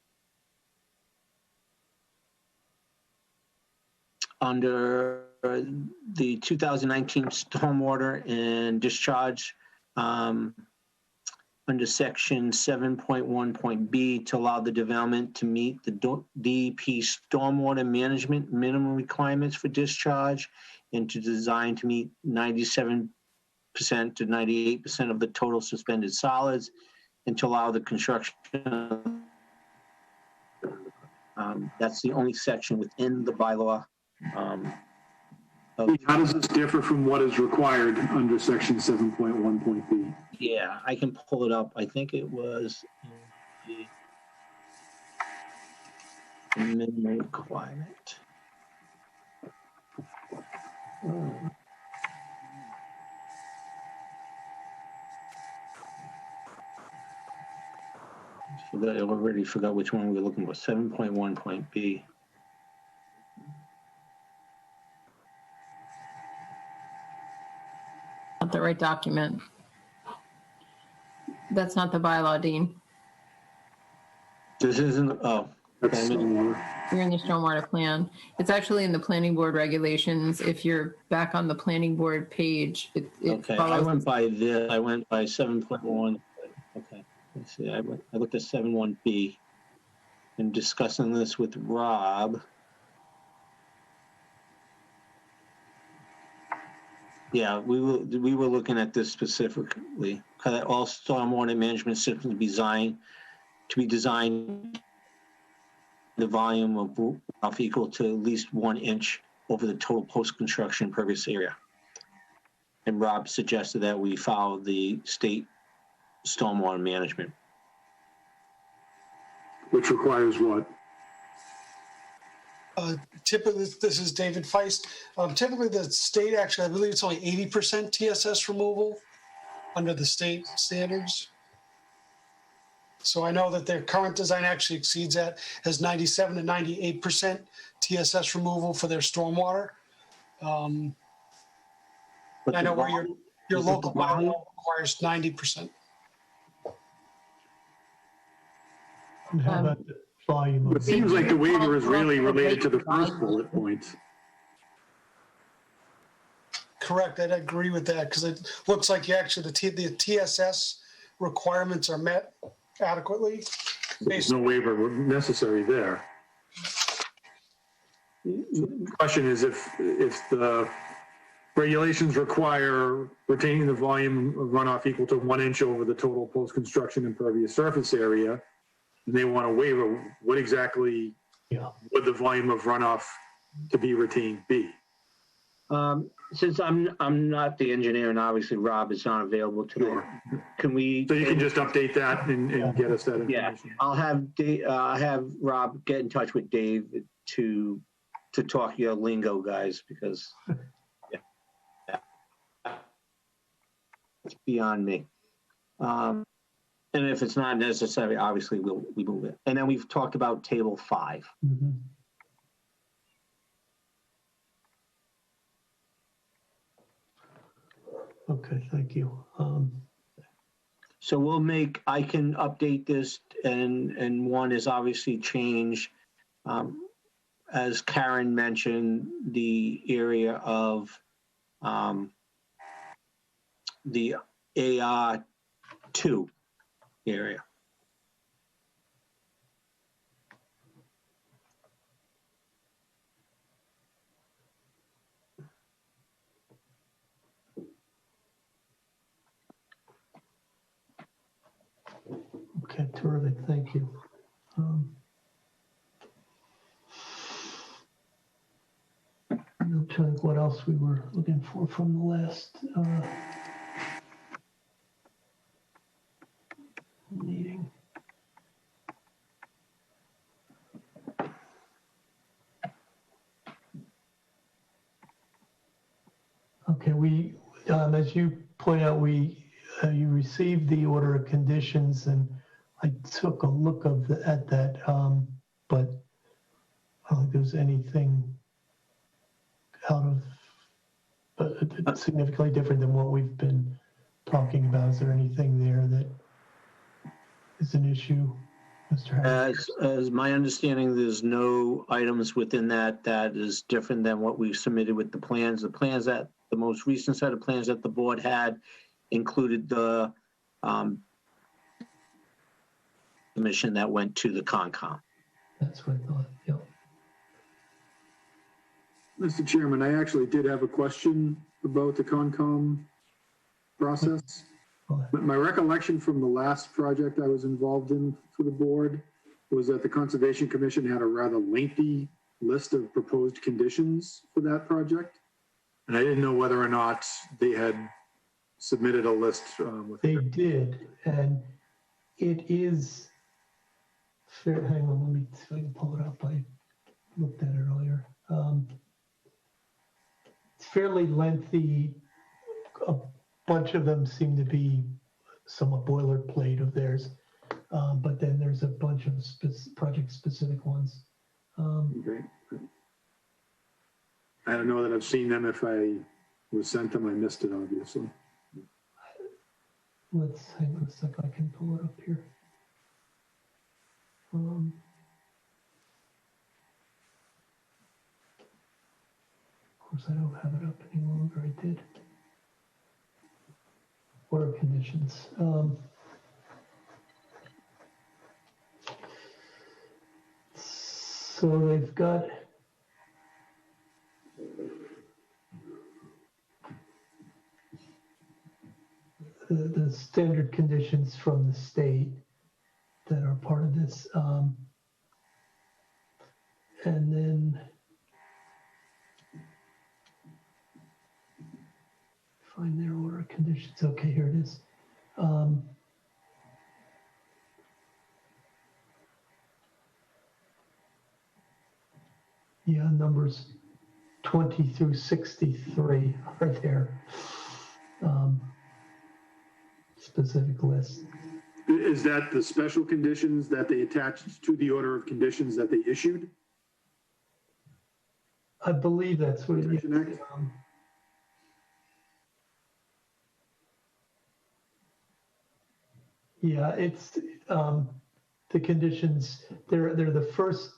Under the 2019 stormwater and discharge under section 7.1.b to allow the development to meet the DEP stormwater management minimum requirements for discharge and to design to meet 97% to 98% of the total suspended solids and to allow the construction. That's the only section within the bylaw. How does this differ from what is required under section 7.1.b? Yeah, I can pull it up. I think it was the minimum requirement. I already forgot which one we were looking for. 7.1.b. Not the right document. That's not the bylaw, Dean. This isn't, oh. You're in the stormwater plan. It's actually in the planning board regulations. If you're back on the planning board page, it Okay, I follows. went by this, I went by 7.1. Okay, let's see, I looked at 7.1b. And discussing this with Rob. Yeah, we were looking at this specifically. All stormwater management systems to be designed the volume of runoff equal to at least 1 inch over the total post-construction impervious area. And Rob suggested that we follow the state stormwater management. Which requires what? Typically, this is David Feist. Typically, the state actually, I believe it's only 80% TSS removal under the state standards. So I know that their current design actually exceeds that, has 97 to 98% TSS removal for their stormwater. I know where your local bylaw requires 90%. How about the volume? It seems like the waiver is really related to the first bullet point. Correct, I'd agree with that because it looks like you actually the TSS requirements are met adequately. There's no waiver necessary there. The question is if the regulations require retaining the volume of runoff equal to 1 inch over the total post-construction impervious surface area, and they want a waiver, what exactly would the volume of runoff to be retained be? Since I'm not the engineer and obviously Rob is not available today, can we? So you can just update that and get us that information. Yeah, I'll have Rob get in touch with Dave to talk your lingo, guys, because it's beyond me. And if it's not necessary, obviously we move it. And then we've talked about table 5. Mm-hmm. Okay, thank you. So I can update this and one is obviously change. As Karen mentioned, the area of the AR2 area. Okay, terrific, thank you. I'm trying to think what else we were looking for from the last meeting. Okay, as you point out, you received the order of conditions, and I took a look at that, but I don't think there's anything out of significantly different than what we've been talking about. Is there anything there that is an issue, Mr. Harris? As my understanding, there's no items within that is different than what we've submitted with the plans. The most recent set of plans that the board had included the Commission that went to the Concom. That's what I thought, yep. Mr. Chairman, I actually did have a question about the Concom process. But my recollection from the last project I was involved in for the board was that the Conservation Commission had a rather lengthy list of proposed conditions for that project. And I didn't know whether or not they had submitted a list. They did, and it is fair. Hang on, let me see if I can pull it up. I looked at it earlier. It's fairly lengthy. A bunch of them seem to be somewhat boilerplate of theirs, but then there's a bunch of project-specific ones. Great. I don't know that I've seen them. If I was sent them, I missed it, obviously. Let's hang on a sec. I can pull it up here. Of course, I don't have it up any longer. I did. Order of conditions. So they've got the standard conditions from the state that are part of this. And then find their order of conditions. Okay, here it is. Yeah, numbers 20 through 63 are there. Specific list. Is that the special conditions that they attached to the order of conditions that they issued? I believe that's what it is. Yeah, it's the conditions. They're the first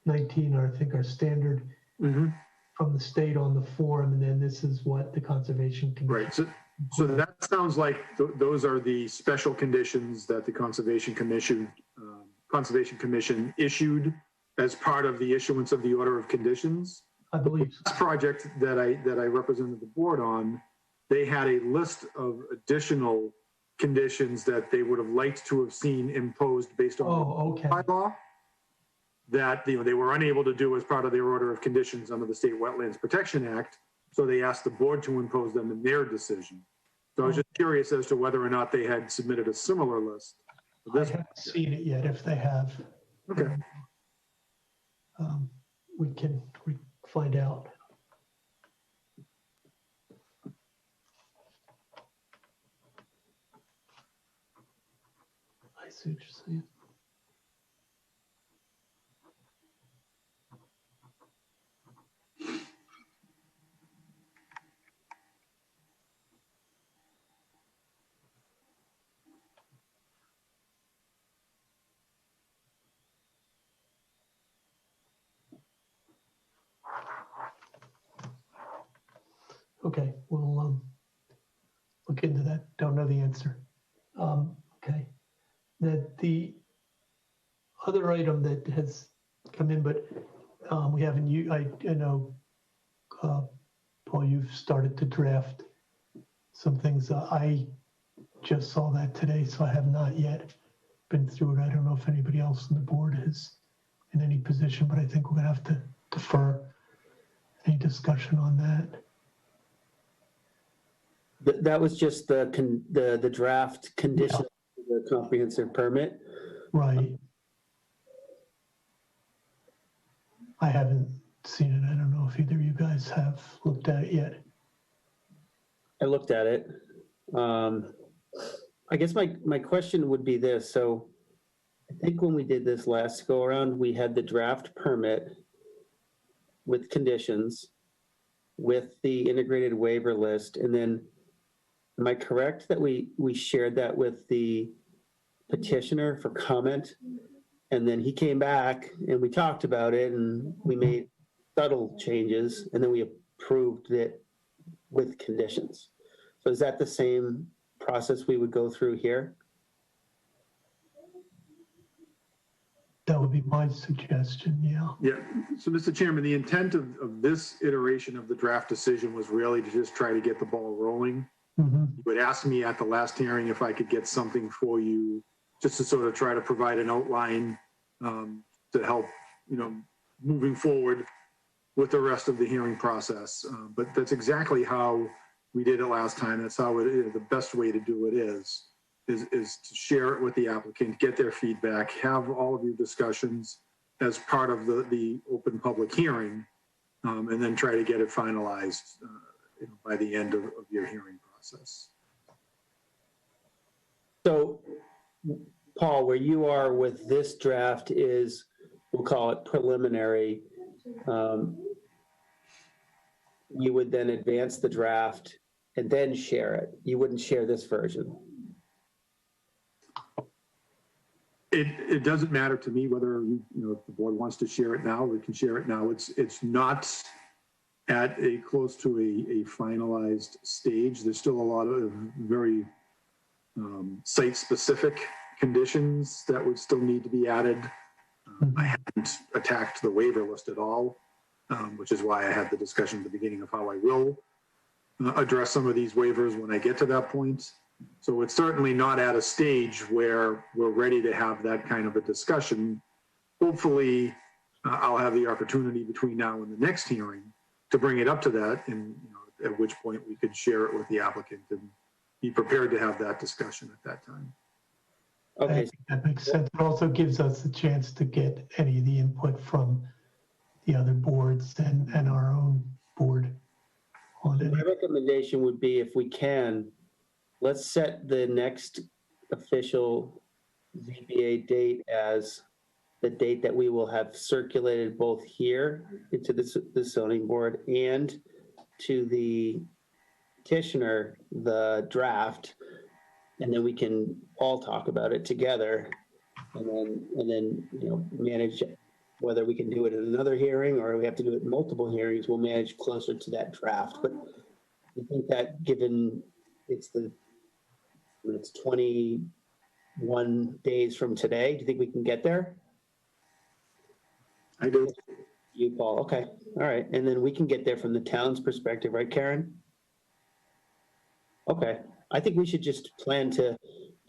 19 are, I think, are standard from the state on the form, and then this is what the conservation commission. Right. So that sounds like those are the special conditions that the Conservation Commission issued as part of the issuance of the order of conditions. I believe this project that I represented the board on, they had a list of additional conditions that they would have liked to have seen imposed based on the bylaw that they were unable to do as part of their order of conditions under the State Wetlands Protection Act. So they asked the board to impose them in their decision. So I was just curious as to whether or not they had submitted a similar list. I haven't seen it yet. If they have, okay, we can find out. I see what you're saying. Okay, we'll look into that. Don't know the answer. Okay, the other item that has come in, but we haven't. I know, Paul, you've started to draft some things. I just saw that today, so I have not yet been through it. I don't know if anybody else on the board is in any position, but I think we're gonna have to defer any discussion on that. That was just the draft condition of the comprehensive permit. Right. I haven't seen it. I don't know if either of you guys have looked at it yet. I looked at it. I guess my question would be this. So I think when we did this last go around, we had the draft permit with conditions, with the integrated waiver list, and then am I correct that we shared that with the petitioner for comment? And then he came back and we talked about it and we made subtle changes and then we approved it with conditions. So is that the same process we would go through here? be my suggestion, yeah. Yeah, so Mr. Chairman, the intent of this iteration of the draft decision was really to just try to get the ball rolling. Mhm. You had asked me at the last hearing if I could get something for you, just to sort of try to provide an outline to help, moving forward with the rest of the hearing process. But that's exactly how we did it last time. That's how the best way to do it is to share it with the applicant, get their feedback, have all of your discussions as part of the open public hearing, and then try to get it finalized by the end of your hearing process. So, Paul, where you are with this draft is, we'll call it preliminary. You would then advance the draft and then share it. You wouldn't share this version. It doesn't matter to me whether if the board wants to share it now, we can share it now. It's not at a close to a finalized stage. There's still a lot of very site-specific conditions that would still need to be added. I haven't attacked the waiver list at all, which is why I had the discussion at the beginning of how I will address some of these waivers when I get to that point. So it's certainly not at a stage where we're ready to have that kind of a discussion. Hopefully, I'll have the opportunity between now and the next hearing to bring it up to that, and at which point we could share it with the applicant and be prepared to have that discussion at that time. I Okay. think that makes sense. It also gives us a chance to get any of the input from the other boards and our own board on it. My recommendation would be, if we can, let's set the next official ZBA date as the date that we will have circulated both here into the zoning board and to the petitioner, the draft, and then we can all talk about it together, and then manage whether we can do it in another hearing or we have to do it in multiple hearings. We'll manage closer to that draft. But I think that given it's 21 days from today, do you think we can get there? I do. You, Paul. Okay. All right. And then we can get there from the town's perspective, right, Karen? Okay. I think we should just plan to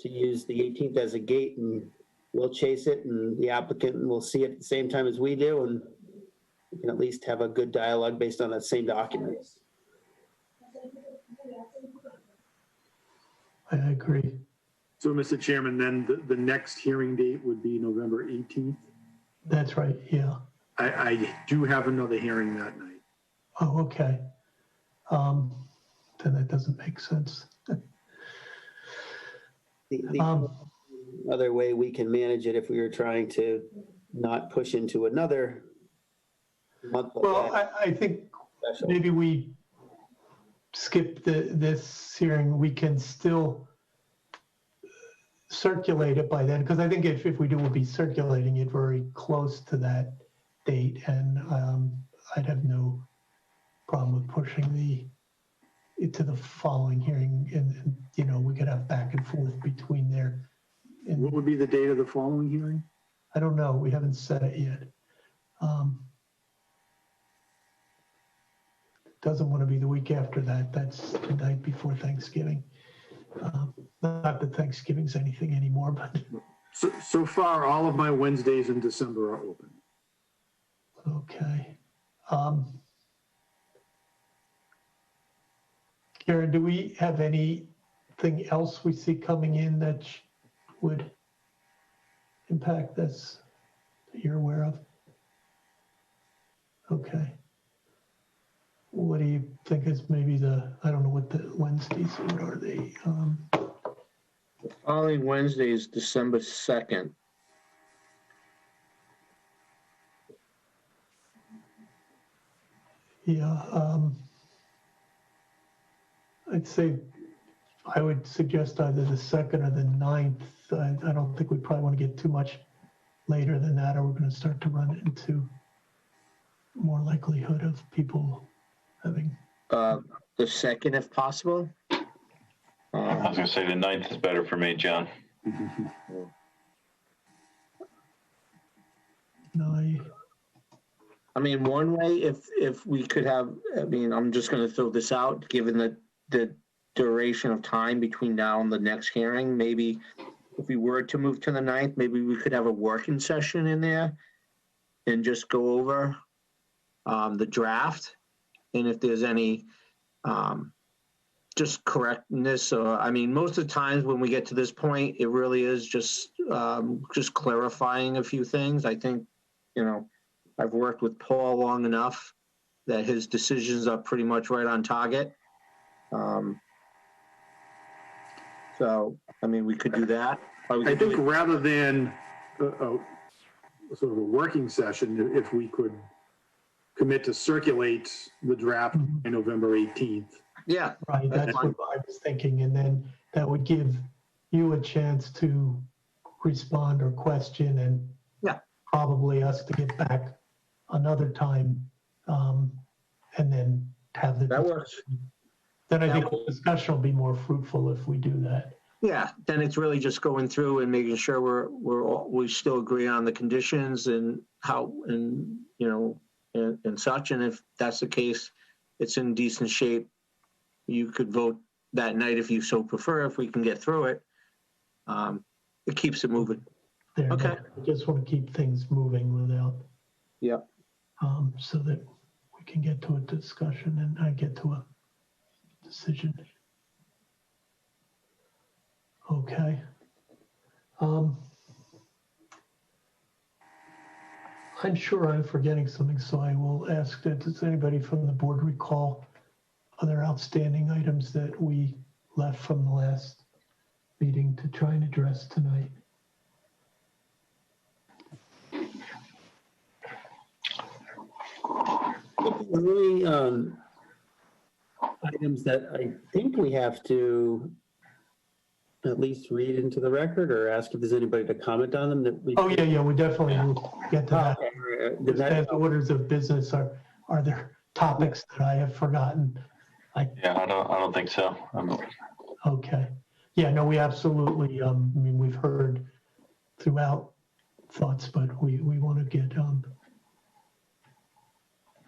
use the 18th as a gate, and we'll chase it, and the applicant will see it at the same time as we do, and we can at least have a good dialogue based on that same document. I agree. So, Mr. Chairman, then the next hearing date would be November 18th. That's right, yeah. I do have another hearing that night. Oh, okay. Then that doesn't make sense. The other way we can manage it, if we were trying to not push into another month. Well, I think maybe we skip this hearing. We can still circulate it by then, because I think if we do, we'll be circulating it very close to that date, and I'd have no problem with pushing it to the following hearing, and we could have back and forth between there. And what would be the date of the following hearing? I don't know. We haven't set it yet. Doesn't want to be the week after that. That's the night before Thanksgiving. Not that Thanksgiving's anything anymore, but. So far, all of my Wednesdays in December are open. Okay. Karen, do we have anything else we see coming in that would impact this that you're aware of? Okay. What do you think is maybe I don't know what the Wednesdays, what are they? Following Wednesday is December 2nd. Yeah, I'd say I would suggest either the 2nd or the 9th. I don't think we probably want to get too much later than that, or we're going to start to run into more likelihood of people having. The 2nd, if possible. I was going to say the 9th is better for me, John. No, I mean, one way, if we could have, I mean, I'm just gonna throw this out, given the duration of time between now and the next hearing, maybe if we were to move to the 9th, maybe we could have a working session in there and just go over the draft. And if there's any just correctness, or, I mean, most of the times when we get to this point, it really is just clarifying a few things. I think, you know, I've worked with Paul long enough that his decisions are pretty much right on target. So, I mean, we could do that. I think rather than sort of a working session, if we could commit to circulate the draft by November 18th. Yeah. Right, that's what I was thinking, and then that would give you a chance to respond or question, and probably us to get back another time, and then have the that works. Then I think the discussion will be more fruitful if we do that. Yeah, then it's really just going through and making sure we still agree on the conditions and how, and, you know, and such. And if that's the case, it's in decent shape. You could vote that night if you so prefer, if we can get through it. It keeps it moving. There, Okay. I just want to keep things moving without, so that we can get to a discussion and I get to a decision. Okay. I'm sure I'm forgetting something, so I will ask that, does anybody from the board recall other outstanding items that we left from the last meeting to try and address tonight? The only items that I think we have to at least read into the record or ask if there's anybody to comment on them that we. Oh, yeah, we definitely will get to that. Okay. Did that- As orders of business, are there topics that I have forgotten? Yeah, I don't think so. Okay. Yeah, no, we absolutely, I mean, we've heard throughout thoughts, but we want to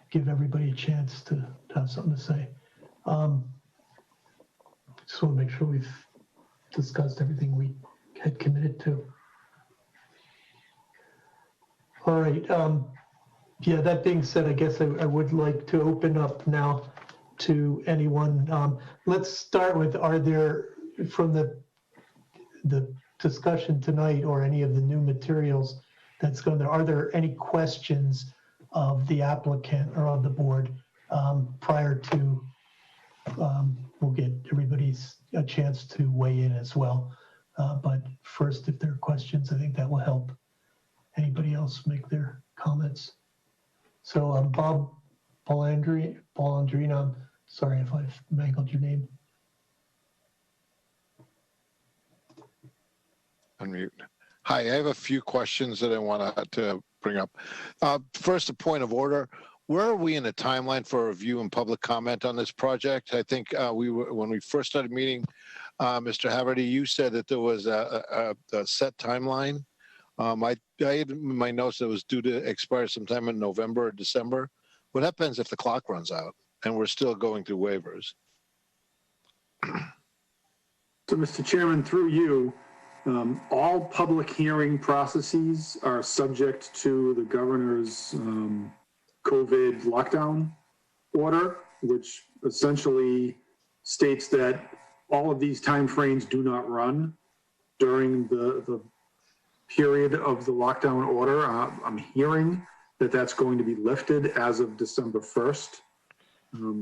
give everybody a chance to have something to say. Just want to make sure we've discussed everything we had committed to. All right. Yeah, that being said, I guess I would like to open up now to anyone. Let's start with, are there, from the discussion tonight or any of the new materials that's going there, are there any questions of the applicant or of the board prior to, we'll get everybody's a chance to weigh in as well. But first, if there are questions, I think that will help anybody else make their comments. So Bob Palandrino, I'm sorry if I've mangled your name. Unmute. Hi, I have a few questions that I want to bring up. First, a point of order. Where are we in the timeline for review and public comment on this project? I think when we first started meeting, Mr. Haverty, you said that there was a set timeline. I had in my notes that it was due to expire sometime in November or December. What happens if the clock runs out and we're still going through waivers? So, Mr. Chairman, through you, all public hearing processes are subject to the governor's COVID lockdown order, which essentially states that all of these timeframes do not run during the period of the lockdown order. I'm hearing that that's going to be lifted as of December 1st.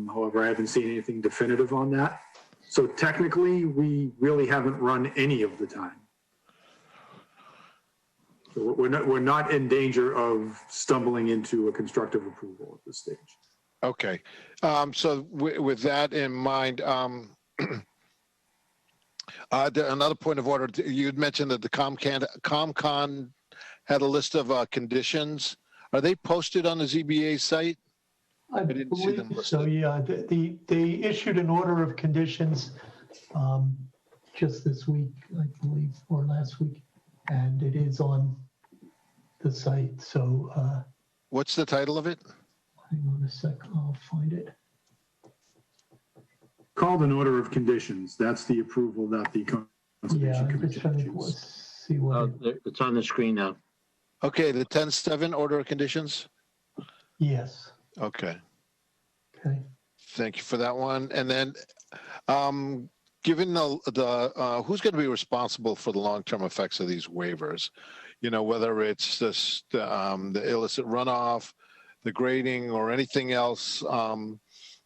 However, I haven't seen anything definitive on that. So technically, we really haven't run any of the time. So we're not in danger of stumbling into a constructive approval at this stage. Okay. So with that in mind, another point of order, you had mentioned that the ComCon had a list of conditions. Are they posted on the ZBA site? I didn't see them listed. So, yeah, they issued an order of conditions just this week, I believe, or last week, and it is on the site. So What's the title of it? hang on a sec, I'll find it. Called an order of conditions. That's the approval that the Yeah, Conservation I'm just Commission trying to issues. see what. It's on the screen now. Okay, the 10-7 order of conditions? Yes. Okay. Okay. Thank you for that one. And then, given the who's going to be responsible for the long-term effects of these waivers? You know, whether it's this, the illicit runoff, the grading, or anything else.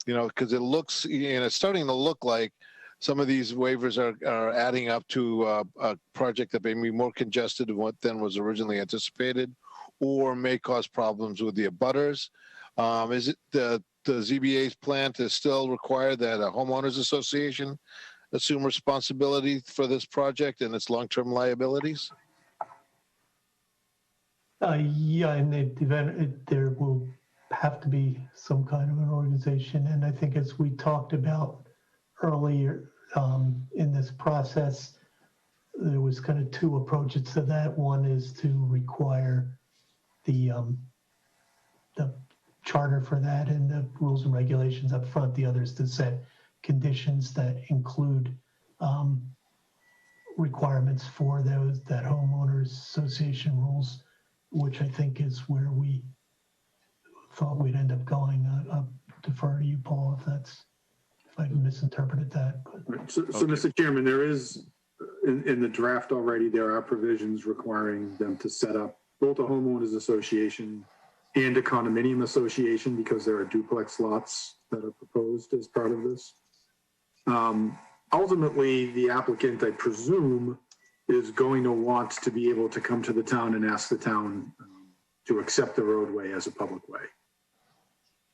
You know, because it looks, you know, it's starting to look like some of these waivers are adding up to a project that may be more congested than was originally anticipated, or may cause problems with the abutters. Is it the ZBA's plan to still require that a homeowners association assume responsibility for this project and its long-term liabilities? Yeah, in the event there will have to be some kind of an organization. And I think as we talked about earlier in this process, there was kind of two approaches to that. One is to require the charter for that and the rules and regulations up front. The other is to set conditions that include requirements for those, that homeowners association rules, which I think is where we thought we'd end up going. I'll defer to you, Paul, if I misinterpreted that. But. So, Mr. Chairman, there is, in the draft already, there are provisions requiring them to set up both a homeowners association and a condominium association, because there are duplex lots that are proposed as part of this. Ultimately, the applicant, I presume, is going to want to be able to come to the town and ask the town to accept the roadway as a public way.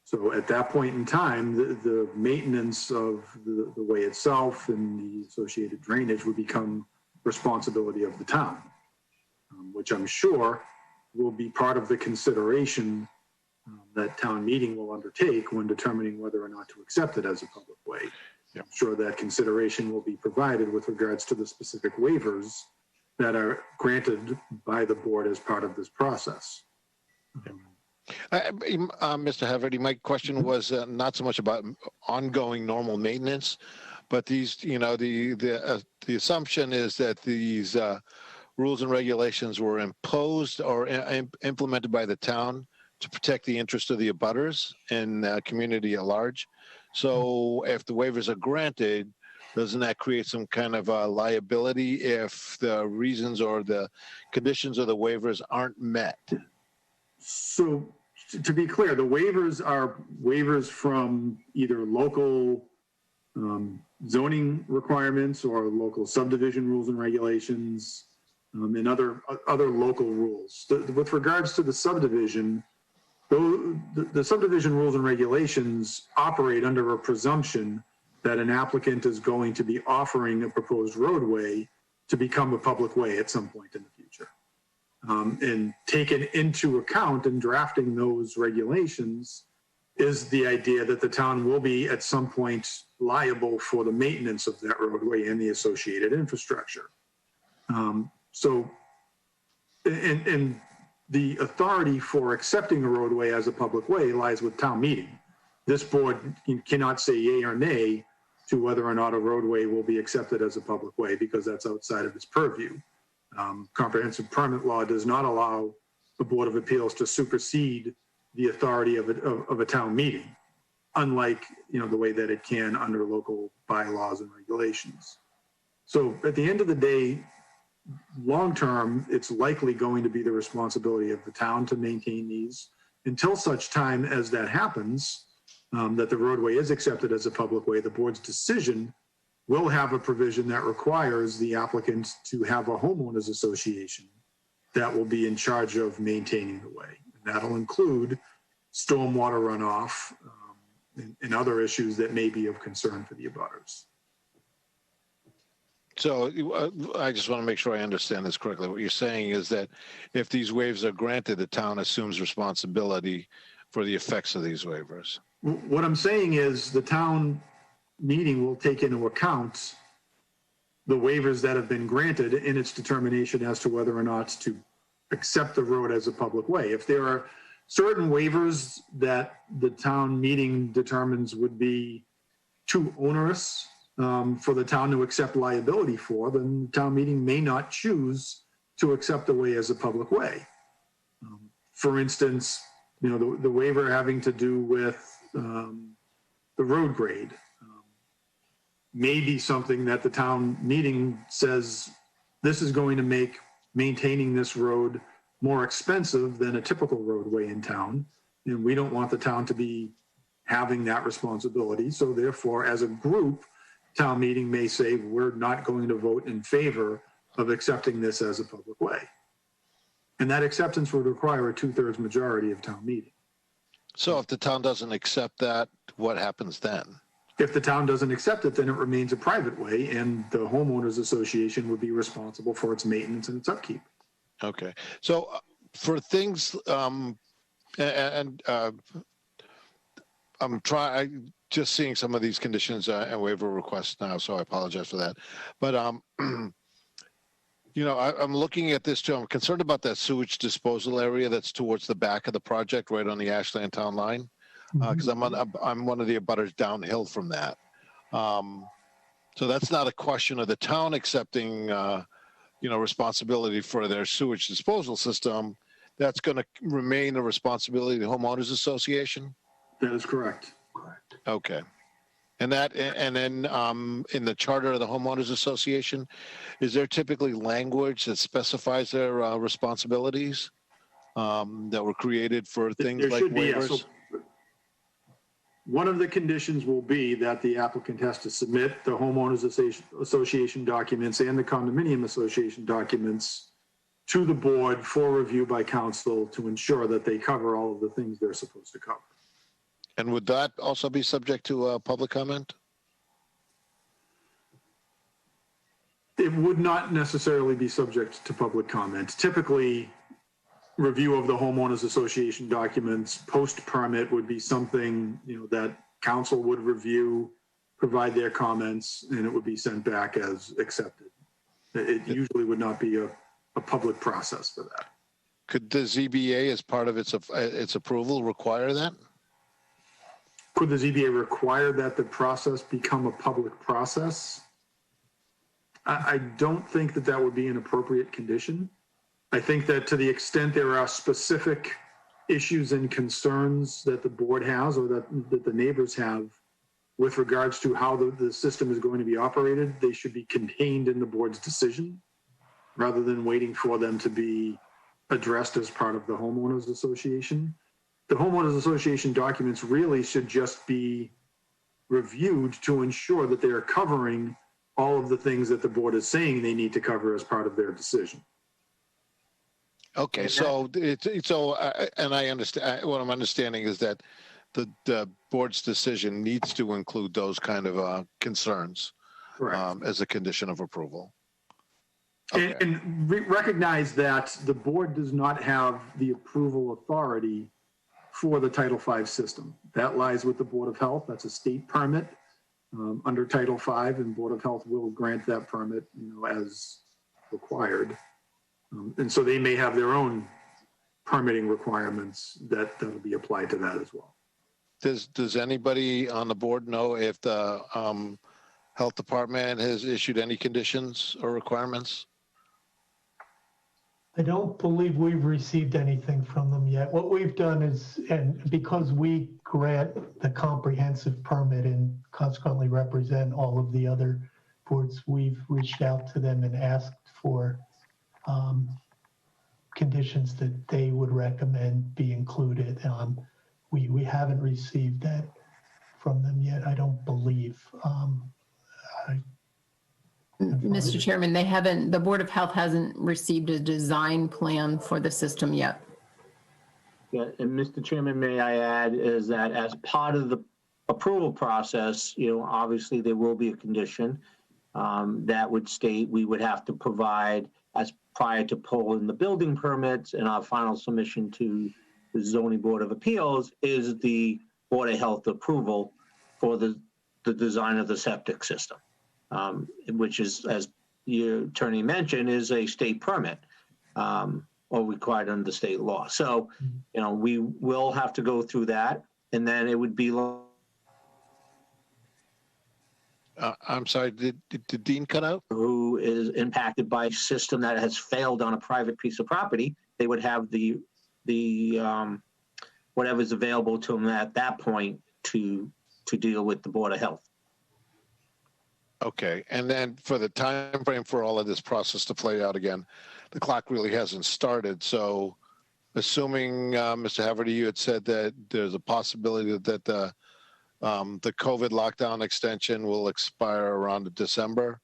So at that point in time, the maintenance of the way itself and the associated drainage would become responsibility of the town, which I'm sure will be part of the consideration that town meeting will undertake when determining whether or not to accept it as a public way. I'm sure that consideration will be provided with regards to the specific waivers that are granted by the board as part of this process. Mr. Haverty, my question was not so much about ongoing normal maintenance, but these, you know, the assumption is that these rules and regulations were imposed or implemented by the town to protect the interest of the abutters and community at large. So if the waivers are granted, doesn't that create some kind of liability if the reasons or the conditions of the waivers aren't met? So to be clear, the waivers are waivers from either local zoning requirements or local subdivision rules and regulations and other local rules. With regards to the subdivision, the subdivision rules and regulations operate under a presumption that an applicant is going to be offering a proposed roadway to become a public way at some point in the future. And taken into account in drafting those regulations is the idea that the town will be at some point liable for the maintenance of that roadway and the associated infrastructure. So the authority for accepting a roadway as a public way lies with town meeting. This board cannot say yay or nay to whether or not a roadway will be accepted as a public way, because that's outside of its purview. Comprehensive permit law does not allow the Board of Appeals to supersede the authority of a town meeting, unlike, you know, the way that it can under local bylaws and regulations. So at the end of the day, long-term, it's likely going to be the responsibility of the town to maintain these until such time as that happens, that the roadway is accepted as a public way. The board's decision will have a provision that requires the applicant to have a homeowners association that will be in charge of maintaining the way. And that'll include stormwater runoff and other issues that may be of concern for the abutters. So I just want to make sure I understand this correctly. What you're saying is that if these waivers are granted, the town assumes responsibility for the effects of these waivers. What I'm saying is the town meeting will take into account the waivers that have been granted in its determination as to whether or not to accept the road as a public way. If there are certain waivers that the town meeting determines would be too onerous for the town to accept liability for, then the town meeting may not choose to accept the way as a public way. For instance, the waiver having to do with the road grade may be something that the town meeting says this is going to make maintaining this road more expensive than a typical roadway in town. And we don't want the town to be having that responsibility. So therefore, as a group, town meeting may say, we're not going to vote in favor of accepting this as a public way. And that acceptance would require a 2/3 majority of town meeting. So if the town doesn't accept that, what happens then? If the town doesn't accept it, then it remains a private way, and the homeowners association would be responsible for its maintenance and its upkeep. Okay. So for things, I'm just seeing some of these conditions and waiver requests now, so I apologize for that. But, I'm looking at this too. I'm concerned about that sewage disposal area that's towards the back of the project, right on the Ashland town line. Because I'm one of the abutters downhill from that. So that's not a question of the town accepting, responsibility for their sewage disposal system. That's going to remain a responsibility of the homeowners association. That is correct. Okay. And then in the charter of the homeowners association, is there typically language that specifies their responsibilities that were created for things there like should waivers? Be, one of the conditions will be that the applicant has to submit the homeowners association documents and the condominium association documents to the board for review by council to ensure that they cover all of the things they're supposed to cover. And would that also be subject to public comment? It would not necessarily be subject to public comment. Typically, review of the homeowners association documents post-permit would be something that council would review, provide their comments, and it would be sent back as accepted. It usually would not be a public process for that. Could the ZBA, as part of its approval, require that? Could the ZBA require that the process become a public process? I don't think that would be an appropriate condition. I think that to the extent there are specific issues and concerns that the board has or that the neighbors have with regards to how the system is going to be operated, they should be contained in the board's decision rather than waiting for them to be addressed as part of the homeowners association. The homeowners association documents really should just be reviewed to ensure that they are covering all of the things that the board is saying they need to cover as part of their decision. Okay, and I understand. What I'm understanding is that the board's decision needs to include those kind of concerns as a condition of approval. Okay. And recognize that the board does not have the approval authority for the Title V system. That lies with the Board of Health. That's a state permit under Title V, and Board of Health will grant that permit, as required. And so they may have their own permitting requirements that'll be applied to that as well. Does anybody on the board know if the health department has issued any conditions or requirements? I don't believe we've received anything from them yet. What we've done is, and because we grant the comprehensive permit and consequently represent all of the other boards, we've reached out to them and asked for conditions that they would recommend be included. We haven't received that from them yet, I don't believe. Mr. Chairman, the Board of Health hasn't received a design plan for the system yet. Yeah, and Mr. Chairman, may I add is that as part of the approval process, obviously there will be a condition that would state we would have to provide as prior to pulling the building permits and our final submission to the Zoning Board of Appeals is the Board of Health approval for the design of the septic system. Which is, as your attorney mentioned, is a state permit. or required under state law. So, you know, we will have to go through that, and then it would be. I'm sorry, did Dean cut out? Who is impacted by a system that has failed on a private piece of property, they would have the whatever's available to them at that point to deal with the Board of Health. Okay, and then for the time frame for all of this process to play out again, the clock really hasn't started. So assuming, Mr. Haverty, you had said that there's a possibility that the COVID lockdown extension will expire around December,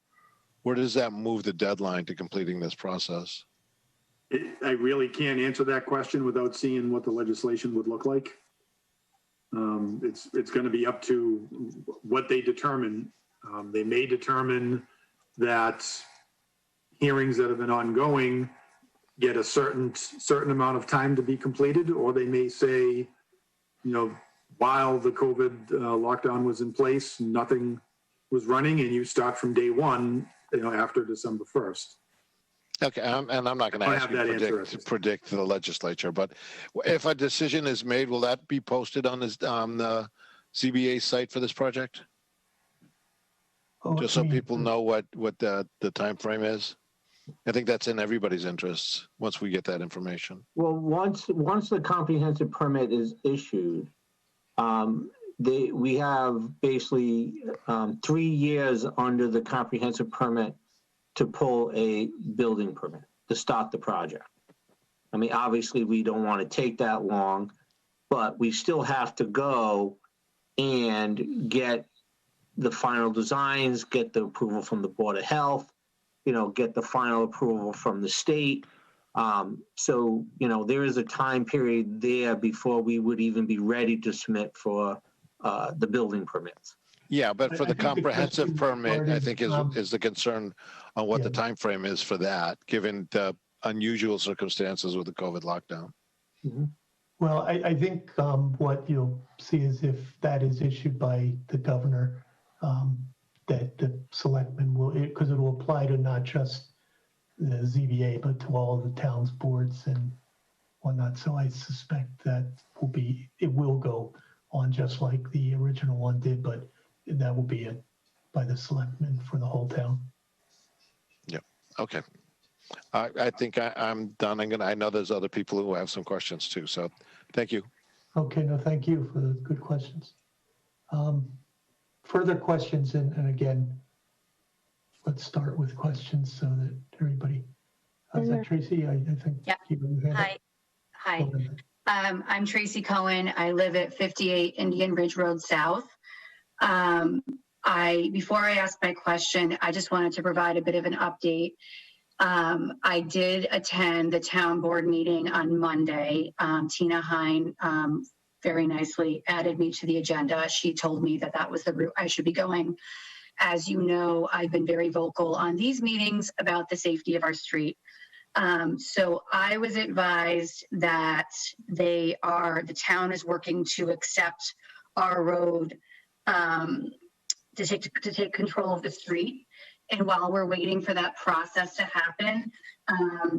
where does that move the deadline to completing this process? I really can't answer that question without seeing what the legislation would look like. It's going to be up to what they determine. They may determine that hearings that have been ongoing get a certain amount of time to be completed, or they may say, you know, while the COVID lockdown was in place, nothing was running, and you start from day one, you know, after December 1st. Okay, and I'm not going to ask you to predict the legislature, but if a decision is made, will that be posted on the CBA site for this project? Just so people know what the time frame is. I think that's in everybody's interests once we get that information. Well, once the comprehensive permit is issued, we have basically 3 years under the comprehensive permit to pull a building permit to start the project. I mean, obviously, we don't want to take that long, but we still have to go and get the final designs, get the approval from the Board of Health, you know, get the final approval from the state. So, you know, there is a time period there before we would even be ready to submit for the building permits. Yeah, but for the comprehensive permit, I think is the concern on what the time frame is for that, given the unusual circumstances with the COVID lockdown. Mm-hmm. Well, I think what you'll see is if that is issued by the governor, that the selectmen will, because it will apply to not just the ZBA, but to all of the town's boards and whatnot. So I suspect that it will go on just like the original one did, but that will be it by the selectmen for the whole town. Yep. Okay. I think I'm done. I know there's other people who have some questions too. So thank you. Okay. No, thank you for the good questions. Further questions, and again, let's start with questions so that everybody. Is that Tracy? I think. Yeah. Hi. I'm Tracy Cohen. I live at 58 Indian Ridge Road South. Before I ask my question, I just wanted to provide a bit of an update. I did attend the town board meeting on Monday. Tina Hine very nicely added me to the agenda. She told me that was the route I should be going. As you know, I've been very vocal on these meetings about the safety of our street. So I was advised that the town is working to accept our road to take control of the street. And while we're waiting for that process to happen,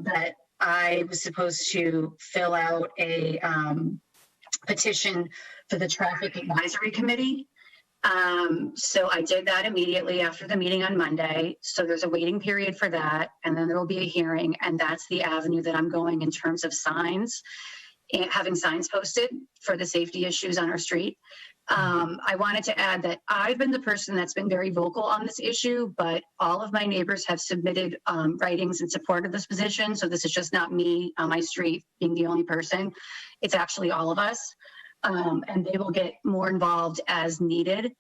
that I was supposed to fill out a petition for the Traffic Advisory Committee. So I did that immediately after the meeting on Monday. So there's a waiting period for that, and then there will be a hearing, and that's the avenue that I'm going in terms of signs and having signs posted for the safety issues on our street. I wanted to add that I've been the person that's been very vocal on this issue, but all of my neighbors have submitted writings in support of this position. So this is just not me on my street being the only person. It's actually all of us. And they will get more involved as needed.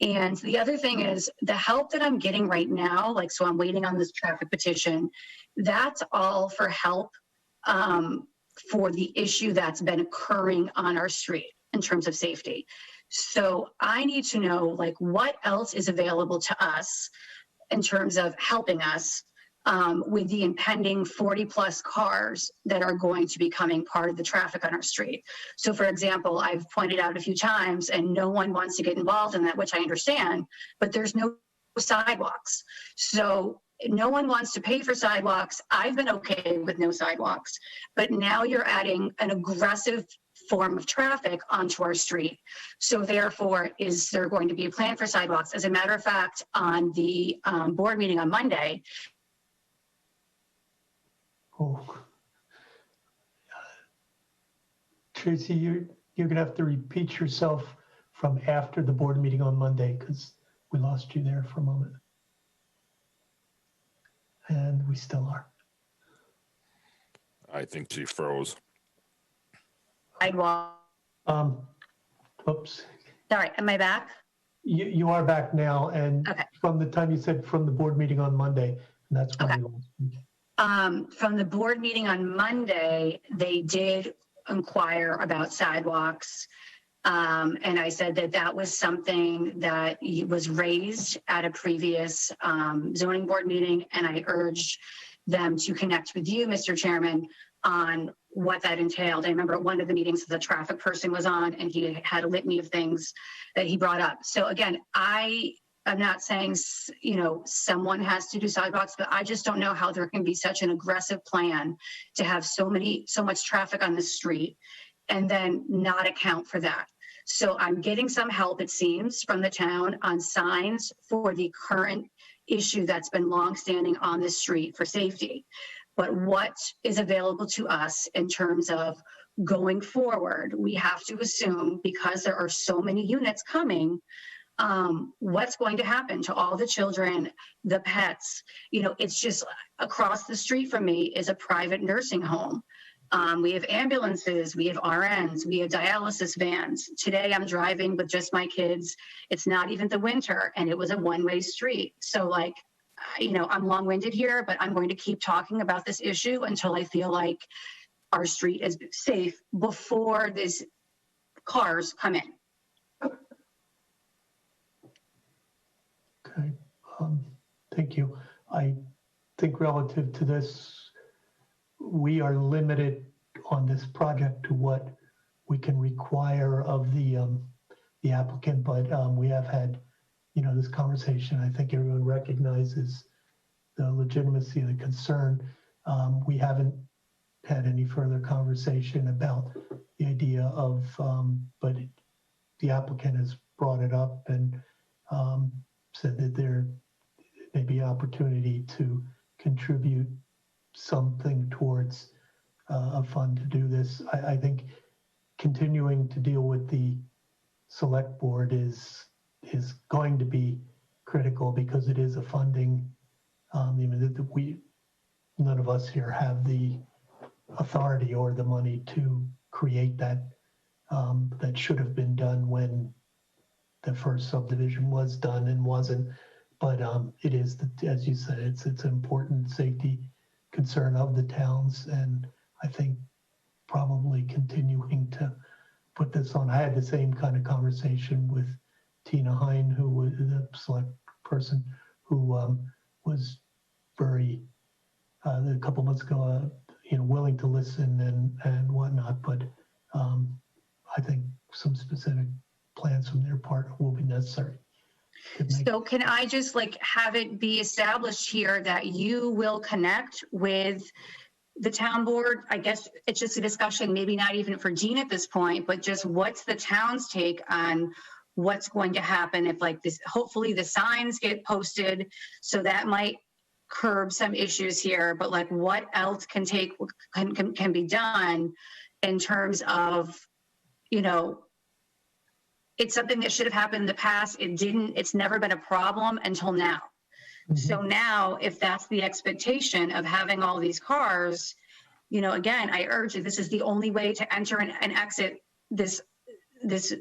And the other thing is the help that I'm getting right now, so I'm waiting on this traffic petition, that's all for help for the issue that's been occurring on our street in terms of safety. So I need to know what else is available to us in terms of helping us with the impending 40 plus cars that are going to be becoming part of the traffic on our street. So for example, I've pointed out a few times and no one wants to get involved in that, which I understand, but there's no sidewalks. So no one wants to pay for sidewalks. I've been okay with no sidewalks, but now you're adding an aggressive form of traffic onto our street. So therefore, is there going to be a plan for sidewalks? As a matter of fact, on the board meeting on Monday. Oh. Tracy, you're gonna have to repeat yourself from after the board meeting on Monday, because we lost you there for a moment. And we still are. I think she froze. Sidewalk. Oops. Sorry, am I back? You are back now, and okay. From the time you said from the board meeting on Monday, and that's when we lost you. From the board meeting on Monday, they did inquire about sidewalks. And I said that that was something that was raised at a previous zoning board meeting. And I urged them to connect with you, Mr. Chairman, on what that entailed. I remember at one of the meetings the traffic person was on, and he had a litany of things that he brought up. So again, I'm not saying, you know, someone has to do sidewalks, but I just don't know how there can be such an aggressive plan to have so much traffic on the street and then not account for that. So I'm getting some help, it seems, from the town on signs for the current issue that's been longstanding on the street for safety. But what is available to us in terms of going forward, we have to assume, because there are so many units coming, what's going to happen to all the children, the pets. You know, it's just across the street from me is a private nursing home. We have ambulances, we have RNs, we have dialysis vans. Today I'm driving with just my kids. It's not even the winter, and it was a one-way street. So like, you know, I'm long-winded here, but I'm going to keep talking about this issue until I feel like our street is safe before these cars come in. Okay, thank you. I think relative to this, we are limited on this project to what we can require of the applicant, but we have had, you know, this conversation. I think everyone recognizes the legitimacy of the concern. We haven't had any further conversation about the idea of, but the applicant has brought it up and said that there may be an opportunity to contribute something towards a fund to do this. I think continuing to deal with the select board is going to be critical, because it is a funding, even that none of us here have the authority or the money to create that. That should have been done when the first subdivision was done and wasn't. But it is, as you said, it's an important safety concern of the towns, and I think probably continuing to put this on. I had the same kind of conversation with Tina Hine, who was the select person, who was very a couple months ago, you know, willing to listen and whatnot. But I think some specific plans from their part will be necessary. So can I just like have it be established here that you will connect with the town board? I guess it's just a discussion, maybe not even for Jean at this point, but just what's the town's take on what's going to happen if like this, hopefully the signs get posted. So that might curb some issues here, but like what else can be done in terms of, you know, it's something that should have happened in the past. It didn't, it's never been a problem until now. Mm-hmm. So now if that's the expectation of having all these cars, you know, again, I urge that this is the only way to enter and exit this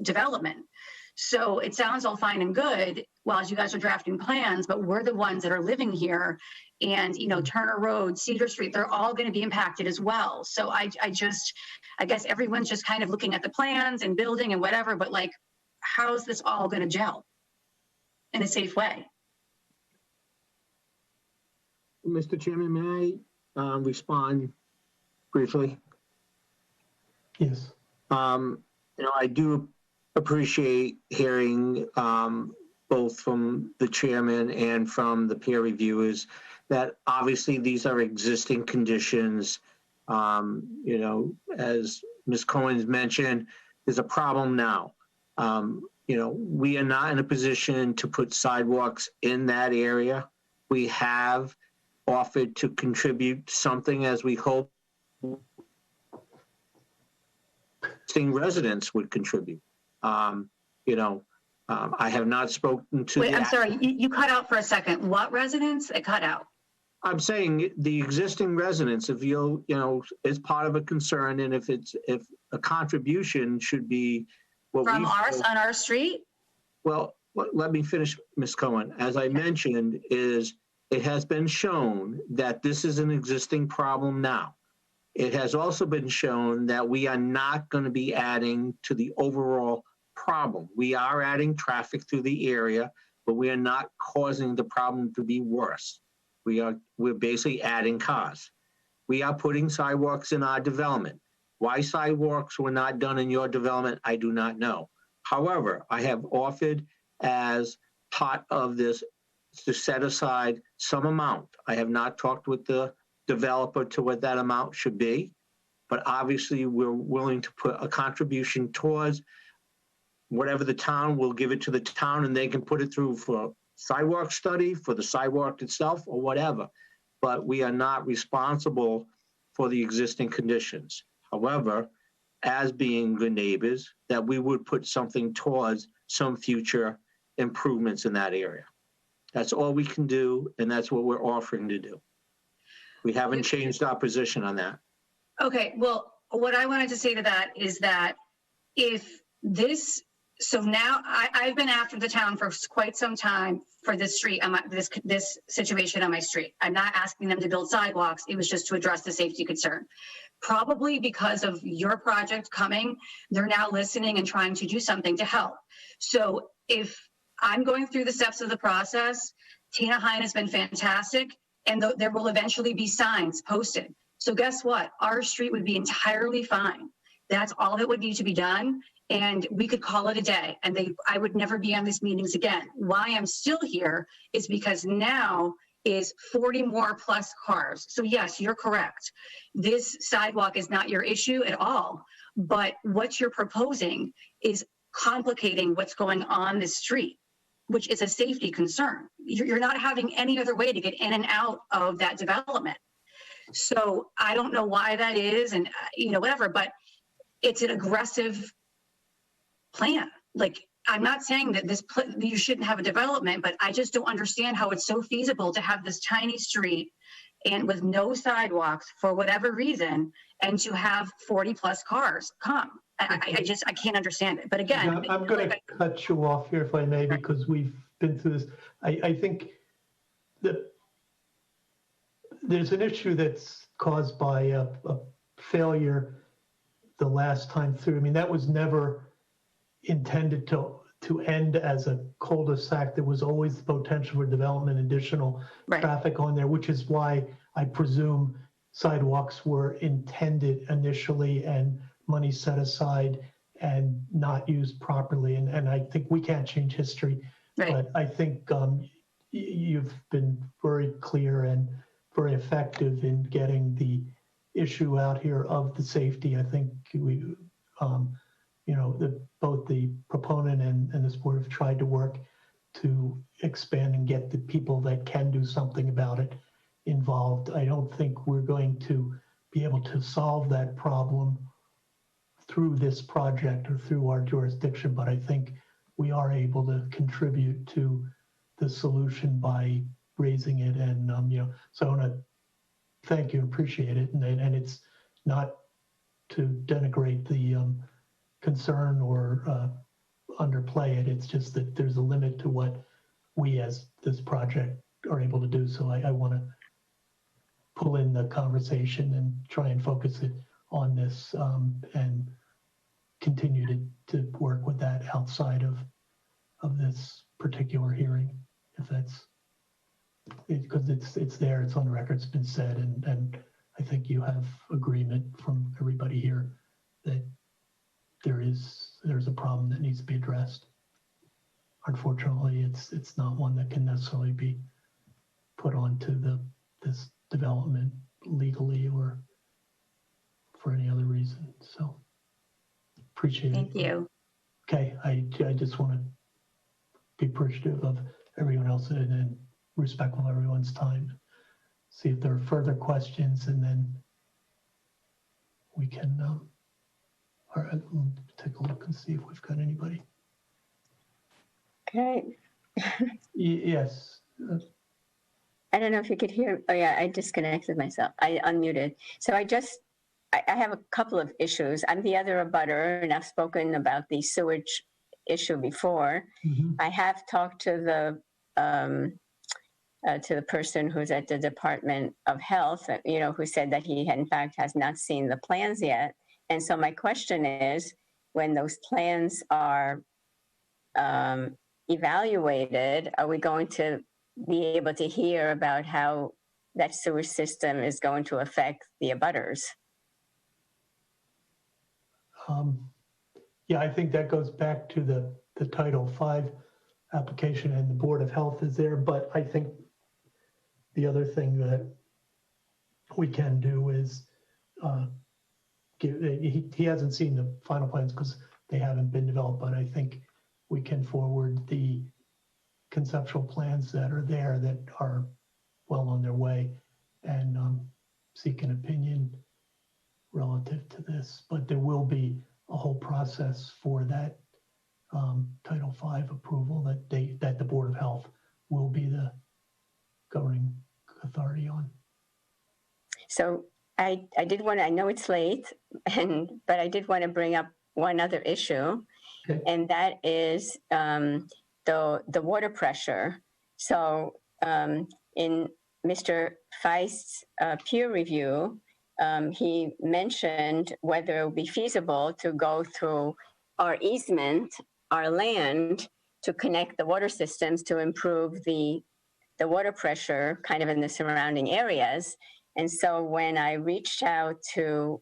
development. So it sounds all fine and good while you guys are drafting plans, but we're the ones that are living here, and, you know, Turner Road, Cedar Street, they're all going to be impacted as well. So I guess everyone's just kind of looking at the plans and building and whatever, but like, how's this all going to gel in a safe way? Mr. Chairman, may I respond briefly? Yes. You know, I do appreciate hearing both from the chairman and from the peer reviewers, that obviously these are existing conditions. You know, as Ms. Cohen's mentioned, there's a problem now. You know, we are not in a position to put sidewalks in that area. We have offered to contribute something as we hope residents would contribute. You know, I have not spoken to. Wait, I'm sorry, you cut out for a second. What residents? It cut out. I'm saying the existing residents, if you know, is part of a concern, and if a contribution should be what From we ours on our street? Well, let me finish, Ms. Cohen. As I mentioned, it has been shown that this is an existing problem now. It has also been shown that we are not going to be adding to the overall problem. We are adding traffic through the area, but we are not causing the problem to be worse. We're basically adding cars. We are putting sidewalks in our development. Why sidewalks were not done in your development, I do not know. However, I have offered as part of this to set aside some amount. I have not talked with the developer to what that amount should be, but obviously we're willing to put a contribution towards whatever the town will give it to the town, and they can put it through for sidewalk study, for the sidewalk itself, or whatever. But we are not responsible for the existing conditions. However, as being good neighbors, that we would put something towards some future improvements in that area. That's all we can do, and that's what we're offering to do. We haven't changed our position on that. Okay, well, what I wanted to say to that is that if this, so now I've been after the town for quite some time for this street, this situation on my street. I'm not asking them to build sidewalks. It was just to address the safety concern. Probably because of your project coming, they're now listening and trying to do something to help. So if I'm going through the steps of the process, Tina Hine has been fantastic, and there will eventually be signs posted. So guess what? Our street would be entirely fine. That's all that would need to be done. And we could call it a day, and I would never be on these meetings again. Why I'm still here is because now is 40 more plus cars. So yes, you're correct. This sidewalk is not your issue at all, but what you're proposing is complicating what's going on the street, which is a safety concern. You're not having any other way to get in and out of that development. So I don't know why that is, and you know, whatever, but it's an aggressive plan. Like, I'm not saying that you shouldn't have a development, but I just don't understand how it's so feasible to have this tiny street and with no sidewalks for whatever reason, and to have 40 plus cars come. I can't understand it. But again, I'm going to cut you off here if I may, because we've been through this. I think that there's an issue that's caused by a failure the last time through. I mean, that was never intended to end as a cul-de-sac. There was always the potential for development, additional traffic on there, which is why I presume sidewalks were intended initially and money set aside and not used properly. And I think we can't change history, but I think you've been very clear and very effective in getting the issue out here of the safety. I think we, you know, both the proponent and this board have tried to work to expand and get the people that can do something about it involved. I don't think we're going to be able to solve that problem through this project or through our jurisdiction, but I think we are able to contribute to the solution by raising it. And, you know, so I want to thank you, appreciate it. And it's not to denigrate the concern or underplay it. It's just that there's a limit to what we as this project are able to do. So I want to pull in the conversation and try and focus it on this and continue to work with that outside of this particular hearing, if that's, because it's there, it's on the record, it's been said, and I think you have agreement from everybody here that there's a problem that needs to be addressed. unfortunately, it's not one that can necessarily be put onto this development legally or for any other reason. So appreciate it. Thank you. Okay, I just want to be appreciative of everyone else and respectful of everyone's time. See if there are further questions, and then we can all right, we'll take a look and see if we've got anybody. Okay. Yes. I don't know if you could hear. Oh yeah, I disconnected myself. I unmuted. So I have a couple of issues. I'm the other abutter, and I've spoken about the sewage issue before. I have talked to the person who's at the Department of Health, who said that he, in fact, has not seen the plans yet. And so my question is, when those plans are evaluated, are we going to be able to hear about how that sewer system is going to affect the abutters? Yeah, I think that goes back to the Title V application, and the Board of Health is there. But I think the other thing that we can do is he hasn't seen the final plans because they haven't been developed, but I think we can forward the conceptual plans that are there that are well on their way and seek an opinion relative to this. But there will be a whole process for that Title V approval that the Board of Health will be the governing authority on. So I did want to, I know it's late, but I did want to bring up one other issue, okay. And that is the water pressure. So in Mr. Feist's peer review, he mentioned whether it would be feasible to go through our easement, our land, to connect the water systems to improve the water pressure kind of in the surrounding areas. And so when I reached out to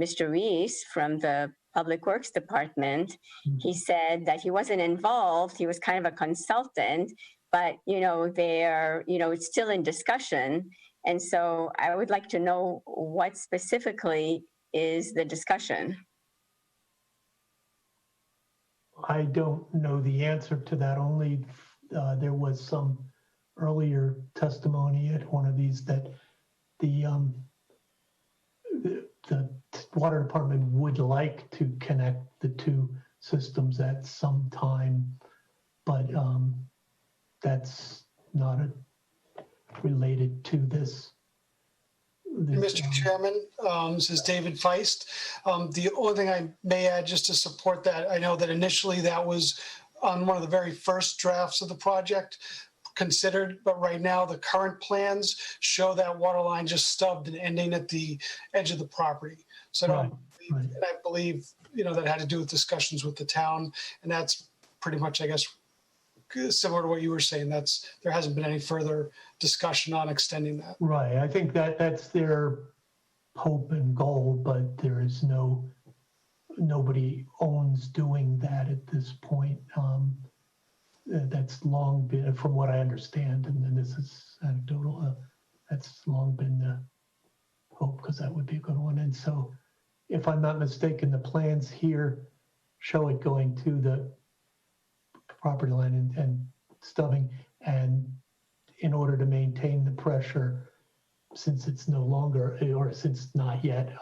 Mr. Reese from the Public Works Department, he said that he wasn't involved. He was kind of a consultant, but, it's still in discussion. And so I would like to know what specifically is the discussion. I don't know the answer to that. Only there was some earlier testimony at one of these that the water department would like to connect the two systems at some time, but that's not related to this. Mr. Chairman, this is David Feist. The only thing I may add just to support that, I know that initially that was on one of the very first drafts of the project considered, but right now the current plans show that water line just stubbed and ending at the edge of the property. So I believe, that had to do with discussions with the town, and that's pretty much, I guess, similar to what you were saying. There hasn't been any further discussion on extending that. Right. I think that's their hope and goal, but there is nobody owns doing that at this point. That's long been, from what I understand, and then this is anecdotal, that's long been the hope, because that would be a good one. And so if I'm not mistaken, the plans here show it going to the property line and stubbing, and in order to maintain the pressure, since it's no longer, or since not yet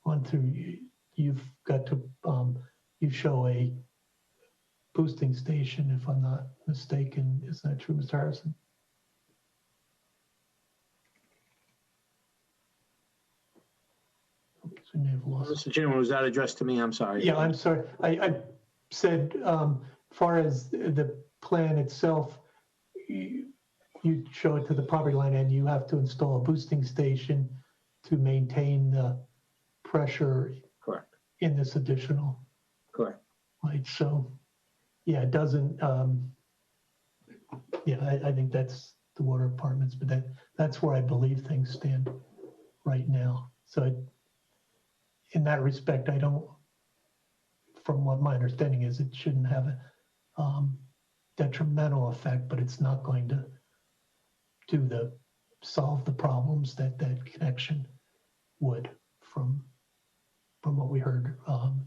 on through, you've got to, you show a boosting station, if I'm not mistaken. Is that true, Mr. Harrison? We may have lost. Mr. Chairman, was that addressed to me? I'm sorry. Yeah, I'm sorry. I said, far as the plan itself, you show it to the property line and you have to install a boosting station to maintain the pressure. Correct. In this additional. Correct. Right. So, yeah, it doesn't. I think that's the water departments, but that's where I believe things stand right now. So, in that respect, I don't. From what my understanding is, it shouldn't have detrimental effect, but it's not going to solve the problems that that connection would from what we heard. I don't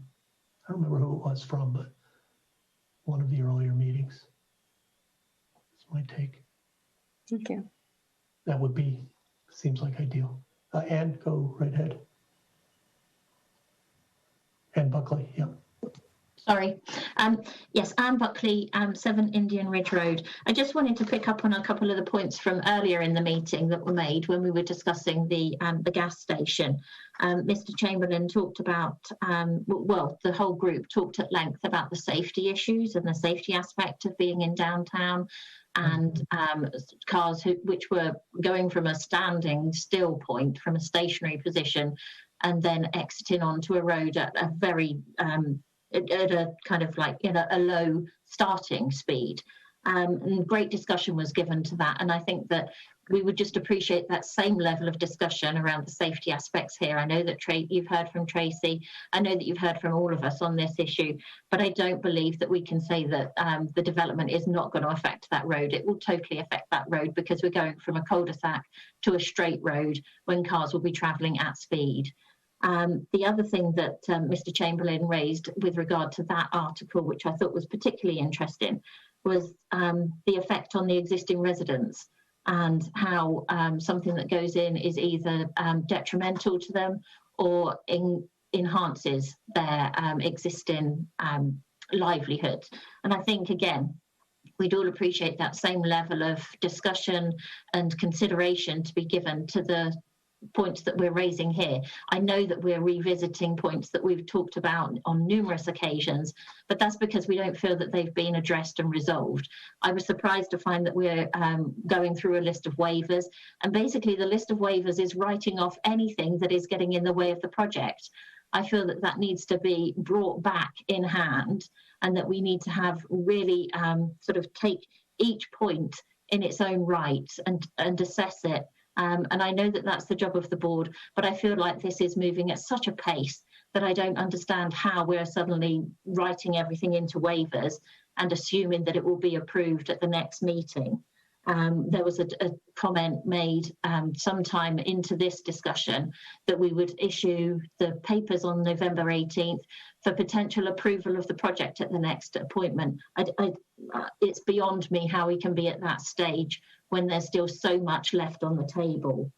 remember who it was from, but one of the earlier meetings. That's my take. Thank you. That would be, seems like ideal. Ann, go right ahead. Ann Buckley, yeah. Sorry. Yes, Anne Buckley, 7 Indian Ridge Road. I just wanted to pick up on a couple of the points from earlier in the meeting that were made when we were discussing the gas station. Mr. Chamberlain talked about, well, the whole group talked at length about the safety issues and the safety aspect of being in downtown, and cars which were going from a standing still point, from a stationary position, and then exiting onto a road at a very at a kind of like, you know, a low starting speed. And great discussion was given to that. And I think that we would just appreciate that same level of discussion around the safety aspects here. I know that you've heard from Tracy. I know that you've heard from all of us on this issue, but I don't believe that we can say that the development is not going to affect that road. It will totally affect that road because we're going from a cul-de-sac to a straight road when cars will be travelling at speed. The other thing that Mr. Chamberlain raised with regard to that article, which I thought was particularly interesting, was the effect on the existing residents and how something that goes in is either detrimental to them or enhances their existing livelihood. And I think, again, we'd all appreciate that same level of discussion and consideration to be given to the points that we're raising here. I know that we're revisiting points that we've talked about on numerous occasions, but that's because we don't feel that they've been addressed and resolved. I was surprised to find that we're going through a list of waivers, and basically the list of waivers is writing off anything that is getting in the way of the project. I feel that that needs to be brought back in hand, and that we need to have really sort of take each point in its own right and assess it. And I know that that's the job of the board, but I feel like this is moving at such a pace that I don't understand how we're suddenly writing everything into waivers and assuming that it will be approved at the next meeting. There was a comment made sometime into this discussion that we would issue the papers on November 18th for potential approval of the project at the next appointment. It's beyond me how we can be at that stage when there's still so much left on the table.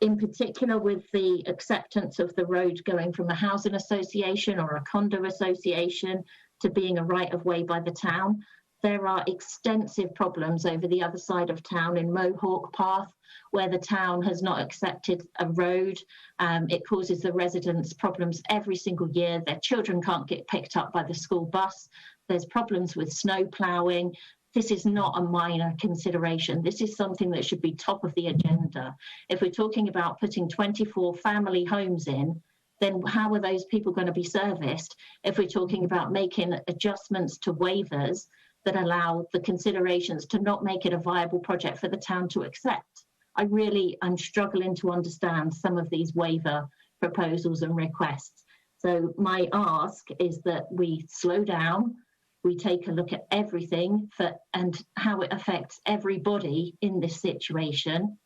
In particular, with the acceptance of the road going from a housing association or a condo association to being a right of way by the town, there are extensive problems over the other side of town in Mohawk Path, where the town has not accepted a road. It causes the residents problems every single year. Their children can't get picked up by the school bus. There's problems with snow ploughing. This is not a minor consideration. This is something that should be top of the agenda. If we're talking about putting 24 family homes in, then how are those people going to be serviced if we're talking about making adjustments to waivers that allow the considerations to not make it a viable project for the town to accept? I really am struggling to understand some of these waiver proposals and requests. So my ask is that we slow down, we take a look at everything and how it affects everybody in this situation,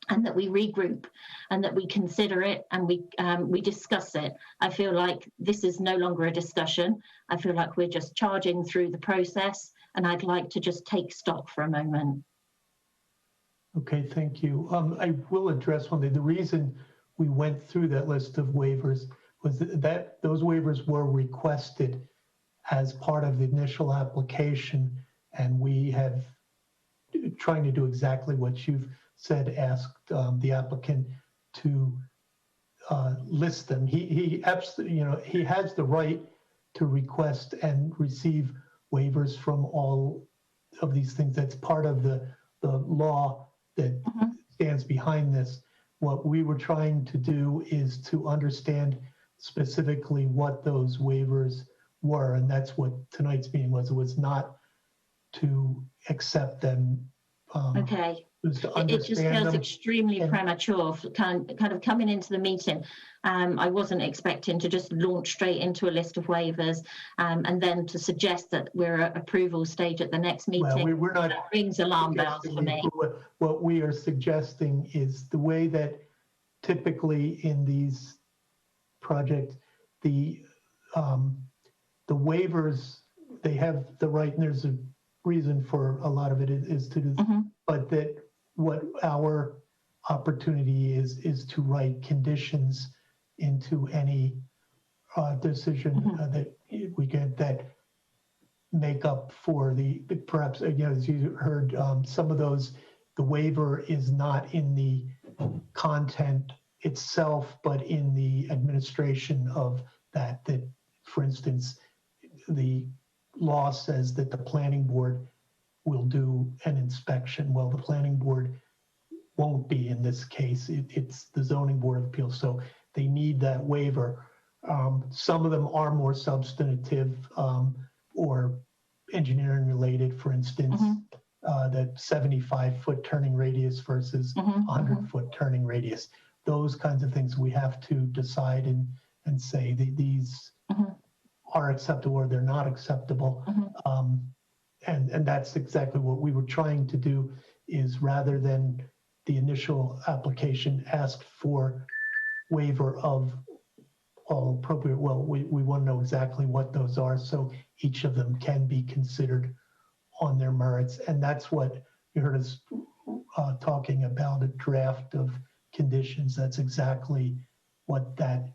and that we regroup and that we consider it and we discuss it. I feel like this is no longer a discussion. I feel like we're just charging through the process, and I'd like to just take stock for a moment. Okay, thank you. I will address one thing. The reason we went through that list of waivers was that those waivers were requested as part of the initial application, and we have trying to do exactly what you've said, asked the applicant to list them. He absolutely, he has the right to request and receive waivers from all of these things. That's part of the law that stands behind this. What we were trying to do is to understand specifically what those waivers were, and that's what tonight's meeting was. It was not to accept them. Okay. Just to It just understand feels them. extremely premature, kind of coming into the meeting. I wasn't expecting to just launch straight into a list of waivers and then to suggest that we're at approval stage at the next meeting. Well, we're not. That rings alarm bells for me. What we are suggesting is the way that typically in these projects, the waivers, they have the right, and there's a reason for a lot of it is to do, but that what our opportunity is to write conditions into any decision that we get that make up for the perhaps, again, as you heard, some of those, the waiver is not in the content itself, but in the administration of that, for instance, the law says that the planning board will do an inspection. Well, the planning board won't be in this case. It's the zoning board of appeals. So they need that waiver. Some of them are more substantive or engineering related, for instance, the 75-foot turning radius versus 100-foot turning radius. Those kinds of things we have to decide and say that these are acceptable or they're not acceptable. And that's exactly what we were trying to do, is rather than the initial application asked for waiver of all appropriate, well, we want to know exactly what those are so each of them can be considered on their merits. And that's what you heard us talking about, a draft of conditions. That's exactly what that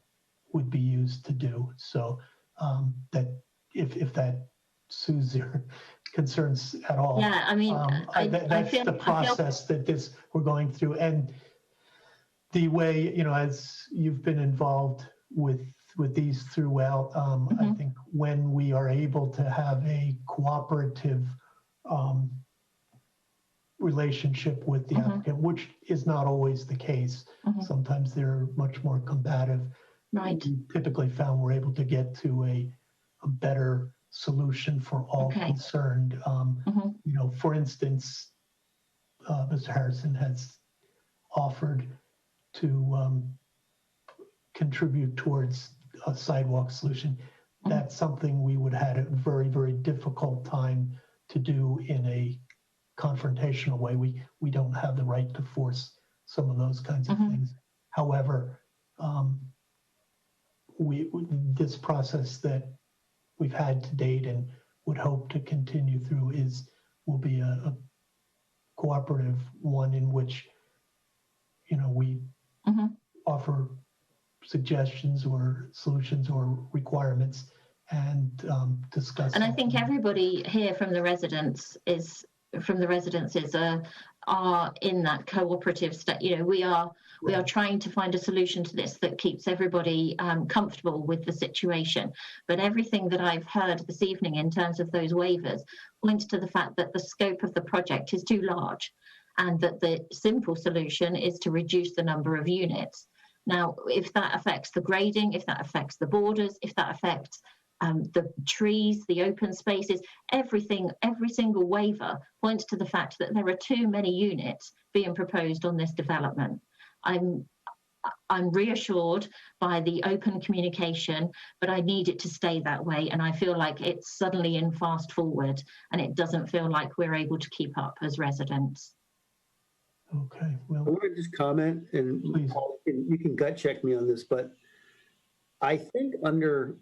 would be used to do. So that if that soothes your concerns at all. Yeah, I mean, that's the process that we're going through. And the way, as you've been involved with these throughout, I think when we are able to have a cooperative relationship with the applicant, which is not always the case. Sometimes they're much more combative. Right. We typically found we're able to get to a better solution for all concerned. For instance, Mr. Harrison has offered to contribute towards a sidewalk solution. That's something we would have had a very, very difficult time to do in a confrontational way. We don't have the right to force some of those kinds of things. However, this process that we've had to date and would hope to continue through will be a cooperative one in which we offer suggestions or solutions or requirements and discuss. And I think everybody here from the residences are in that cooperative state. We are trying to find a solution to this that keeps everybody comfortable with the situation. But everything that I've heard this evening in terms of those waivers points to the fact that the scope of the project is too large, and that the simple solution is to reduce the number of units. Now, if that affects the grading, if that affects the borders, if that affects the trees, the open spaces, every single waiver points to the fact that there are too many units being proposed on this development. I'm reassured by the open communication, but I need it to stay that way. And I feel like it's suddenly in fast forward, and it doesn't feel like we're able to keep up as residents. Okay, well, I want to just comment, and Paul, you can gut check me on this, but I think under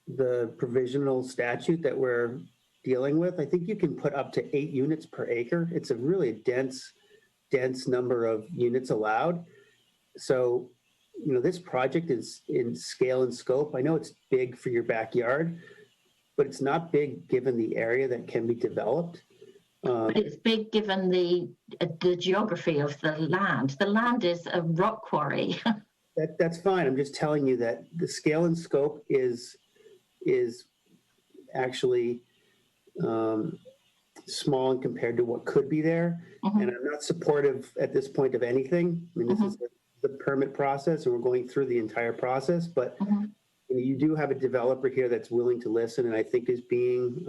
the provisional statute that we're dealing with, I think you can put up to 8 units per acre. It's a really dense number of units allowed. So, this project is in scale and scope. I know it's big for your backyard, but it's not big given the area that can be developed. But it's big given the geography of the land. The land is a rock quarry. That's fine. I'm just telling you that the scale and scope is actually small and compared to what could be there. And I'm not supportive at this point of anything. I mean, this is the permit process, and we're going through the entire process. But you do have a developer here that's willing to listen, and I think is being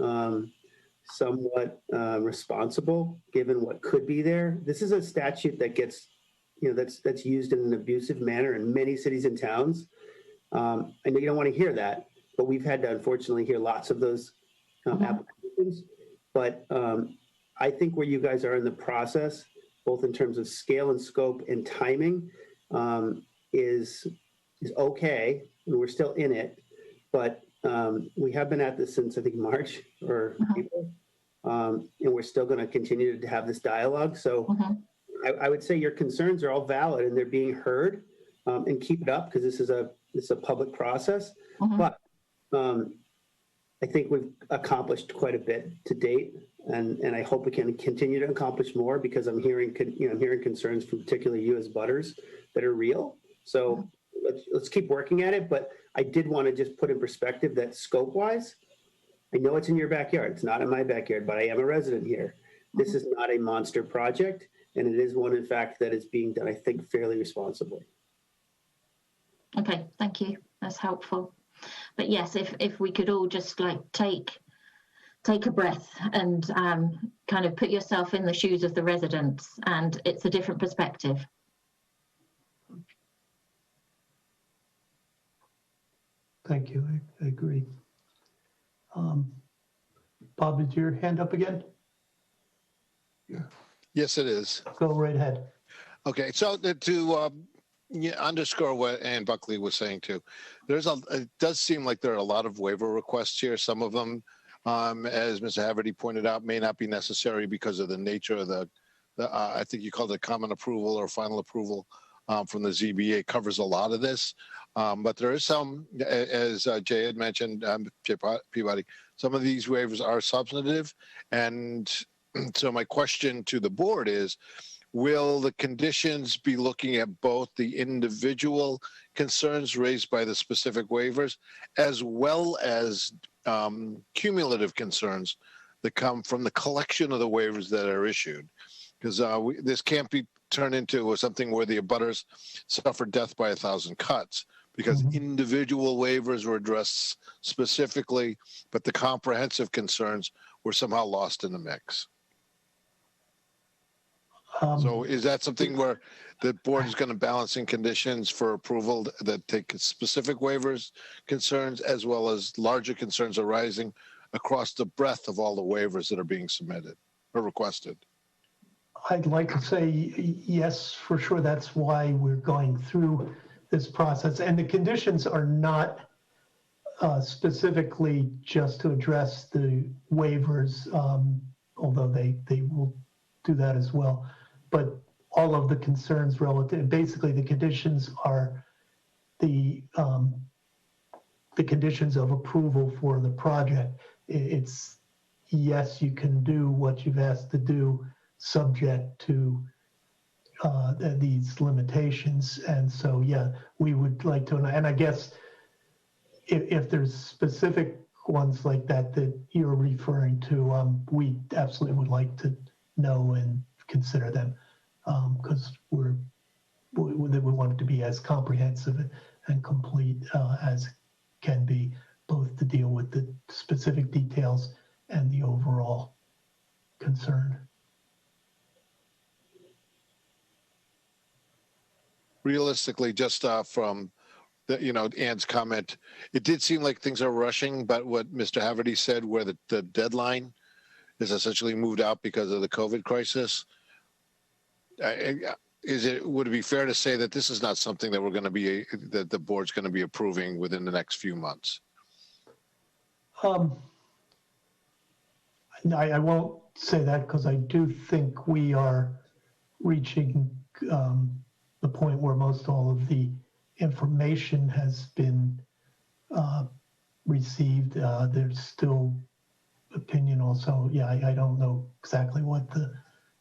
somewhat responsible given what could be there. This is a statute that gets, that's used in an abusive manner in many cities and towns. I know you don't want to hear that, but we've had to unfortunately hear lots of those applications. But I think where you guys are in the process, both in terms of scale and scope and timing, is okay, and we're still in it. But we have been at this since I think March or April, and we're still going to continue to have this dialogue. So I would say your concerns are all valid and they're being heard, and keep it up because this is a public process. But I think we've accomplished quite a bit to date, and I hope we can continue to accomplish more because I'm hearing concerns from particularly you as butters that are real. So let's keep working at it. But I did want to just put in perspective that scope-wise, I know it's in your backyard. It's not in my backyard, but I am a resident here. This is not a monster project, and it is one, in fact, that is being done, I think, fairly responsibly. Okay, thank you. That's helpful. But yes, if we could all just like take a breath and kind of put yourself in the shoes of the residents, and it's a different perspective. Thank you. I agree. Bob, is your hand up again? Yes, it is. Go right ahead. Okay, so to underscore what Ann Buckley was saying too, it does seem like there are a lot of waiver requests here. Some of them, as Mr. Haverty pointed out, may not be necessary because of the nature of the I think you called it common approval or final approval from the ZBA covers a lot of this. But there is some, as Jay had mentioned, Jay Peabody, some of these waivers are substantive. And so my question to the board is, will the conditions be looking at both the individual concerns raised by the specific waivers as well as cumulative concerns that come from the collection of the waivers that are issued? Because this can't be turned into something where the abutters suffered death by 1,000 cuts, because individual waivers were addressed specifically, but the comprehensive concerns were somehow lost in the mix. So is that something where the board is going to balance in conditions for approval that take specific waivers concerns as well as larger concerns arising across the breadth of all the waivers that are being submitted or requested? I'd like to say yes, for sure. That's why we're going through this process. And the conditions are not specifically just to address the waivers, although they will do that as well. But all of the concerns relative, basically the conditions are the conditions of approval for the project. It's yes, you can do what you've asked to do, subject to these limitations. And so, yeah, we would like to, and I guess if there's specific ones like that that you're referring to, we absolutely would like to know and consider them, because we want it to be as comprehensive and complete as can be, both to deal with the specific details and the overall concern. Realistically, just from the, Ann's comment, it did seem like things are rushing, but what Mr. Haverty said, where the deadline is essentially moved out because of the COVID crisis, would it be fair to say that this is not something that that the board's going to be approving within the next few months? I won't say that, because I do think we are reaching the point where most all of the information has been received. There's still opinion also. Yeah, I don't know exactly what the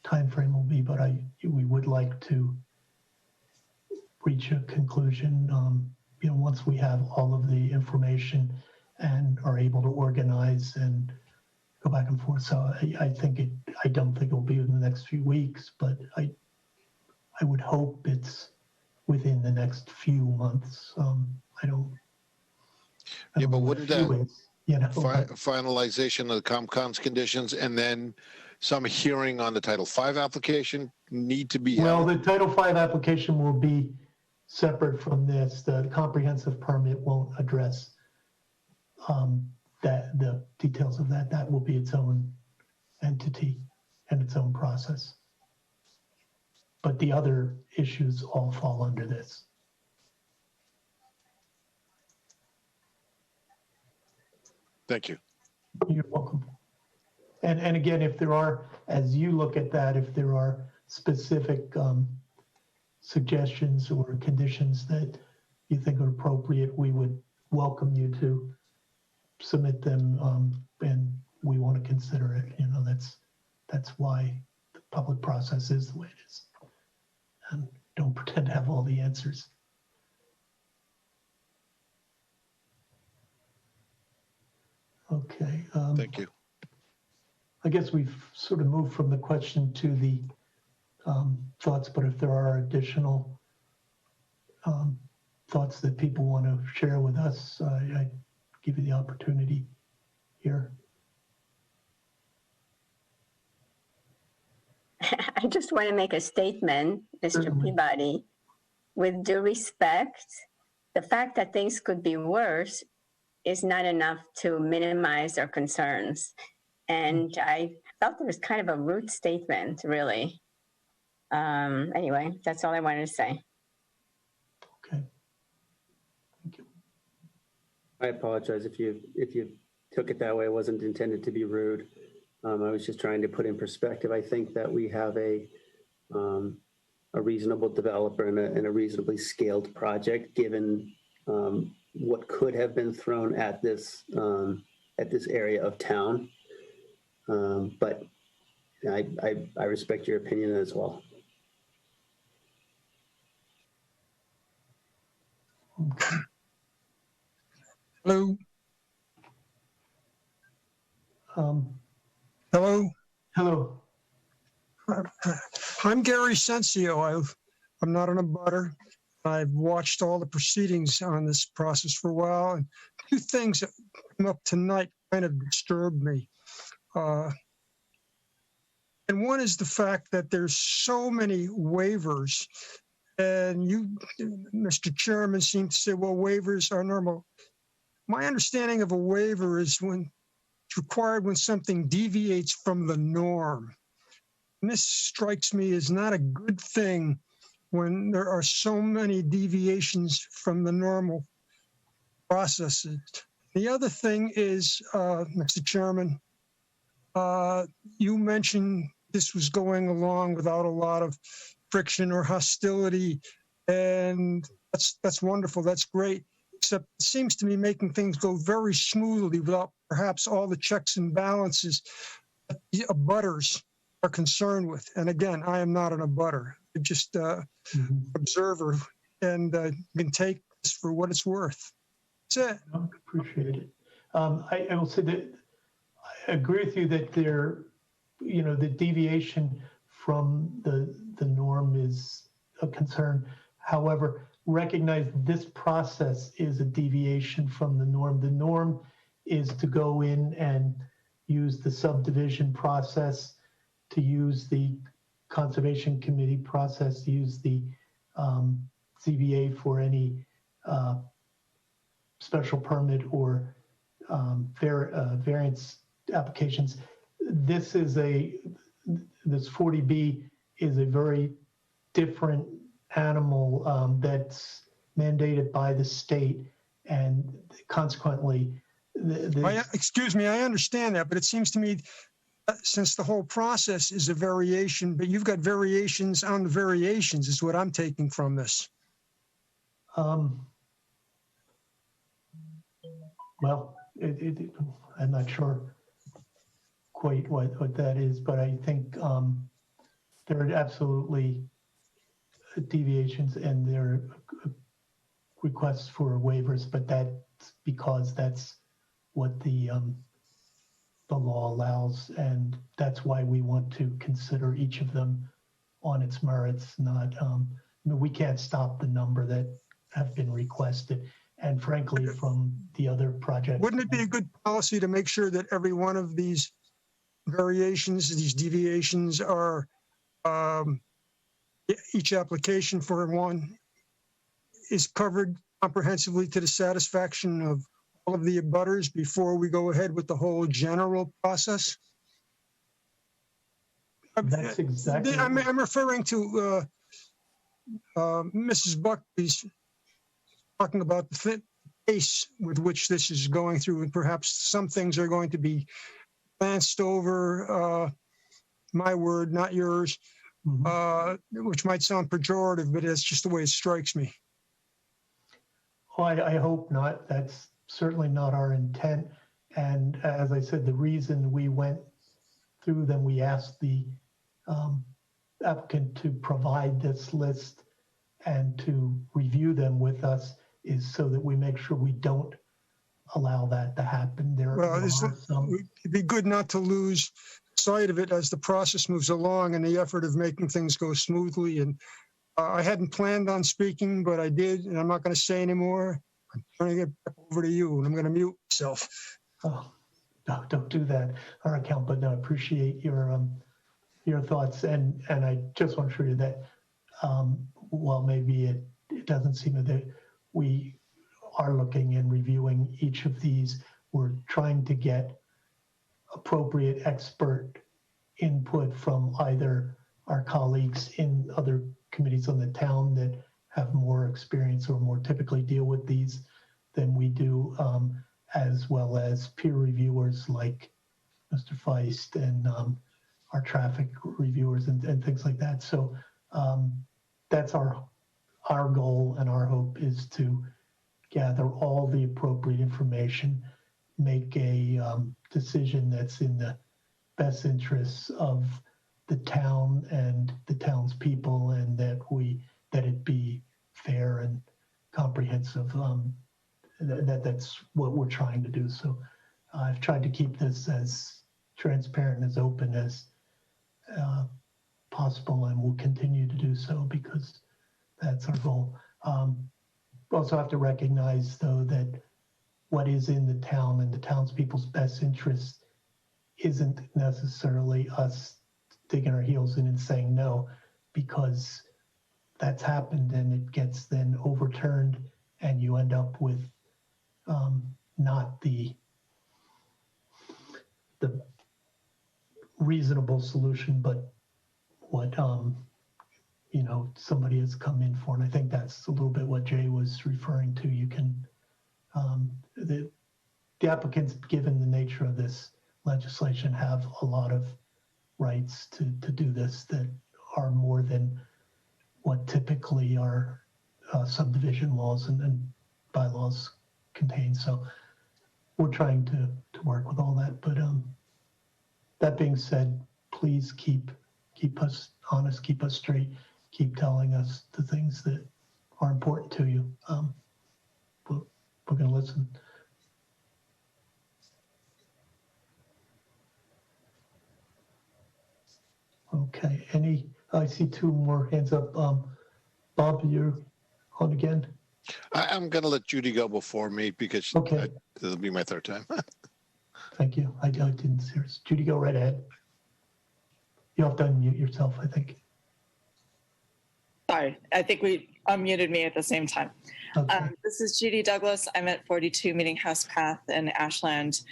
time frame will be, but we would like to reach a conclusion once we have all of the information and are able to organize and go back and forth. So I don't think it will be in the next few weeks, but I would hope it's within the next few months. Yeah, but wouldn't you know. Finalization of the ComCon's conditions, and then some hearing on the Title V application need to be Well, held? the Title V application will be separate from this. The comprehensive permit won't address the details of that. That will be its own entity and its own process. But the other issues all fall under this. Thank you. You're welcome. And again, if there are, as you look at that, if there are specific suggestions or conditions that you think are appropriate, we would welcome you to submit them, and we want to consider it. You know, that's why the public process is the way it is. And don't pretend to have all the answers. Okay. Thank you. I guess we've sort of moved from the question to the thoughts, but if there are additional thoughts that people want to share with us, I give you the opportunity here. I just want to make a statement, Mr. Peabody. With due respect, the fact that things could be worse is not enough to minimize our concerns. And I felt it was kind of a rude statement, really. Anyway, that's all I wanted to say. Okay. Thank you. I apologize if you took it that way. It wasn't intended to be rude. I was just trying to put in perspective. I think that we have a reasonable developer and a reasonably scaled project, given what could have been thrown at this area of town. But I respect your opinion as well. Okay. Hello. Hello. Hello. I'm Gary Sensio. I'm not an abutter. I've watched all the proceedings on this process for a while, and two things that came up tonight kind of disturbed me. And one is the fact that there's so many waivers, and you, Mr. Chairman, seem to say, well, waivers are normal. My understanding of a waiver is when it's required when something deviates from the norm. And this strikes me as not a good thing when there are so many deviations from the normal processes. The other thing is, Mr. Chairman, you mentioned this was going along without a lot of friction or hostility, and that's wonderful, that's great, except it seems to me making things go very smoothly without perhaps all the checks and balances that the abutters are concerned with. And again, I am not an abutter, I'm just observer, and can take this for what it's worth. That's it. I appreciate it. I will say that I agree with you that the deviation from the norm is a concern. However, recognize this process is a deviation from the norm. The norm is to go in and use the subdivision process, to use the Conservation Committee process, to use the ZBA for any special permit or variance applications. This 40B is a very different animal that's mandated by the state, and consequently, excuse me, I understand that, but it seems to me since the whole process is a variation, but you've got variations on the variations is what I'm taking from this. Well, I'm not sure quite what that is, but I think there are absolutely deviations and there are requests for waivers, but that's because that's what the law allows, and that's why we want to consider each of them on its merits. Not we can't stop the number that have been requested, and frankly, from the other projects. Wouldn't it be a good policy to make sure that every one of these variations, these deviations are, each application for one is covered comprehensively to the satisfaction of all of the abutters before we go ahead with the whole general process? That's exactly. I'm referring to Mrs. Buckley's talking about the pace with which this is going through, and perhaps some things are going to be glanced over, my word, not yours, which might sound pejorative, but it's just the way it strikes me. Oh, I hope not. That's certainly not our intent. And as I said, the reason we went through them, we asked the applicant to provide this list and to review them with us is so that we make sure we don't allow that to happen. It'd be good not to lose sight of it as the process moves along and the effort of making things go smoothly. And I hadn't planned on speaking, but I did, and I'm not going to say anymore. I'm turning it back over to you, and I'm going to mute myself. Oh, no, don't do that on account, but no, I appreciate your thoughts. And I just want to assure you that while maybe it doesn't seem that we are looking and reviewing each of these, we're trying to get appropriate expert input from either our colleagues in other committees on the town that have more experience or more typically deal with these than we do, as well as peer reviewers like Mr. Feist and our traffic reviewers and things like that. So that's our goal, and our hope is to gather all the appropriate information, make a decision that's in the best interests of the town and the townspeople, and that it be fair and comprehensive. That's what we're trying to do. So I've tried to keep this as transparent and as open as possible, and will continue to do so because that's our goal. We also have to recognize, though, that what is in the town and the townspeople's best interest isn't necessarily us digging our heels in and saying no, because that's happened and it gets then overturned, and you end up with not the reasonable solution, but what somebody has come in for. And I think that's a little bit what Jay was referring to. You can the applicants, given the nature of this legislation, have a lot of rights to do this that are more than what typically our subdivision laws and bylaws contain. So we're trying to work with all that. But that being said, please keep us honest, keep us straight, keep telling us the things that are important to you. We're going to listen. Okay, I see two more hands up. Bob, you're on again? I'm going to let Judy go before me because it'll be my third time. Thank you. I didn't see her. Judy, go right ahead. You'll have to unmute yourself, I think. Sorry, I think we unmuted me at the same time. Okay. This is Judy Douglas. I'm at 42 Meeting House Path in Ashland.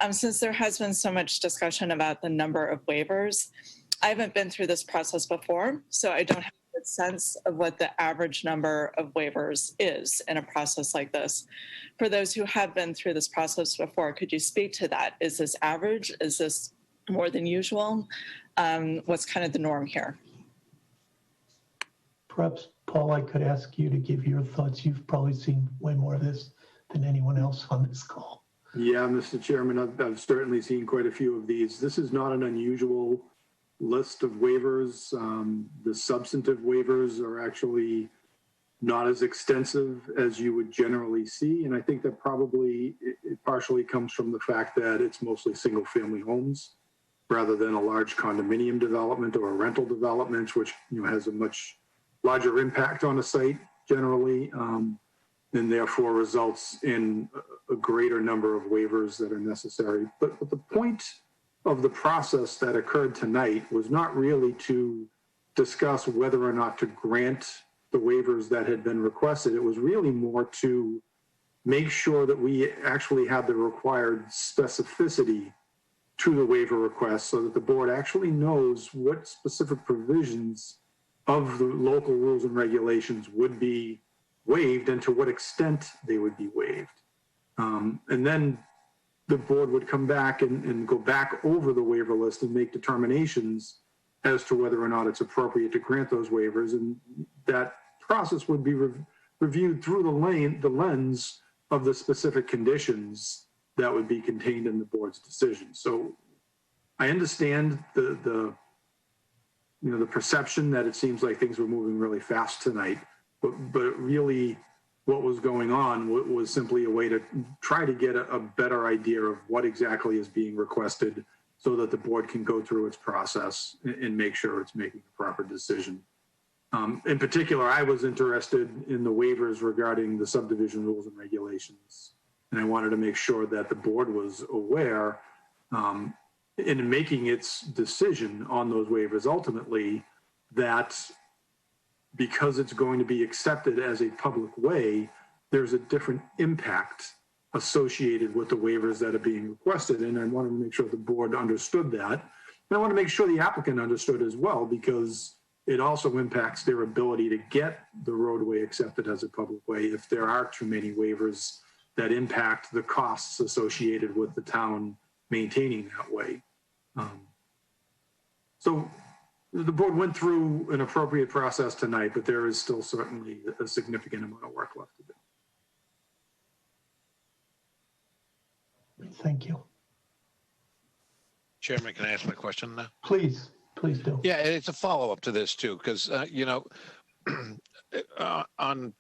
Since there has been so much discussion about the number of waivers, I haven't been through this process before, so I don't have a good sense of what the average number of waivers is in a process like this. For those who have been through this process before, could you speak to that? Is this average? Is this more than usual? What's kind of the norm here? Perhaps, Paul, I could ask you to give your thoughts. You've probably seen way more of this than anyone else on this call. Yeah, Mr. Chairman, I've certainly seen quite a few of these. This is not an unusual list of waivers. The substantive waivers are actually not as extensive as you would generally see. And I think that probably it partially comes from the fact that it's mostly single family homes rather than a large condominium development or a rental development, which has a much larger impact on a site generally. and therefore results in a greater number of waivers that are necessary. But the point of the process that occurred tonight was not really to discuss whether or not to grant the waivers that had been requested. It was really more to make sure that we actually had the required specificity to the waiver request so that the board actually knows what specific provisions of the local rules and regulations would be waived and to what extent they would be waived. And then the board would come back and go back over the waiver list and make determinations as to whether or not it's appropriate to grant those waivers. And that process would be reviewed through the lens of the specific conditions that would be contained in the board's decision. So I understand the perception that it seems like things were moving really fast tonight, but really what was going on was simply a way to try to get a better idea of what exactly is being requested so that the board can go through its process and make sure it's making the proper decision. In particular, I was interested in the waivers regarding the subdivision rules and regulations. And I wanted to make sure that the board was aware in making its decision on those waivers ultimately that because it's going to be accepted as a public way, there's a different impact associated with the waivers that are being requested. And I wanted to make sure the board understood that. And I want to make sure the applicant understood as well, because it also impacts their ability to get the roadway accepted as a public way if there are too many waivers that impact the costs associated with the town maintaining that way. So the board went through an appropriate process tonight, but there is still certainly a significant amount of work left to do. Thank you. Chairman, can I ask my question now? Please do. Yeah, it's a follow-up to this too, because, on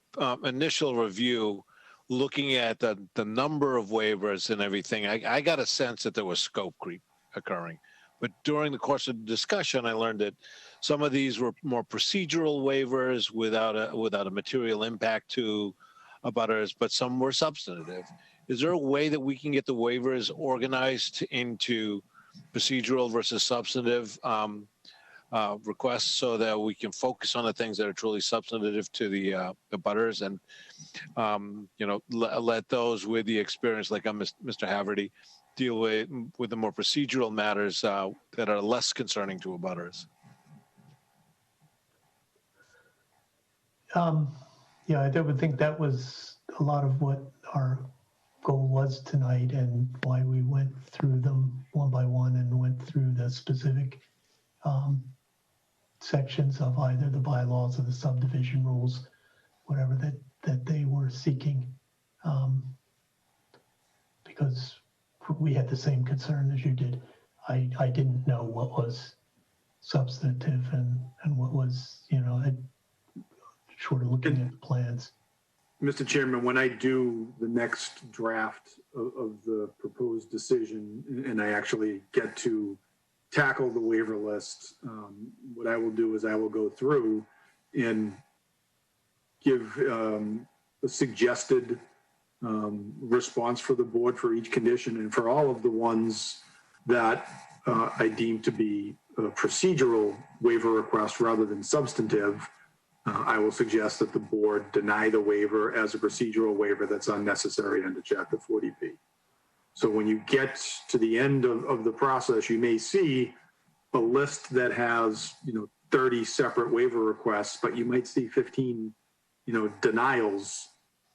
initial review, looking at the number of waivers and everything, I got a sense that there was scope creep occurring. But during the course of the discussion, I learned that some of these were more procedural waivers without a material impact to abutters, but some were substantive. Is there a way that we can get the waivers organized into procedural versus substantive requests so that we can focus on the things that are truly substantive to the abutters and let those with the experience, like Mr. Haverty, deal with the more procedural matters that are less concerning to abutters? Yeah, I would think that was a lot of what our goal was tonight and why we went through them one by one and went through the specific sections of either the bylaws or the subdivision rules, whatever that they were seeking, because we had the same concern as you did. I didn't know what was substantive and what was, short of looking at the plans. Mr. Chairman, when I do the next draft of the proposed decision and I actually get to tackle the waiver list, what I will do is I will go through and give a suggested response for the board for each condition, and for all of the ones that I deem to be a procedural waiver request rather than substantive, I will suggest that the board deny the waiver as a procedural waiver that's unnecessary under Chapter 40B. So when you get to the end of the process, you may see a list that has 30 separate waiver requests, but you might see 15 denials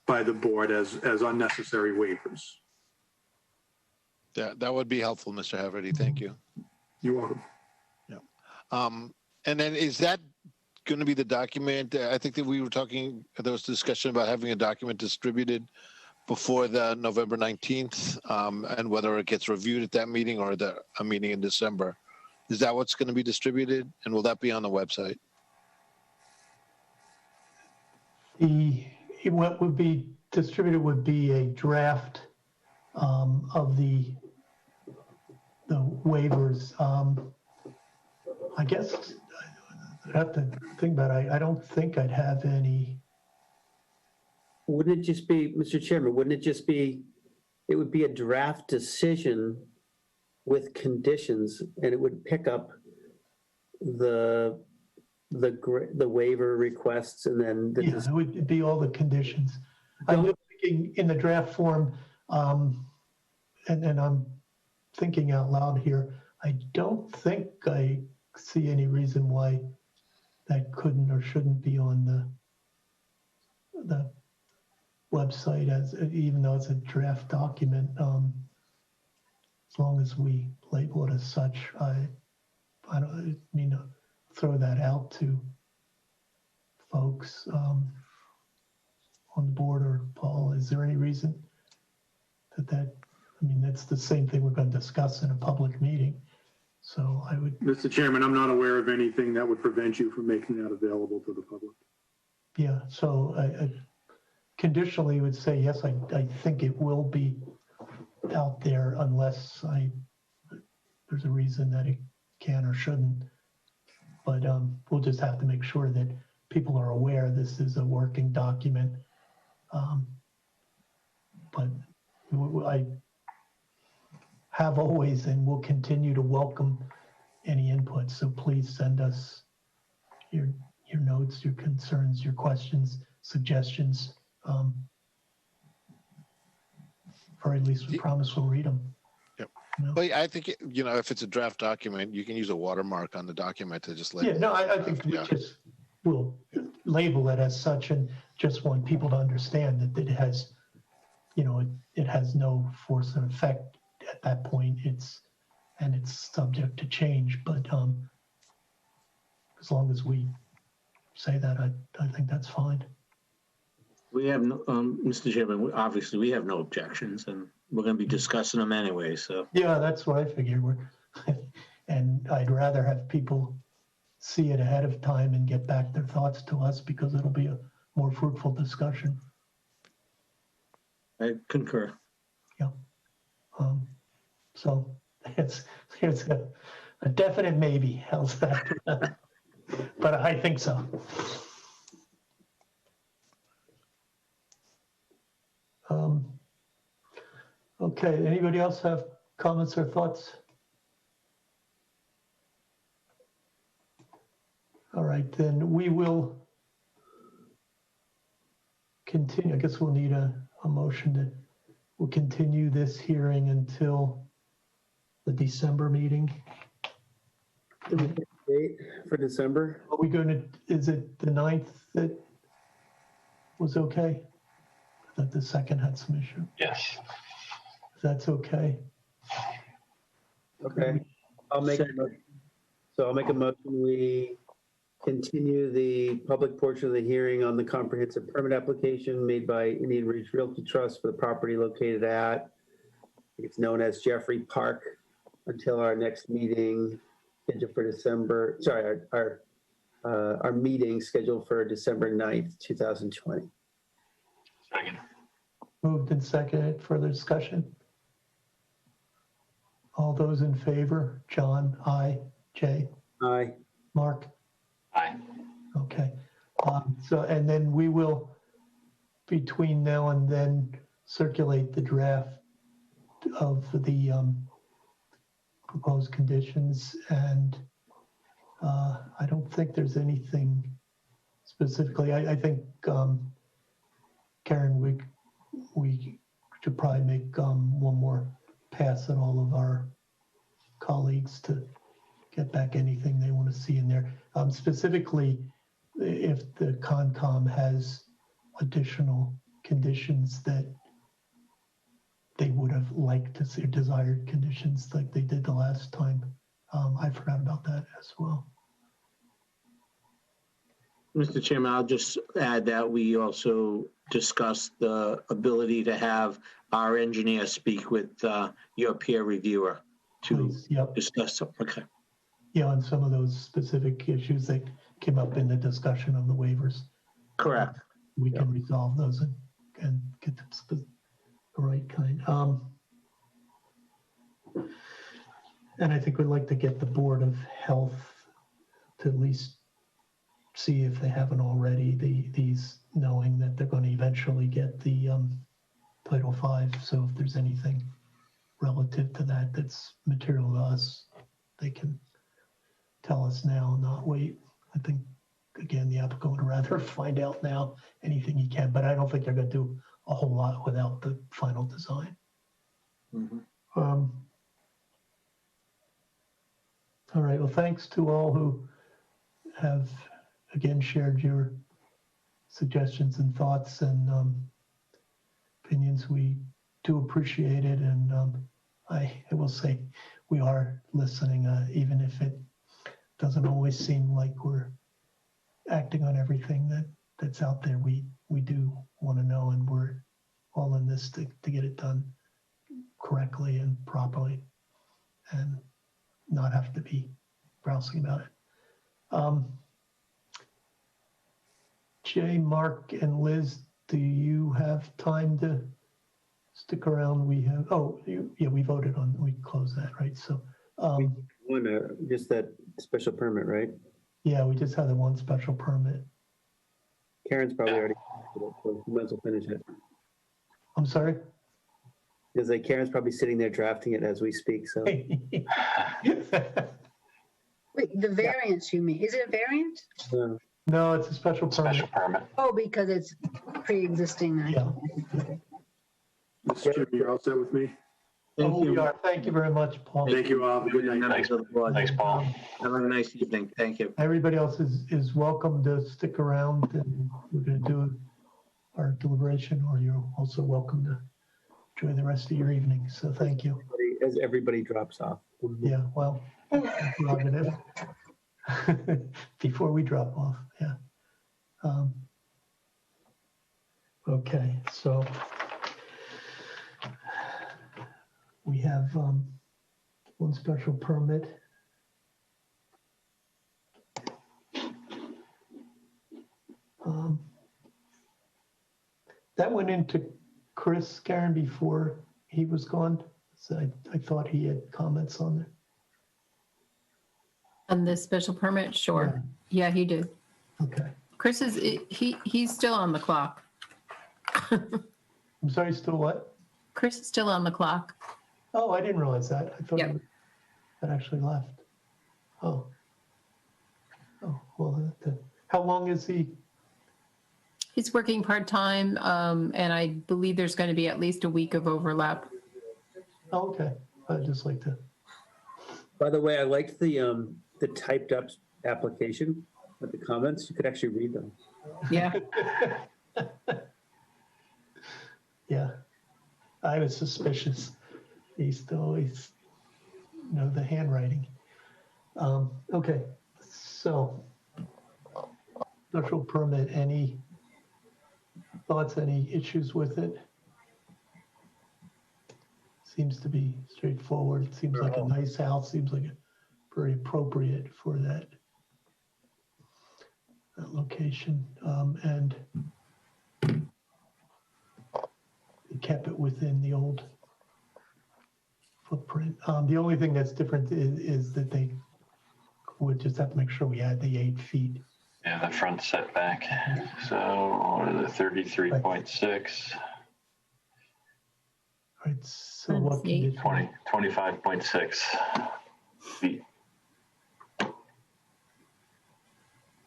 by the board as unnecessary waivers. Yeah, that would be helpful, Mr. Haverty. Thank you. You're welcome. Yeah. And then is that going to be the document? I think that we were talking, there was discussion about having a document distributed before the November 19th, and whether it gets reviewed at that meeting or a meeting in December. Is that what's going to be distributed? And will that be on the website? What would be distributed would be a draft of the waivers. I guess I'd have to think about it. I don't think I'd have any Wouldn't it just be, Mr. Chairman, wouldn't it just be, it would be a draft decision with conditions, and it would pick up the waiver requests and then Yeah, it would be all the conditions. I'm just thinking in the draft form, and I'm thinking out loud here, I don't think I see any reason why that couldn't or shouldn't be on the website, as even though it's a draft document. As long as we label it as such, I don't mean to throw that out to folks on the board. Or Paul, is there any reason that I mean, that's the same thing we're going to discuss in a public meeting. So I would. Mr. Chairman, I'm not aware of anything that would prevent you from making that available to the public. Yeah, so I conditionally would say, yes, I think it will be out there unless there's a reason that it can or shouldn't. But we'll just have to make sure that people are aware this is a working document. But I have always and will continue to welcome any input. So please send us your notes, your concerns, your questions, suggestions. Or at least we promise we'll read them. Yep. Well, I think, if it's a draft document, you can use a watermark on the document to just let. Yeah, no, I think we just will label it as such and just want people to understand that it has, it has no force and effect at that point. It's subject to change, but as long as we say that, I think that's fine. We have, no, Mr. Chairman, obviously we have no objections and we're going to be discussing them anyway, so. Yeah, that's what I figured. And I'd rather have people see it ahead of time and get back their thoughts to us because it'll be a more fruitful discussion. I concur. Yeah. So it's a definite maybe. How's that? But I think so. Okay, anybody else have comments or thoughts? All right, then we will continue. I guess we'll need a motion we'll continue this hearing until the December meeting. Date for December? Are we going to, is it the 9th that was okay? I thought the 2nd had some issue. Yes. If that's okay. Okay. I'll make a motion. So I'll make a motion. We continue the public portion of the hearing on the comprehensive permit application made by Indian Ridge Realty Trust for the property located at, it's known as Jeffrey Park, until our next meeting scheduled for December, sorry, our meeting scheduled for December 9th, 2020. Second. Moved and seconded. Further discussion? All those in favor? John, aye. Jay? Aye. Mark? Aye. Okay. So, and then we will, between now and then, circulate the draft of the proposed conditions. And I don't think there's anything specifically. I think, Karen, we should probably make one more pass at all of our colleagues to get back anything they want to see in there. Specifically, if the Concom has additional conditions that they would have liked to see, desired conditions like they did the last time. I forgot about that as well. Mr. Chairman, I'll just add that we also discussed the ability to have our engineer speak with your peer reviewer to discuss something. Okay. Yeah, on some of those specific issues that came up in the discussion of the waivers. Correct. We can resolve those and get the right kind. And I think we'd like to get the Board of Health to at least see if they haven't already, these, knowing that they're going to eventually get the Title V. So if there's anything relative to that that's material to us, they can tell us now, not wait. I think, again, the applicant would rather find out now anything he can, but I don't think they're going to do a whole lot without the final design. All right, well, thanks to all who have, again, shared your suggestions and thoughts and opinions. We do appreciate it, and I will say we are listening, even if it doesn't always seem like we're acting on everything that's out there. We do want to know, and we're all in this to get it done correctly and properly, and not have to be browsing about it. Jay, Mark, and Liz, do you have time to stick around? We have, we voted on, we closed that, right? So, Just that special permit, right? yeah, we just had the one special permit. Karen's probably already, so we might as well finish it. I'm sorry? Because like Karen's probably sitting there drafting it as we speak, so. Wait, the variance you mean, is it a variance? No, it's a special permit. Special permit. Oh, because it's pre-existing. Yeah. Mr. Chairman, you're all set with me? Oh, we are. Thank you very much, Paul. Thank you all. Have a good night. Thanks, thanks, Paul. Have a nice evening. Thank you. Everybody else is welcome to stick around, and we're going to do our deliberation, or you're also welcome to enjoy the rest of your evening. So thank you. As everybody drops off. Yeah, well, prerogative. Before we drop off, yeah. Okay, so we have one special permit. That went into Chris, Karen, before he was gone. So I thought he had comments on it. On this special permit, sure. Yeah, he did. Okay. Chris is, he's still on the clock. I'm sorry, still what? Chris is still on the clock. Oh, I didn't realize that. I thought Yep. he had actually left. Oh. Oh, well, how long is he? He's working part-time, and I believe there's going to be at least a week of overlap. Oh, okay. I'd just like to. By the way, I liked the typed up application with the comments. You could actually read them. Yeah. Yeah. I was suspicious. He still always know the handwriting. Okay. So, special permit, any thoughts, any issues with it? Seems to be straightforward. It seems like a nice house. Seems like very appropriate for that location. And they kept it within the old footprint. The only thing that's different is that they would just have to make sure we had the 8 feet. Yeah, the front setback. So the 33.6. Right, so what condition? 25.6 feet.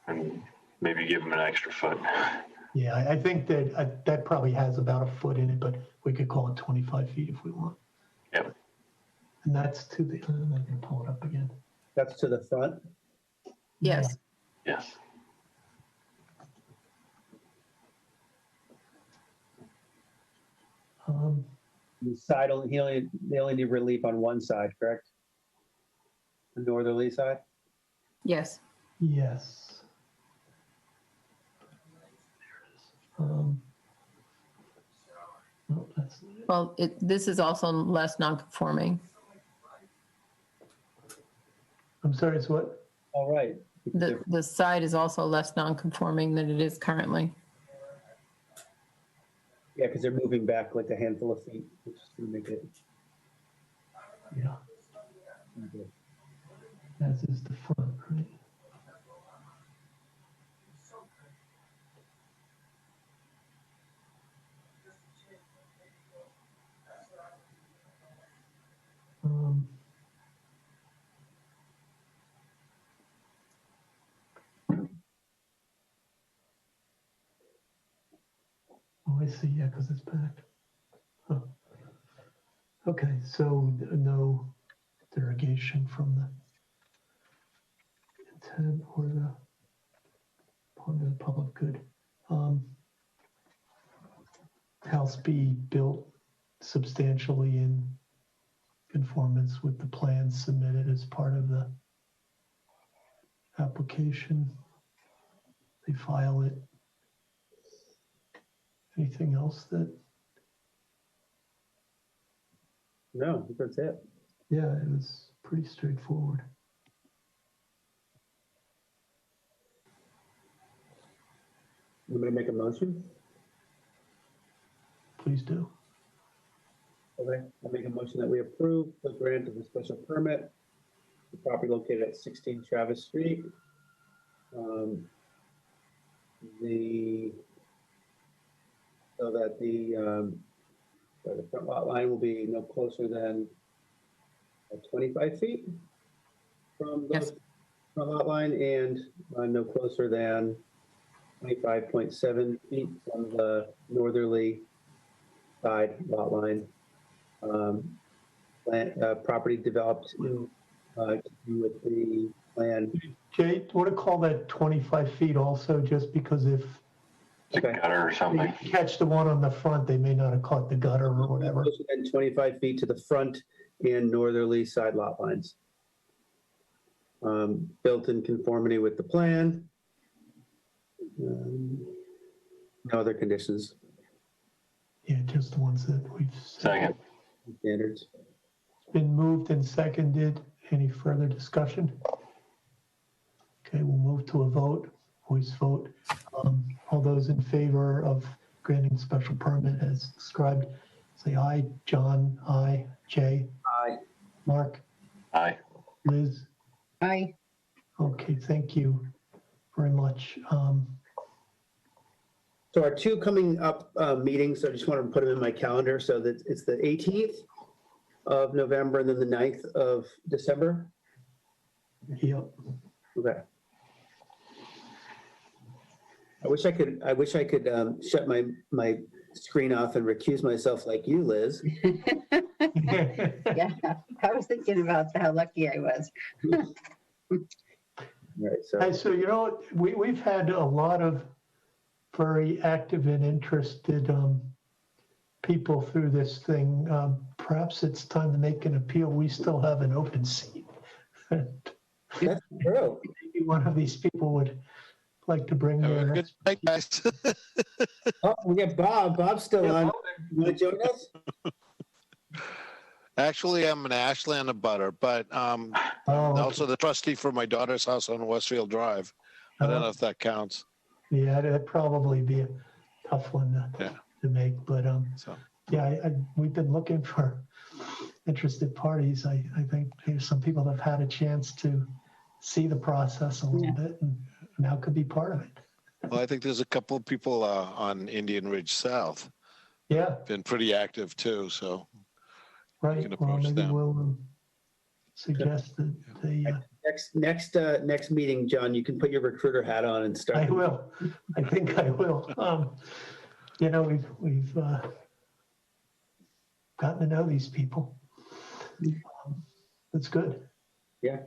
And maybe give them an extra foot. Yeah, I think that that probably has about a foot in it, but we could call it 25 feet if we want. Yep. And that's to the, I can pull it up again. That's to the front? Yes. Yes. The side, they only need relief on one side, correct? The northerly side? Yes. Yes. No, that's not it. Well, this is also less non-conforming. I'm sorry, it's what? All right. The side is also less non-conforming than it is currently. Yeah, because they're moving back like a handful of feet, which is going to make it. Yeah. Okay. As is the front, right? Oh, I see, yeah, because it's back. Huh. Okay, so no derogation from the intent or the point of the public good. House be built substantially in conformance with the plans submitted as part of the application. They file it. Anything else that? No, I think that's it. Yeah, it was pretty straightforward. You going to make a motion? Please do. Okay, I'll make a motion that we approve the grant of the special permit, the property located at 16 Travis Street. So that the front lot line will be no closer than 25 feet from the front lot line and no closer than 25.7 feet from the northerly side lot line. Property developed with the plan. Jay, do you want to call that 25 feet also, just because if it's a gutter or something, they catch the one on the front, they may not have caught the gutter or whatever. And 25 feet to the front and northerly side lot lines. Built in conformity with the plan. No other conditions. Yeah, just the ones that we've second. Standards. It's been moved and seconded. Any further discussion? Okay, we'll move to a vote, voice vote. All those in favor of granting special permit as described, say aye. John, aye. Jay? Aye. Mark? Aye. Liz? Aye. Okay, thank you very much. So our two coming up meetings, I just want to put them in my calendar so that it's the 18th of November and then the 9th of December. Yep. Okay. I wish I could shut my screen off and recuse myself like you, Liz. Yeah, I was thinking about how lucky I was. All right, So you know, we've had a lot of very active and interested people through this thing. Perhaps it's time to make an appeal. We still have an open seat. That's true. Maybe one of these people would like to bring their. Good night, guys. Oh, we got Bob. Bob's still on. You want to join us? Actually, I'm an Ashland abutter, but also the trustee for my daughter's house on Westfield Drive. I don't know if that counts. Yeah, that'd probably be a tough one to make, but we've been looking for interested parties. I think there's some people that have had a chance to see the process a little bit and now could be part of it. Well, I think there's a couple of people on Indian Ridge South. Yeah. Been pretty active too, so right. you can approach maybe them. we'll suggest that they. Next meeting, John, you can put your recruiter hat on and start. I will. I think I will. You know, we've gotten to know these people. That's good. Yeah.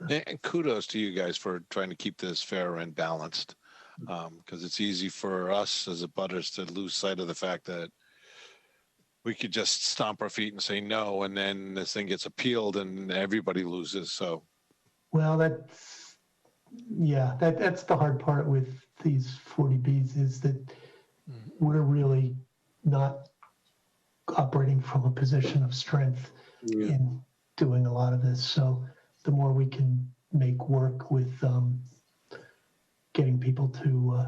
And kudos to you guys for trying to keep this fair and balanced, because it's easy for us as abutters to lose sight of the fact that we could just stomp our feet and say no, and then this thing gets appealed and everybody loses. So, well, that's the hard part with these 40Bs is that we're really not operating from a position of strength in doing a lot of this. So the more we can make work with getting people to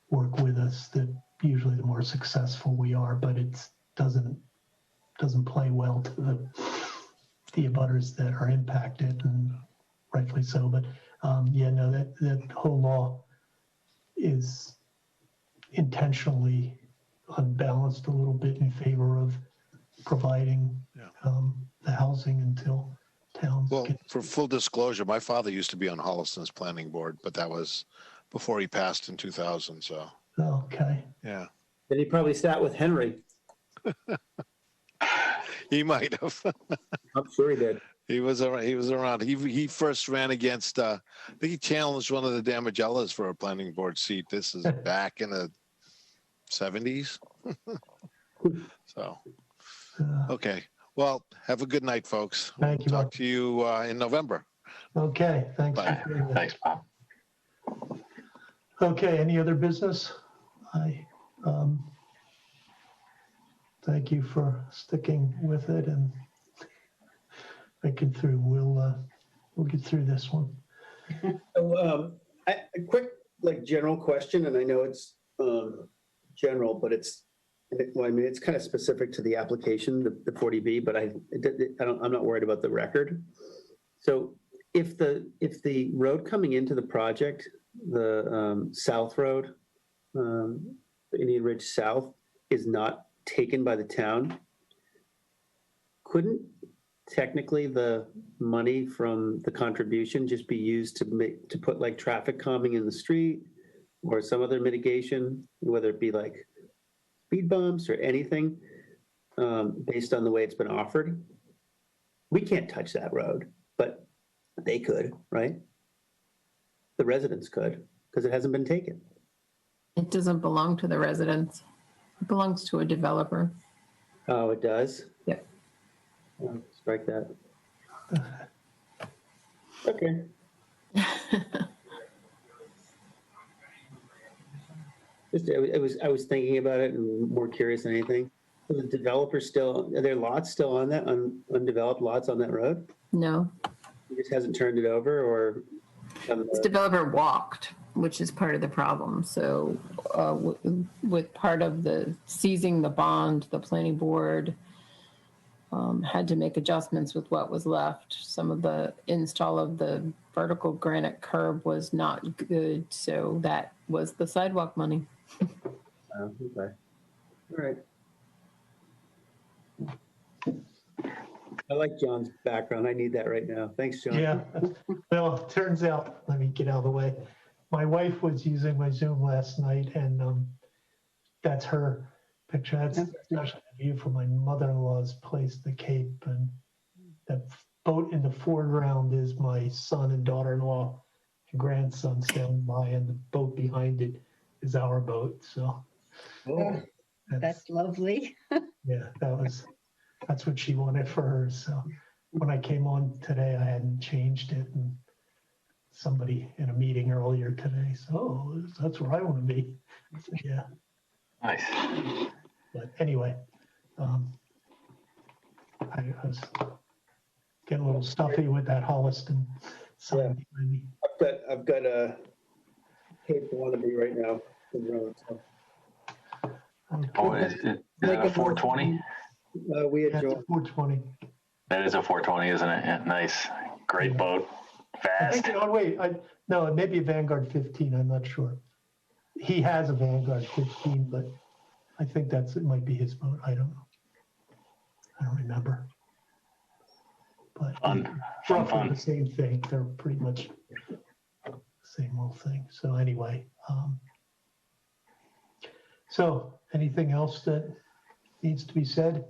work with us, that usually the more successful we are, but it doesn't play well to the abutters that are impacted, and rightfully so. But that whole law is intentionally unbalanced a little bit in favor of providing the housing until towns. well, for full disclosure, my father used to be on Holliston's planning board, but that was before he passed in 2000. So Okay. Yeah. Then he probably sat with Henry. He might have. I'm sure he did. He was around. He first ran against, I think he challenged one of the Damagellas for a planning board seat. This is back in the 70s. So, okay. Well, have a good night, folks. Thank you, Talk Bob. to you in November. Okay, thanks. Bye. for doing that. Thanks, Bob. Okay, any other business? Thank you for sticking with it and making through. We'll get through this one. So, a quick, general question, and I know it's general, but it's kind of specific to the application, the 40B, but I'm not worried about the record. So, if the road coming into the project, the South Road, Indian Ridge South, is not taken by the town, couldn't technically the money from the contribution just be used to put traffic calming in the street or some other mitigation, whether it be speed bumps or anything, based on the way it's been offered? We can't touch that road, but they could, right? The residents could, because it hasn't been taken. It doesn't belong to the residents. It belongs to a developer. Oh, it does? Yep. Oh, strike that. Okay. I was thinking about it and more curious than anything. Are the developers still, are there lots still on that, undeveloped lots on that road? No. He just hasn't turned it over, or? This developer walked, which is part of the problem. So with part of the seizing the bond, the planning board had to make adjustments with what was left. Some of the install of the vertical granite curb was not good. So that was the sidewalk money. Okay. All right. I like John's background. I need that right now. Thanks, John. Yeah, well, it turns out, let me get out of the way. My wife was using my Zoom last night, and that's her picture. That's actually a view from my mother-in-law's place, the Cape, and the boat in the foreground is my son and daughter-in-law and grandson standing by, and the boat behind it is our boat. So That's lovely. yeah, that's what she wanted for hers. So when I came on today, I hadn't changed it, and somebody in a meeting earlier today said, "Oh, that's where I want to be." I said, yeah. Nice. But anyway, I was getting a little stuffy with that Holliston sign behind me. I've got a Cape wannabe right now. Oh, is it a 420? We had Yeah, it's a 420. That is a 420, isn't it? Yeah, nice. Great boat. I Fast. think, oh wait, no, it may be a Vanguard 15. I'm not sure. He has a Vanguard 15, but I think it might be his boat. I don't know. I don't remember. But roughly the same thing. They're pretty much the same old thing. So anyway, so anything else that needs to be said?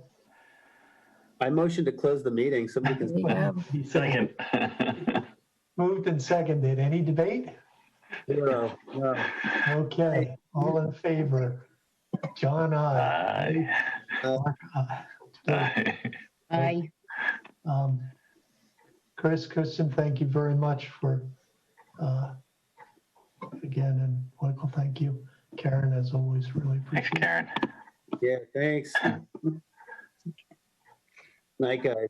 I motion to close the meeting. Somebody can. Second. Moved and seconded. Any debate? No. Okay, all in favor? John, aye. Mark, aye. Aye. Kristen, thank you very much for, again, and Michael, thank you. Karen, as always, really appreciate it. Thanks, Karen. Yeah, thanks. Night, guys.